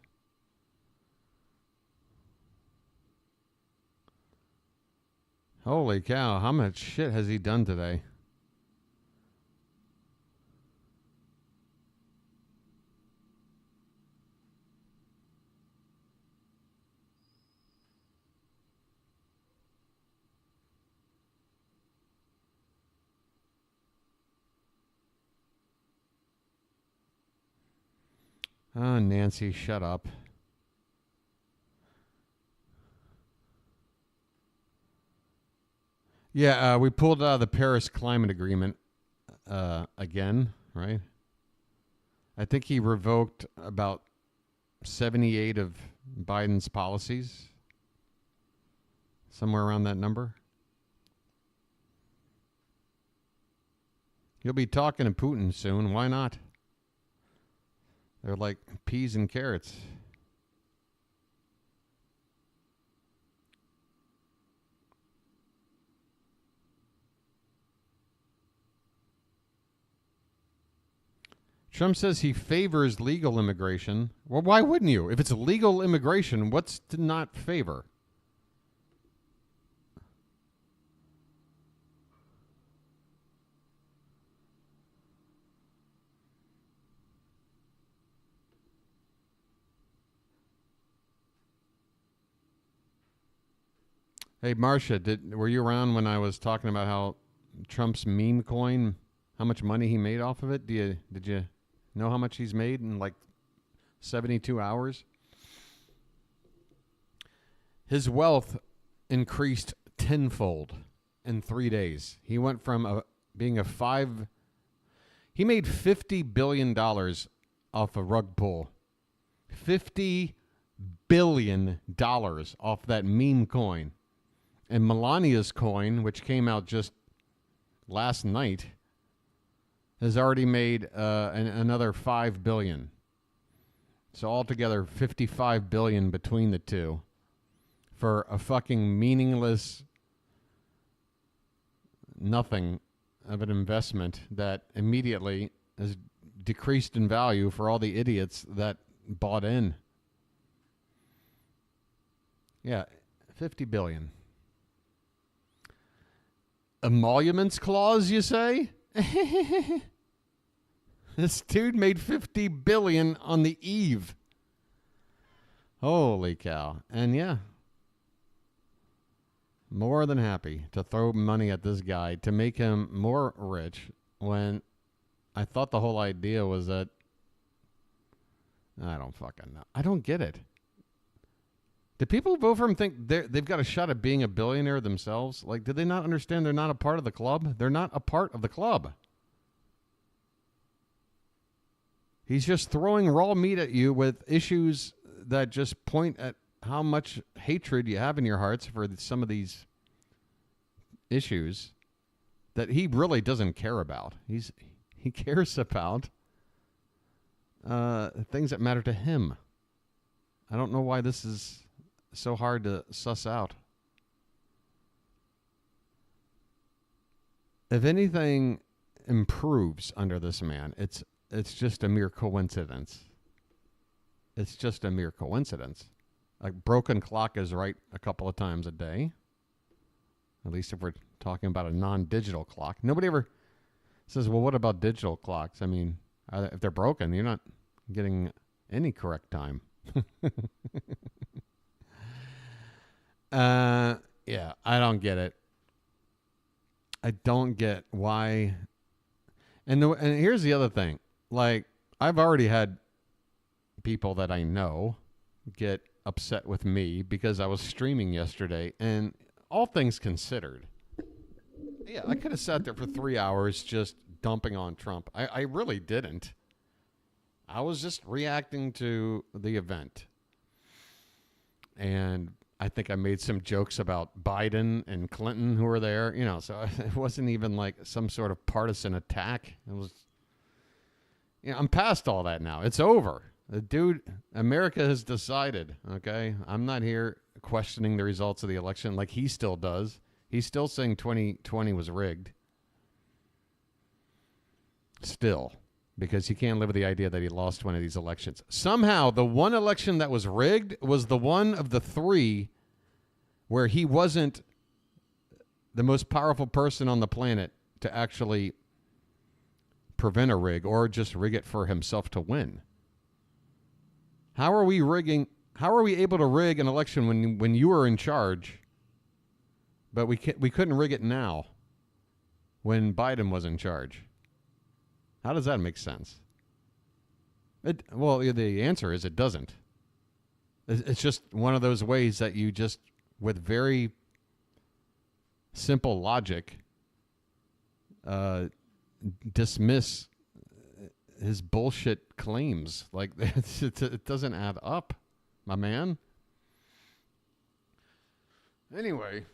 S1: Holy cow, how much shit has he done today? Oh, Nancy, shut up. Yeah, we pulled out of the Paris Climate Agreement again, right? I think he revoked about 78 of Biden's policies. Somewhere around that number. He'll be talking to Putin soon. Why not? They're like peas and carrots. Trump says he favors legal immigration. Well, why wouldn't you? If it's legal immigration, what's to not favor? Hey, Marcia, were you around when I was talking about how Trump's meme coin, how much money he made off of it? Did you know how much he's made in like 72 hours? His wealth increased tenfold in 3 days. He went from being he made $50 billion off a rug pull. $50 billion off that meme coin. And Melania's coin, which came out just last night, has already made another $5 billion. So altogether, $55 billion between the two for a fucking meaningless nothing of an investment that immediately has decreased in value for all the idiots that bought in. Yeah, $50 billion. Emoluments clause, you say? This dude made $50 billion on the eve. Holy cow. And yeah, more than happy to throw money at this guy to make him more rich when I thought the whole idea was that I don't fucking know. I don't get it. Do people who vote for him think they've got a shot at being a billionaire themselves? Like, did they not understand they're not a part of the club? They're not a part of the club. He's just throwing raw meat at you with issues that just point at how much hatred you have in your hearts for some of these issues that he really doesn't care about. He cares about things that matter to him. I don't know why this is so hard to suss out. If anything improves under this man, it's just a mere coincidence. It's just a mere coincidence. A broken clock is right a couple of times a day. At least if we're talking about a non-digital clock. Nobody ever says, well, what about digital clocks? I mean, if they're broken, you're not getting any correct time. Yeah, I don't get it. I don't get why. And here's the other thing. Like, I've already had people that I know get upset with me because I was streaming yesterday, and all things considered, yeah, I could have sat there for 3 hours just dumping on Trump. I really didn't. I was just reacting to the event. And I think I made some jokes about Biden and Clinton who were there, so it wasn't even like some sort of partisan attack. It was, I'm past all that now. It's over. America has decided, okay? I'm not here questioning the results of the election like he still does. He's still saying 2020 was rigged. Still. Because he can't live with the idea that he lost one of these elections. Somehow, the one election that was rigged was the one of the three where he wasn't the most powerful person on the planet to actually prevent a rig or just rig it for himself to win. How are we able to rig an election when you were in charge, but we couldn't rig it now when Biden was in charge? How does that make sense? Well, the answer is it doesn't. It's just one of those ways that you just, with very simple logic, dismiss his bullshit claims. Like, it doesn't add up, my man. Anyway.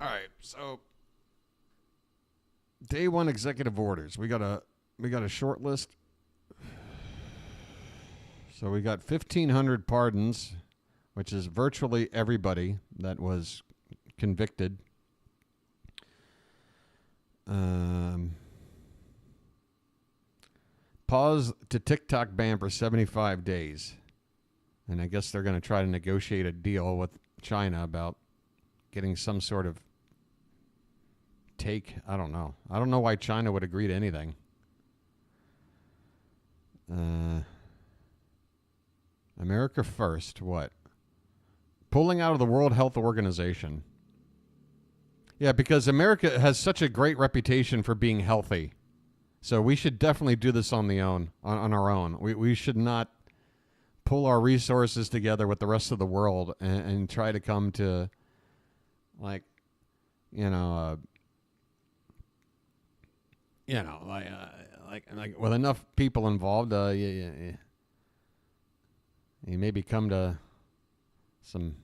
S1: All right, so day one executive orders. We got a short list. So we got 1,500 pardons, which is virtually everybody that was convicted. Pause to TikTok ban for 75 days. And I guess they're going to try to negotiate a deal with China about getting some sort of take. I don't know. I don't know why China would agree to anything. America first. What? Pulling out of the World Health Organization. Yeah, because America has such a great reputation for being healthy. So we should definitely do this on our own. We should not pull our resources together with the rest of the world and try to come to, like, like with enough people involved, you maybe come to some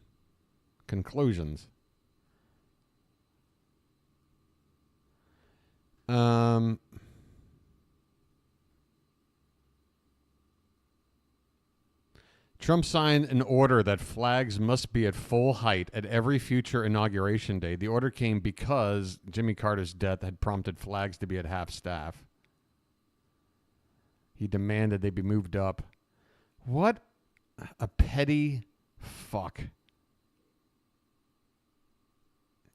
S1: conclusions. Trump signed an order that flags must be at full height at every future inauguration day. The order came because Jimmy Carter's death had prompted flags to be at half staff. He demanded they be moved up. What a petty fuck.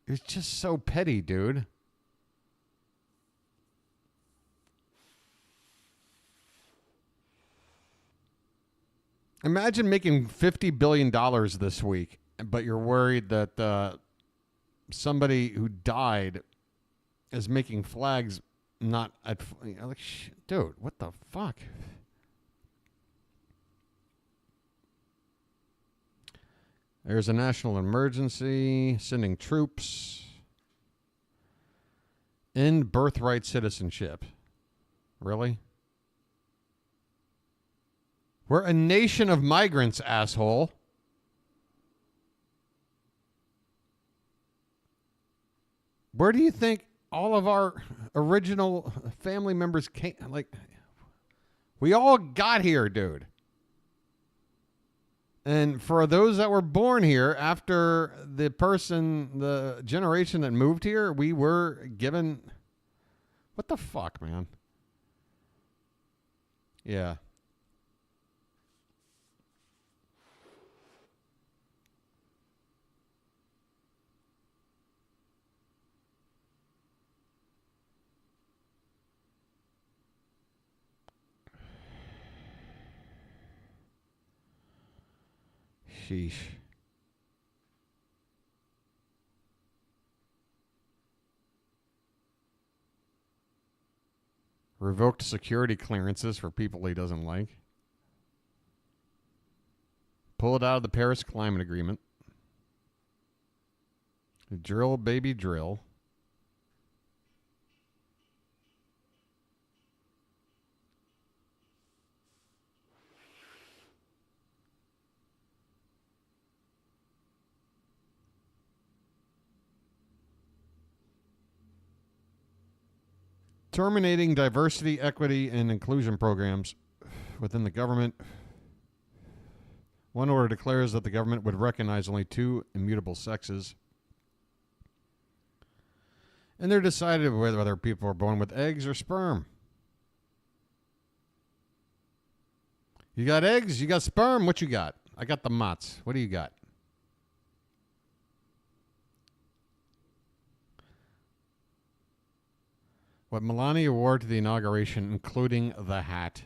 S1: It's just so petty, dude. Imagine making $50 billion this week, but you're worried that somebody who died is making flags not at... like, dude, what the fuck? There's a national emergency, sending troops. End birthright citizenship. Really? We're a nation of migrants, asshole. Where do you think all of our original family members came? Like, we all got here, dude. And for those that were born here after the generation that moved here, we were given... What the fuck, man? Yeah. Sheesh. Revoked security clearances for people he doesn't like. Pulled out of the Paris Climate Agreement. Drill, baby, drill. Terminating diversity, equity, and inclusion programs within the government. One order declares that the government would recognize only two immutable sexes. And they're decided whether people are born with eggs or sperm. You got eggs? You got sperm? What you got? I got the mutts. What do you got? What Melania wore to the inauguration, including the hat.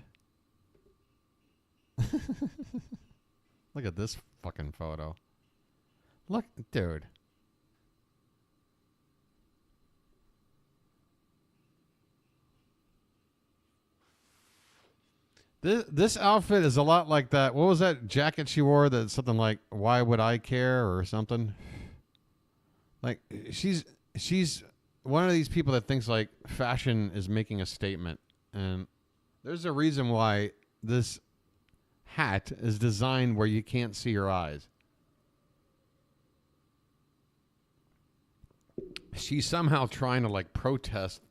S1: Look at this fucking photo. Look, dude. This outfit is a lot like that. What was that jacket she wore? That's something like, "Why would I care?" or something. Like, she's one of these people that thinks like fashion is making a statement, and there's a reason why this hat is designed where you can't see her eyes. She's somehow trying to like protest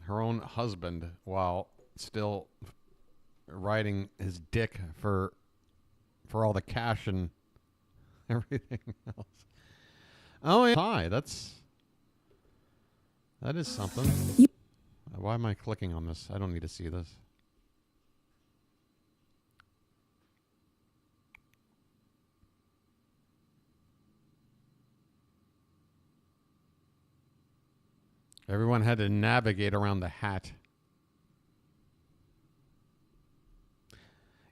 S1: her own husband while still riding his dick for all the cash and everything else. Oh yeah, hi. That is something. Why am I clicking on this? I don't need to see this. Everyone had to navigate around the hat.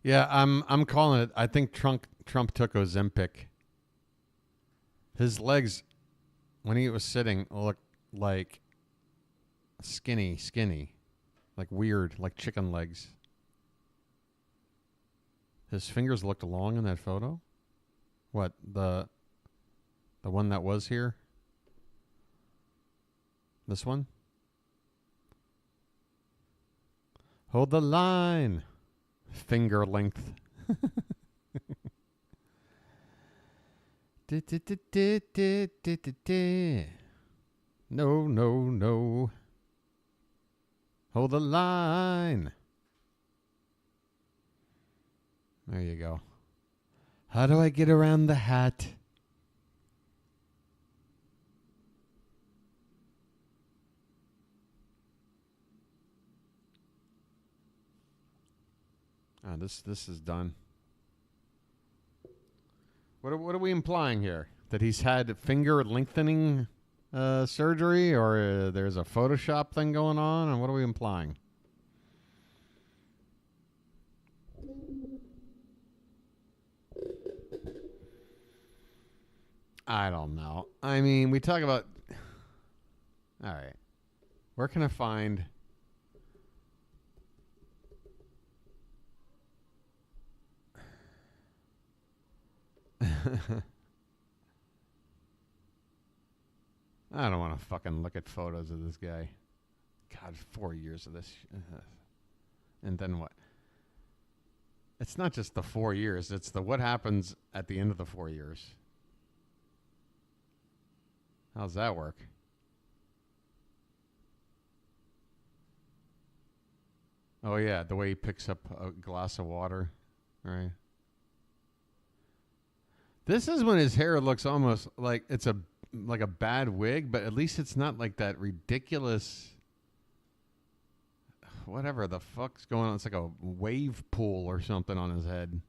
S1: Yeah, I'm calling it. I think Trump took Ozempic. His legs, when he was sitting, looked like skinny, like weird, like chicken legs. His fingers looked long in that photo. What, the one that was here? This one? Hold the line. Finger length. No, no, no. Hold the line. There you go. How do I get around the hat? Oh, this is done. What are we implying here? That he's had finger lengthening surgery, or there's a Photoshop thing going on, and what are we implying? I don't know. I mean, we talk about... All right. Where can I find... I don't want to fucking look at photos of this guy. God, 4 years of this. And then what? It's not just the 4 years. It's the what happens at the end of the 4 years. How's that work? Oh, yeah, the way he picks up a glass of water, right? This is when his hair looks almost like it's like a bad wig, but at least it's not like that ridiculous whatever the fuck's going on. It's like a wave pool or something on his head.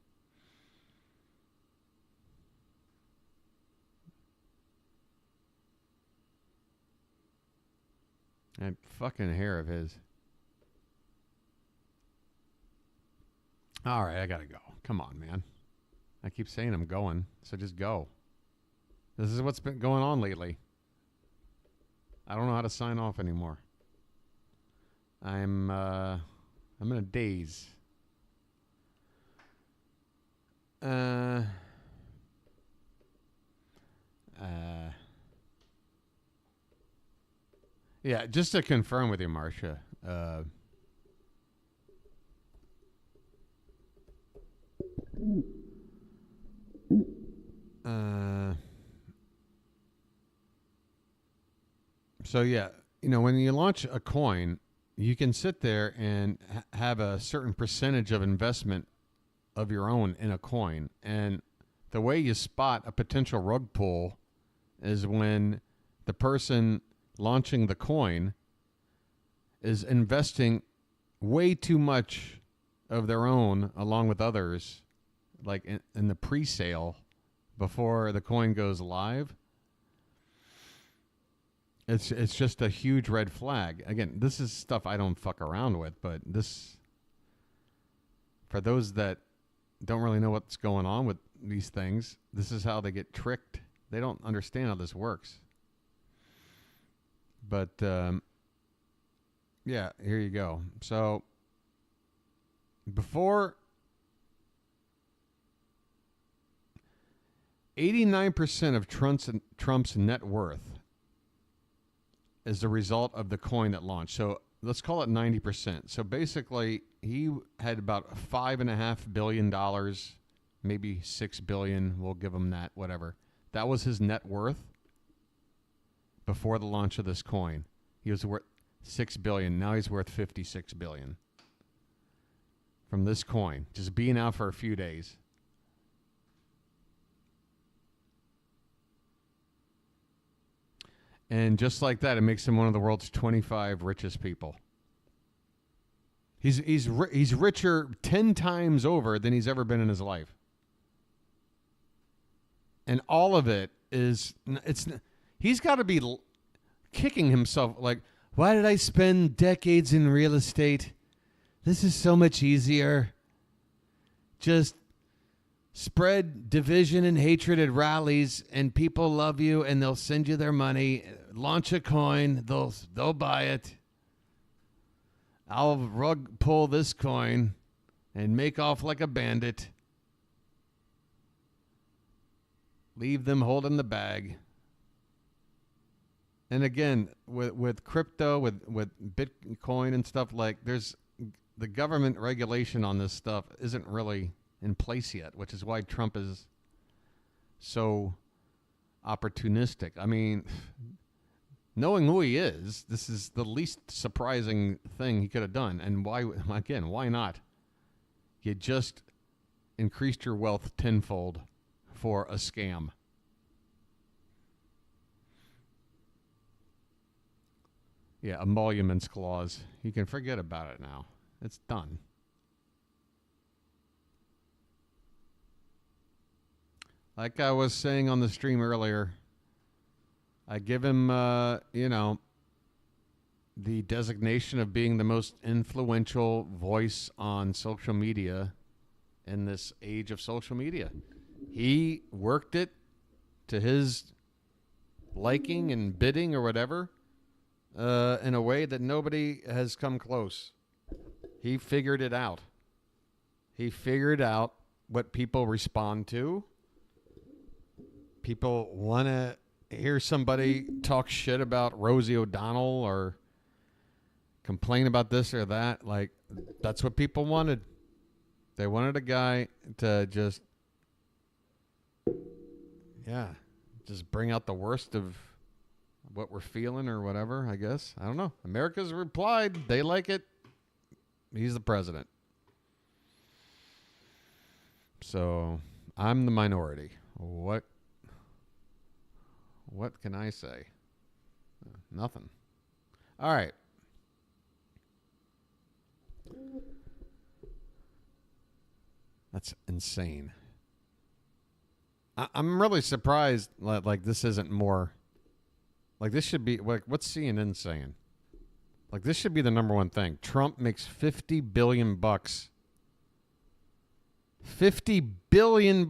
S1: That fucking hair of his. All right, I gotta go. Come on, man. I keep saying I'm going, so just go. This is what's been going on lately. I don't know how to sign off anymore. I'm in a daze. Yeah, just to confirm with you, Marcia. So yeah, when you launch a coin, you can sit there and have a certain percentage of investment of your own in a coin. And the way you spot a potential rug pull is when the person launching the coin is investing way too much of their own along with others, like in the pre-sale before the coin goes live. It's just a huge red flag. Again, this is stuff I don't fuck around with, but this, for those that don't really know what's going on with these things, this is how they get tricked. They don't understand how this works. But, yeah, here you go. So, before 89% of Trump's net worth is the result of the coin that launched. So let's call it 90%. So basically, he had about $5.5 billion, maybe $6 billion. We'll give him that, whatever. That was his net worth before the launch of this coin. He was worth $6 billion. Now he's worth $56 billion from this coin, just being out for a few days. And just like that, it makes him one of the world's 25 richest people. He's richer 10 times over than he's ever been in his life. And all of it is, he's got to be kicking himself like, why did I spend decades in real estate? This is so much easier. just spread division and hatred at rallies, and people love you, and they'll send you their money. Launch a coin, they'll buy it. I'll rug pull this coin and make off like a bandit. Leave them holding the bag. And again, with crypto, with Bitcoin and stuff, like there's the government regulation on this stuff isn't really in place yet, which is why Trump is so opportunistic. I mean, knowing who he is, this is the least surprising thing he could have done. And why not? You just increased your wealth tenfold for a scam. Yeah, emoluments clause. You can forget about it now. It's done. Like I was saying on the stream earlier, I give him, the designation of being the most influential voice on social media in this age of social media. He worked it to his liking and bidding or whatever. In a way that nobody has come close. He figured it out. He figured out what people respond to. People want to hear somebody talk shit about Rosie O'Donnell or complain about this or that. Like, that's what people wanted. They wanted a guy to just bring out the worst of what we're feeling or whatever, I guess. I don't know. America's replied. They like it. He's the president. So I'm the minority. What can I say? Nothing. All right. That's insane. I'm really surprised like this isn't more. Like, this should be, like, what's CNN saying? Like, this should be the number one thing. Trump makes $50 billion. $50 billion.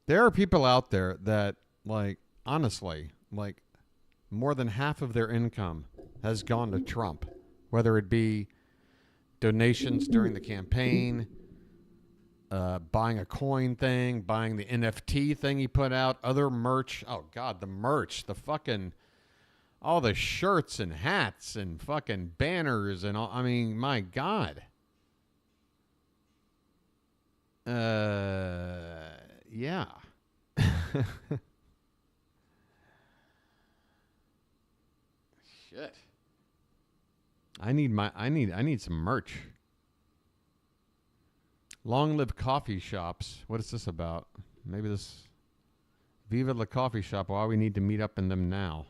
S1: There are people out there that, like, honestly, like more than half of their income has gone to Trump, whether it be donations during the campaign, buying a coin thing, buying the NFT thing he put out, other merch. Oh, God, the merch, all the shirts and hats and fucking banners and all. I mean, my God. Yeah. Shit. I need some merch. Long live coffee shops. What is this about? Maybe this Viva la coffee shop. Why we need to meet up in them now?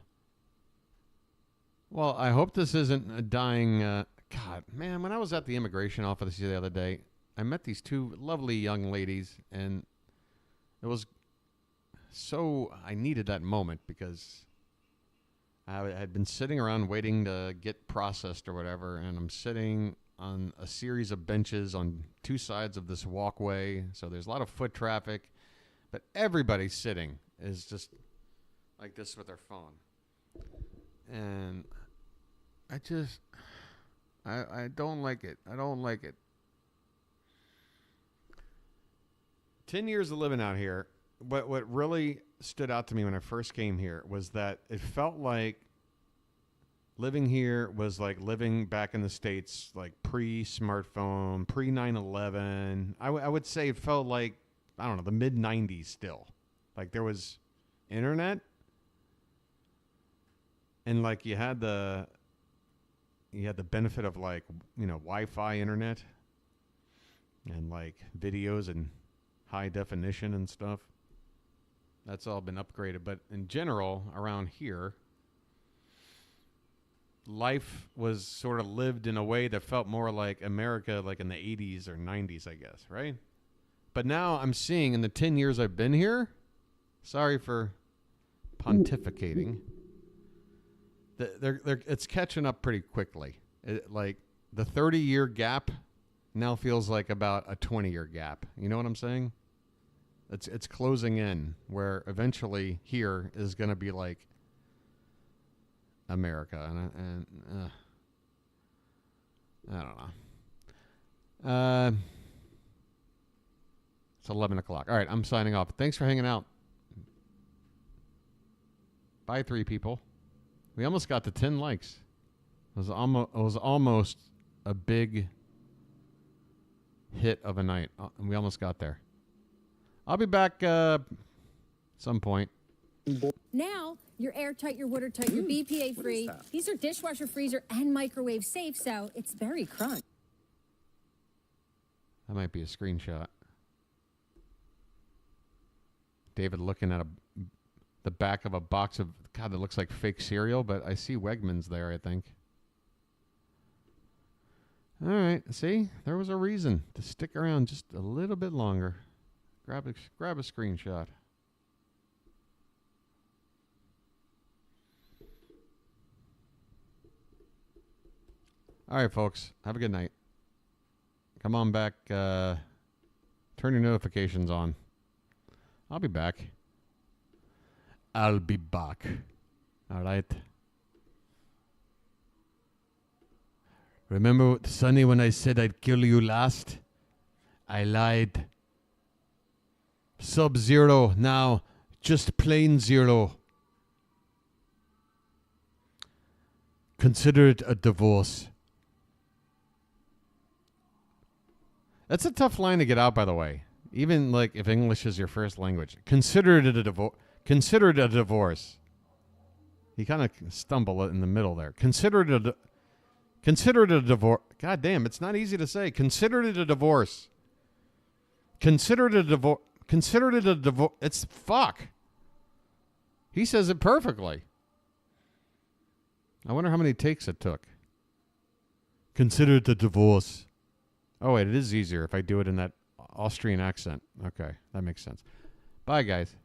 S1: Well, I hope this isn't a dying. God, man, when I was at the immigration office the other day, I met these two lovely young ladies, and it was so I needed that moment because I had been sitting around waiting to get processed or whatever, and I'm sitting on a series of benches on two sides of this walkway, so there's a lot of foot traffic, but everybody sitting is just like this with their phone. And I don't like it. I don't like it. 10 years of living out here, what really stood out to me when I first came here was that it felt like living here was like living back in the States, like pre-smartphone, pre-9/11. I would say it felt like, I don't know, the mid-90s still. Like there was internet, and like you had the benefit of like, Wi-Fi internet and like videos and high definition and stuff. That's all been upgraded. But in general, around here, life was sort of lived in a way that felt more like America, like in the 80s or 90s, I guess, right? But now I'm seeing in the 10 years I've been here, sorry for pontificating, it's catching up pretty quickly. Like the 30-year gap now feels like about a 20-year gap. You know what I'm saying? It's closing in, where eventually here is going to be like America, and I don't know. It's 11 o'clock. All right, I'm signing off. Thanks for hanging out. Bye, 3 people. We almost got to 10 likes. It was almost a big hit of a night. We almost got there. I'll be back some point.
S19: Now, you're airtight, you're watertight, you're BPA free. These are dishwasher, freezer, and microwave safe, so it's very crunch.
S1: That might be a screenshot. David looking at the back of a box of, God, that looks like fake cereal, but I see Wegmans there, I think. All right, see? There was a reason to stick around just a little bit longer. Grab a screenshot. All right, folks. Have a good night. Come on back. Turn your notifications on. I'll be back. I'll be back. All right. Remember, Sonny, when I said I'd kill you last? I lied. Sub-zero now. Just plain zero. Consider it a divorce. That's a tough line to get out, by the way. Even like if English is your first language. Consider it a divorce. Consider it a divorce. He kind of stumbled in the middle there. Consider it a divorce. God damn, it's not easy to say. Consider it a divorce. Consider it a divorce. Consider it a divorce. It's fuck. He says it perfectly. I wonder how many takes it took. Consider it a divorce. Oh, wait, it is easier if I do it in that Austrian accent. Okay, that makes sense. Bye, guys.